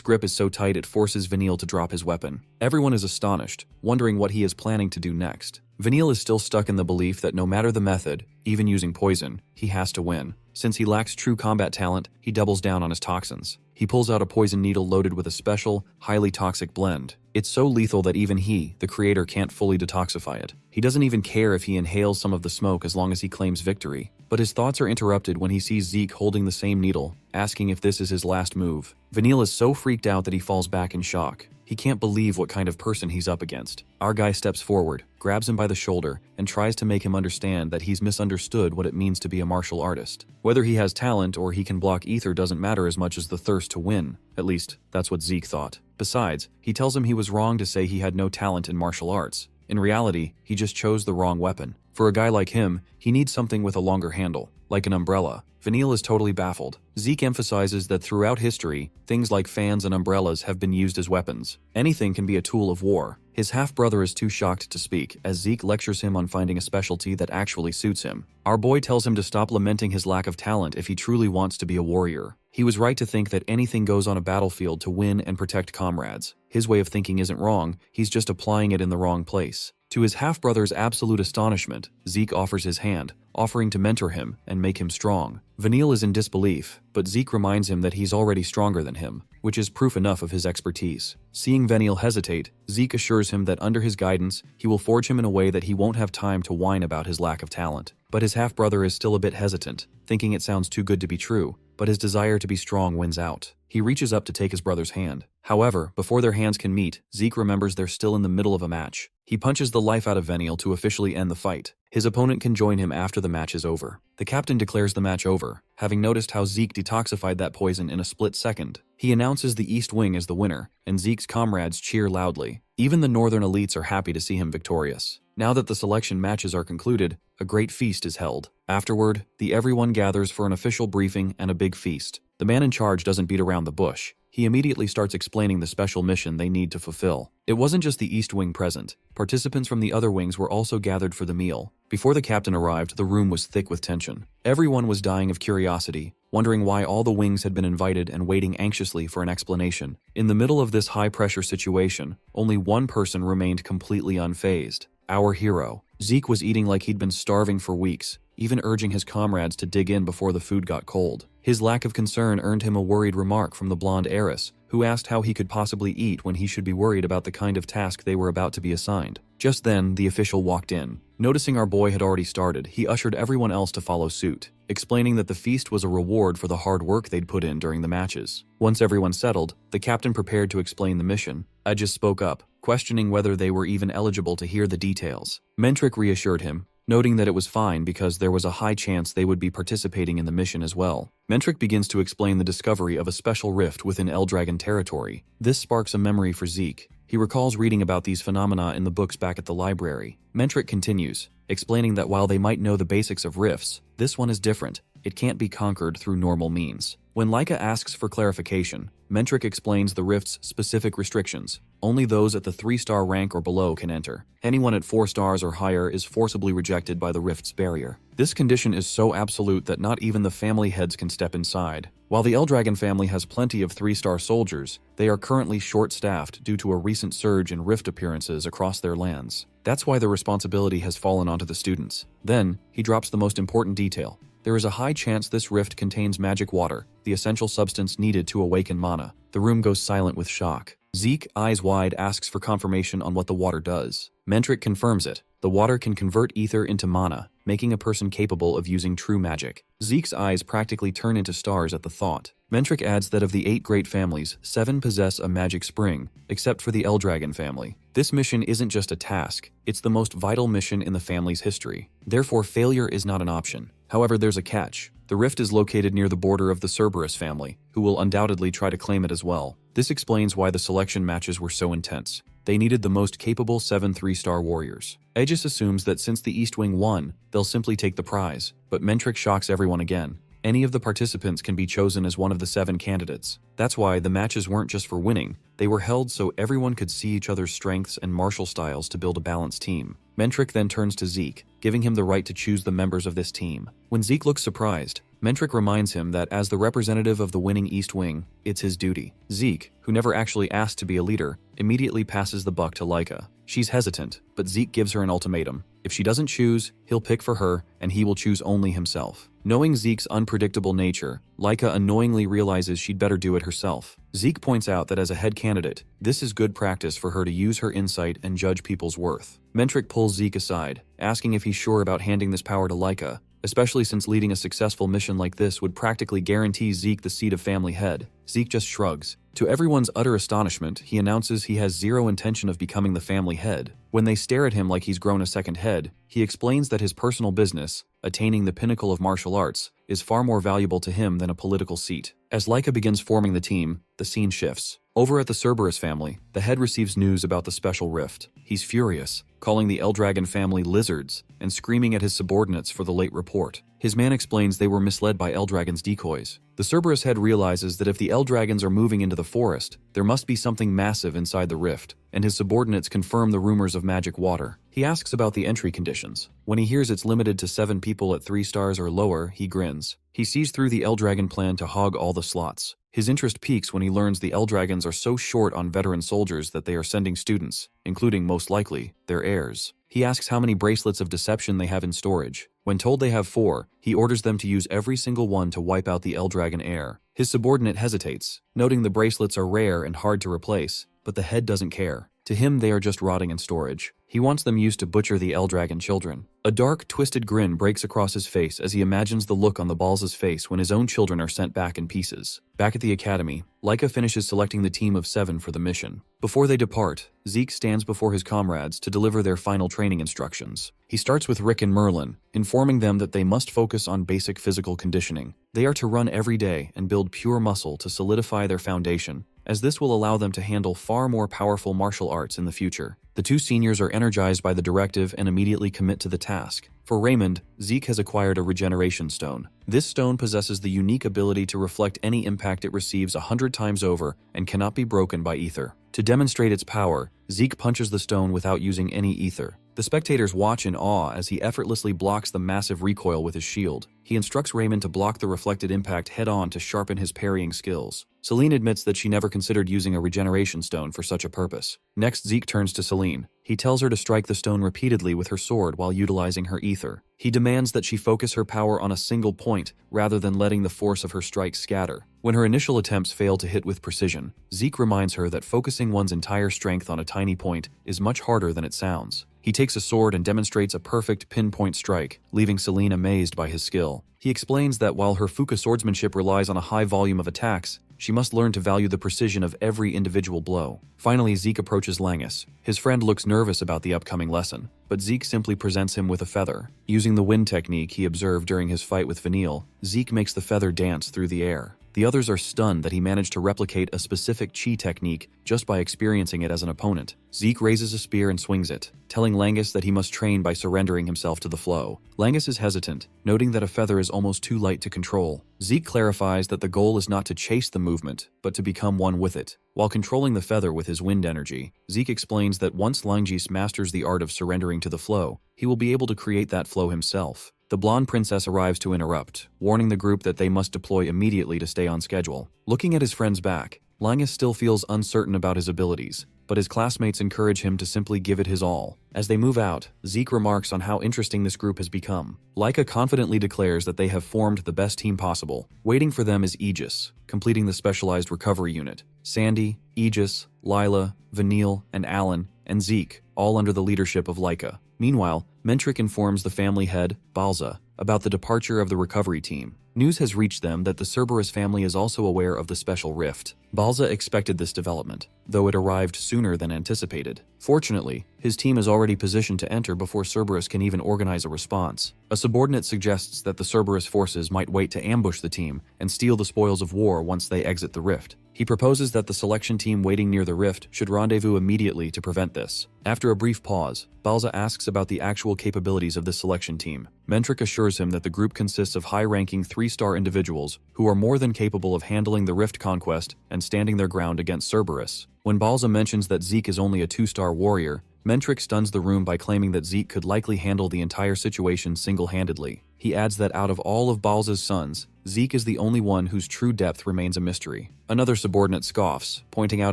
grip is so tight it forces Vanille to drop his weapon. Everyone is astonished, wondering what he is planning to do next. Vanille is still stuck in the belief that no matter the method, even using poison, he has to win. Since he lacks true combat talent, he doubles down on his toxins. He pulls out a poison needle loaded with a special, highly toxic blend. It's so lethal that even he, the creator, can't fully detoxify it. He doesn't even care if he inhales some of the smoke as long as he claims victory. But his thoughts are interrupted when he sees Zeke holding the same needle, asking if this is his last move. Vanille is so freaked out that he falls back in shock. He can't believe what kind of person he's up against. Our guy steps forward, grabs him by the shoulder, and tries to make him understand that he's misunderstood what it means to be a martial artist. Whether he has talent or he can block ether doesn't matter as much as the thirst to win. At least, that's what Zeke thought. Besides, he tells him he was wrong to say he had no talent in martial arts. In reality, he just chose the wrong weapon. For a guy like him, he needs something with a longer handle, like an umbrella. Vanille is totally baffled. Zeke emphasizes that throughout history, things like fans and umbrellas have been used as weapons. Anything can be a tool of war. His half-brother is too shocked to speak, as Zeke lectures him on finding a specialty that actually suits him. Our boy tells him to stop lamenting his lack of talent if he truly wants to be a warrior. He was right to think that anything goes on a battlefield to win and protect comrades. His way of thinking isn't wrong, he's just applying it in the wrong place. To his half-brother's absolute astonishment, Zeke offers his hand, offering to mentor him and make him strong. Vanille is in disbelief, but Zeke reminds him that he's already stronger than him, which is proof enough of his expertise. Seeing Vanille hesitate, Zeke assures him that under his guidance, he will forge him in a way that he won't have time to whine about his lack of talent. But his half-brother is still a bit hesitant, thinking it sounds too good to be true, but his desire to be strong wins out. He reaches up to take his brother's hand. However, before their hands can meet, Zeke remembers they're still in the middle of a match. He punches the life out of Vanille to officially end the fight. His opponent can join him after the match is over. The captain declares the match over, having noticed how Zeke detoxified that poison in a split second. He announces the East Wing as the winner, and Zeke's comrades cheer loudly. Even the northern elites are happy to see him victorious. Now that the selection matches are concluded, a great feast is held. Afterward, everyone gathers for an official briefing and a big feast. The man in charge doesn't beat around the bush. He immediately starts explaining the special mission they need to fulfill. It wasn't just the East Wing present. Participants from the other wings were also gathered for the meal. Before the captain arrived, the room was thick with tension. Everyone was dying of curiosity, wondering why all the wings had been invited and waiting anxiously for an explanation. In the middle of this high-pressure situation, only one person remained completely unfazed. Our hero. Zeke was eating like he'd been starving for weeks, even urging his comrades to dig in before the food got cold. His lack of concern earned him a worried remark from the blonde heiress, who asked how he could possibly eat when he should be worried about the kind of task they were about to be assigned. Just then, the official walked in. Noticing our boy had already started, he ushered everyone else to follow suit, explaining that the feast was a reward for the hard work they'd put in during the matches. Once everyone settled, the captain prepared to explain the mission. I just spoke up, questioning whether they were even eligible to hear the details. Mentric reassured him, noting that it was fine because there was a high chance they would be participating in the mission as well. Mentric begins to explain the discovery of a special rift within Eldragon territory. This sparks a memory for Zeke. He recalls reading about these phenomena in the books back at the library. Mentric continues, explaining that while they might know the basics of rifts, this one is different. It can't be conquered through normal means. When Leica asks for clarification, Mentric explains the rift's specific restrictions. Only those at the 3-star rank or below can enter. Anyone at 4 stars or higher is forcibly rejected by the rift's barrier. This condition is so absolute that not even the family heads can step inside. While the Eldragon family has plenty of 3-star soldiers, they are currently short-staffed due to a recent surge in rift appearances across their lands. That's why the responsibility has fallen onto the students. Then, he drops the most important detail. There is a high chance this rift contains magic water, the essential substance needed to awaken mana. The room goes silent with shock. Zeke, eyes wide, asks for confirmation on what the water does. Mentric confirms it. The water can convert ether into mana, making a person capable of using true magic. Zeke's eyes practically turn into stars at the thought. Mentric adds that of the 8 great families, 7 possess a magic spring, except for the Eldragon family. This mission isn't just a task, it's the most vital mission in the family's history. Therefore, failure is not an option. However, there's a catch. The rift is located near the border of the Cerberus family, who will undoubtedly try to claim it as well. This explains why the selection matches were so intense. They needed the most capable 7 3-star warriors. Aegis assumes that since the East Wing won, they'll simply take the prize, but Mentric shocks everyone again. Any of the participants can be chosen as one of the 7 candidates. That's why the matches weren't just for winning, they were held so everyone could see each other's strengths and martial styles to build a balanced team. Mentric then turns to Zeke, giving him the right to choose the members of this team. When Zeke looks surprised, Mentric reminds him that as the representative of the winning East Wing, it's his duty. Zeke, who never actually asked to be a leader, immediately passes the buck to Leica. She's hesitant, but Zeke gives her an ultimatum. If she doesn't choose, he'll pick for her, and he will choose only himself. Knowing Zeke's unpredictable nature, Leica annoyingly realizes she'd better do it herself. Zeke points out that as a head candidate, this is good practice for her to use her insight and judge people's worth. Mentric pulls Zeke aside, asking if he's sure about handing this power to Leica, especially since leading a successful mission like this would practically guarantee Zeke the seat of family head. Zeke just shrugs. To everyone's utter astonishment, he announces he has zero intention of becoming the family head. When they stare at him like he's grown a second head, he explains that his personal business, attaining the pinnacle of martial arts, is far more valuable to him than a political seat. As Leica begins forming the team, the scene shifts. Over at the Cerberus family, the head receives news about the special rift. He's furious, calling the Eldragon family lizards and screaming at his subordinates for the late report. His man explains they were misled by Eldragon's decoys. The Cerberus head realizes that if the Eldragons are moving into the forest, there must be something massive inside the rift, and his subordinates confirm the rumors of magic water. He asks about the entry conditions. When he hears it's limited to 7 people at 3 stars or lower, he grins. He sees through the Eldragon plan to hog all the slots. His interest peaks when he learns the Eldragons are so short on veteran soldiers that they are sending students, including, most likely, their heirs. He asks how many bracelets of deception they have in storage. When told they have 4, he orders them to use every single one to wipe out the Eldragon heir. His subordinate hesitates, noting the bracelets are rare and hard to replace, but the head doesn't care. To him, they are just rotting in storage. He wants them used to butcher the Eldragon children. A dark, twisted grin breaks across his face as he imagines the look on the Balza's face when his own children are sent back in pieces. Back at the academy, Leica finishes selecting the team of 7 for the mission. Before they depart, Zeke stands before his comrades to deliver their final training instructions. He starts with Rick and Merlin, informing them that they must focus on basic physical conditioning. They are to run every day and build pure muscle to solidify their foundation, as this will allow them to handle far more powerful martial arts in the future. The 2 seniors are energized by the directive and immediately commit to the task. For Raymond, Zeke has acquired a regeneration stone. This stone possesses the unique ability to reflect any impact it receives 100 times over and cannot be broken by ether. To demonstrate its power, Zeke punches the stone without using any ether. The spectators watch in awe as he effortlessly blocks the massive recoil with his shield. He instructs Raymond to block the reflected impact head-on to sharpen his parrying skills. Celine admits that she never considered using a regeneration stone for such a purpose. Next, Zeke turns to Celine. He tells her to strike the stone repeatedly with her sword while utilizing her ether. He demands that she focus her power on a single point rather than letting the force of her strike scatter. When her initial attempts fail to hit with precision, Zeke reminds her that focusing one's entire strength on a tiny point is much harder than it sounds. He takes a sword and demonstrates a perfect pinpoint strike, leaving Celine amazed by his skill. He explains that while her Fuka swordsmanship relies on a high volume of attacks, she must learn to value the precision of every individual blow. Finally, Zeke approaches Langus. His friend looks nervous about the upcoming lesson, but Zeke simply presents him with a feather. Using the wind technique he observed during his fight with Vanille, Zeke makes the feather dance through the air. The others are stunned that he managed to replicate a specific chi technique just by experiencing it as an opponent. Zeke raises a spear and swings it, telling Langus that he must train by surrendering himself to the flow. Langus is hesitant, noting that a feather is almost too light to control. Zeke clarifies that the goal is not to chase the movement, but to become one with it. While controlling the feather with his wind energy, Zeke explains that once Langus masters the art of surrendering to the flow, he will be able to create that flow himself. The blonde princess arrives to interrupt, warning the group that they must deploy immediately to stay on schedule. Looking at his friend's back, Langus still feels uncertain about his abilities, but his classmates encourage him to simply give it his all. As they move out, Zeke remarks on how interesting this group has become. Leica confidently declares that they have formed the best team possible. Waiting for them is Aegis, completing the specialized recovery unit. Sandy, Aegis, Lila, Vanille, and Alan, and Zeke, all under the leadership of Leica. Meanwhile, Mentric informs the family head, Balza, about the departure of the recovery team. News has reached them that the Cerberus family is also aware of the special rift. Balza expected this development, though it arrived sooner than anticipated. Fortunately, his team is already positioned to enter before Cerberus can even organize a response. A subordinate suggests that the Cerberus forces might wait to ambush the team and steal the spoils of war once they exit the rift. He proposes that the selection team waiting near the rift should rendezvous immediately to prevent this. After a brief pause, Balza asks about the actual capabilities of the selection team. Mentric assures him that the group consists of high-ranking 3-star individuals who are more than capable of handling the rift conquest and standing their ground against Cerberus. When Balza mentions that Zeke is only a 2-star warrior, Mentric stuns the room by claiming that Zeke could likely handle the entire situation single-handedly. He adds that out of all of Balza's sons, Zeke is the only one whose true depth remains a mystery. Another subordinate scoffs, pointing out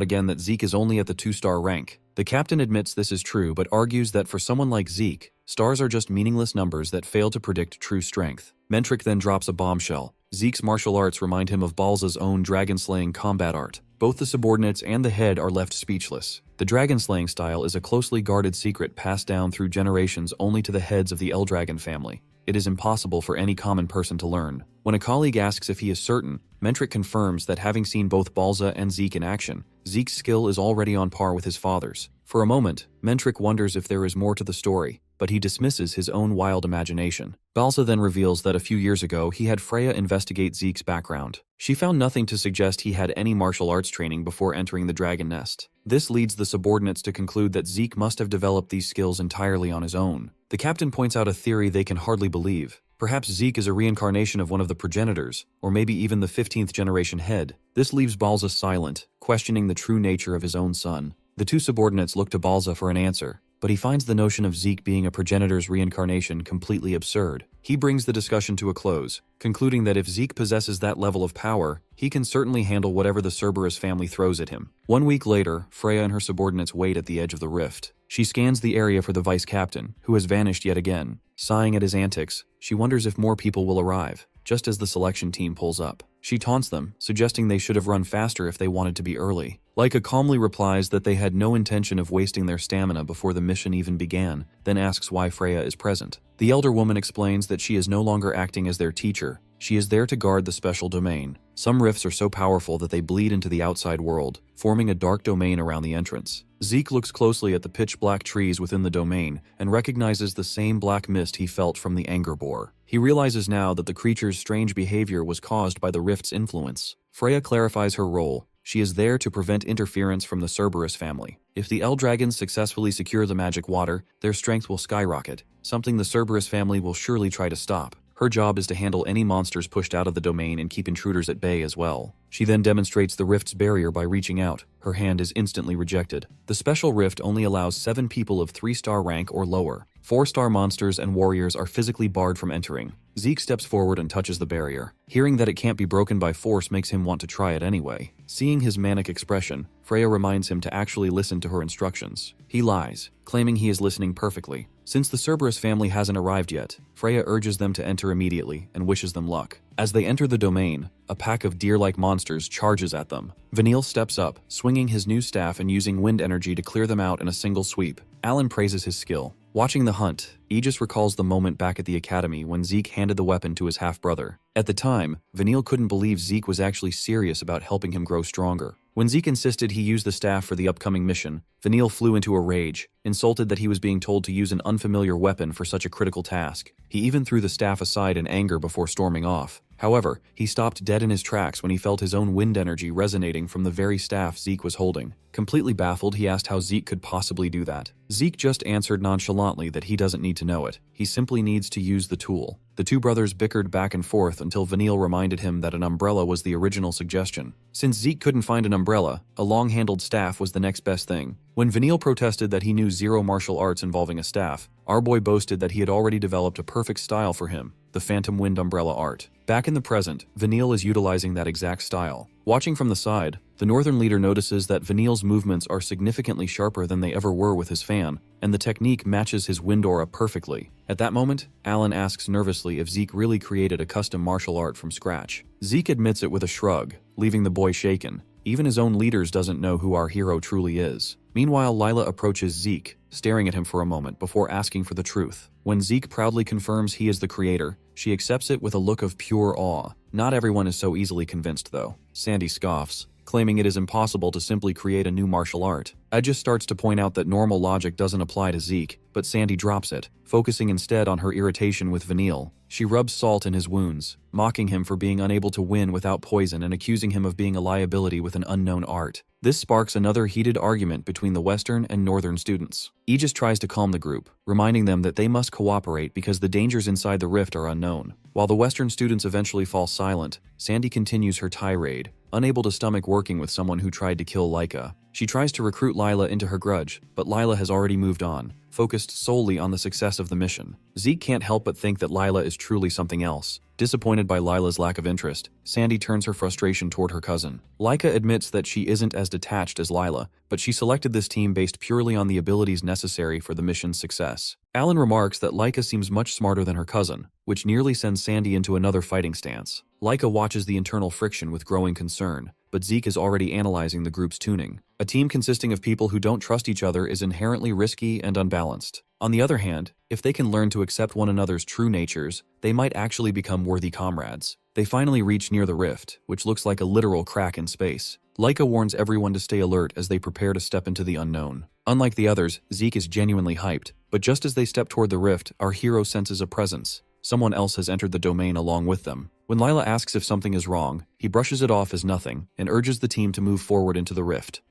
again that Zeke is only at the 2-star rank. The captain admits this is true but argues that for someone like Zeke, stars are just meaningless numbers that fail to predict true strength. Mentric then drops a bombshell. Zeke's martial arts remind him of Balza's own dragon-slaying combat art. Both the subordinates and the head are left speechless. The dragon-slaying style is a closely guarded secret passed down through generations only to the heads of the Eldragon family. It is impossible for any common person to learn. When a colleague asks if he is certain, Mentric confirms that having seen both Balza and Zeke in action, Zeke's skill is already on par with his father's. For a moment, Mentric wonders if there is more to the story, but he dismisses his own wild imagination. Balza then reveals that a few years ago he had Freya investigate Zeke's background. She found nothing to suggest he had any martial arts training before entering the dragon nest. This leads the subordinates to conclude that Zeke must have developed these skills entirely on his own. The captain points out a theory they can hardly believe. Perhaps Zeke is a reincarnation of one of the progenitors, or maybe even the 15th generation head. This leaves Balza silent, questioning the true nature of his own son. The two subordinates look to Balza for an answer, but he finds the notion of Zeke being a progenitor's reincarnation completely absurd. He brings the discussion to a close, concluding that if Zeke possesses that level of power, he can certainly handle whatever the Cerberus family throws at him. 1 week later, Freya and her subordinates wait at the edge of the rift. She scans the area for the vice-captain, who has vanished yet again. Sighing at his antics, she wonders if more people will arrive, just as the selection team pulls up. She taunts them, suggesting they should have run faster if they wanted to be early. Laika calmly replies that they had no intention of wasting their stamina before the mission even began, then asks why Freya is present. The elder woman explains that she is no longer acting as their teacher. She is there to guard the special domain. Some rifts are so powerful that they bleed into the outside world, forming a dark domain around the entrance. Zeke looks closely at the pitch-black trees within the domain and recognizes the same black mist he felt from the anger boar. He realizes now that the creature's strange behavior was caused by the rift's influence. Freya clarifies her role. She is there to prevent interference from the Cerberus family. If the Eldragons successfully secure the magic water, their strength will skyrocket, something the Cerberus family will surely try to stop. Her job is to handle any monsters pushed out of the domain and keep intruders at bay as well. She then demonstrates the rift's barrier by reaching out. Her hand is instantly rejected. The special rift only allows 7 people of 3-star rank or lower. 4-star monsters and warriors are physically barred from entering. Zeke steps forward and touches the barrier. Hearing that it can't be broken by force makes him want to try it anyway. Seeing his manic expression, Freya reminds him to actually listen to her instructions. He lies, claiming he is listening perfectly. Since the Cerberus family hasn't arrived yet, Freya urges them to enter immediately and wishes them luck. As they enter the domain, a pack of deer-like monsters charges at them. Vanille steps up, swinging his new staff and using wind energy to clear them out in a single sweep. Alan praises his skill. Watching the hunt, Aegis recalls the moment back at the academy when Zeke handed the weapon to his half-brother. At the time, Vanille couldn't believe Zeke was actually serious about helping him grow stronger. When Zeke insisted he use the staff for the upcoming mission, Vanille flew into a rage, insulted that he was being told to use an unfamiliar weapon for such a critical task. He even threw the staff aside in anger before storming off. However, he stopped dead in his tracks when he felt his own wind energy resonating from the very staff Zeke was holding. Completely baffled, he asked how Zeke could possibly do that. Zeke just answered nonchalantly that he doesn't need to know it. He simply needs to use the tool. The two brothers bickered back and forth until Vanille reminded him that an umbrella was the original suggestion. Since Zeke couldn't find an umbrella, a long-handled staff was the next best thing. When Vanille protested that he knew zero martial arts involving a staff, our boy boasted that he had already developed a perfect style for him, the Phantom Wind umbrella art. Back in the present, Vanille is utilizing that exact style. Watching from the side, the northern leader notices that Vanille's movements are significantly sharper than they ever were with his fan, and the technique matches his wind aura perfectly. At that moment, Alan asks nervously if Zeke really created a custom martial art from scratch. Zeke admits it with a shrug, leaving the boy shaken. Even his own leaders doesn't know who our hero truly is. Meanwhile, Lila approaches Zeke, staring at him for a moment before asking for the truth. When Zeke proudly confirms he is the creator, she accepts it with a look of pure awe. Not everyone is so easily convinced though. Sandy scoffs, claiming it is impossible to simply create a new martial art. Aegis starts to point out that normal logic doesn't apply to Zeke, but Sandy drops it, focusing instead on her irritation with Vanille. She rubs salt in his wounds, mocking him for being unable to win without poison and accusing him of being a liability with an unknown art. This sparks another heated argument between the Western and Northern students. Aegis tries to calm the group, reminding them that they must cooperate because the dangers inside the rift are unknown. While the Western students eventually fall silent, Sandy continues her tirade, unable to stomach working with someone who tried to kill Laika. She tries to recruit Lila into her grudge, but Lila has already moved on, focused solely on the success of the mission. Zeke can't help but think that Lila is truly something else. Disappointed by Lila's lack of interest, Sandy turns her frustration toward her cousin. Laika admits that she isn't as detached as Lila, but she selected this team based purely on the abilities necessary for the mission's success. Alan remarks that Laika seems much smarter than her cousin, which nearly sends Sandy into another fighting stance. Laika watches the internal friction with growing concern, but Zeke is already analyzing the group's tuning. A team consisting of people who don't trust each other is inherently risky and unbalanced. On the other hand, if they can learn to accept one another's true natures, they might actually become worthy comrades. They finally reach near the rift, which looks like a literal crack in space. Laika warns everyone to stay alert as they prepare to step into the unknown. Unlike the others, Zeke is genuinely hyped, but just as they step toward the rift, our hero senses a presence. Someone else has entered the domain along with them. When Lila asks if something is wrong, he brushes it off as nothing and urges the team to move forward into the rift.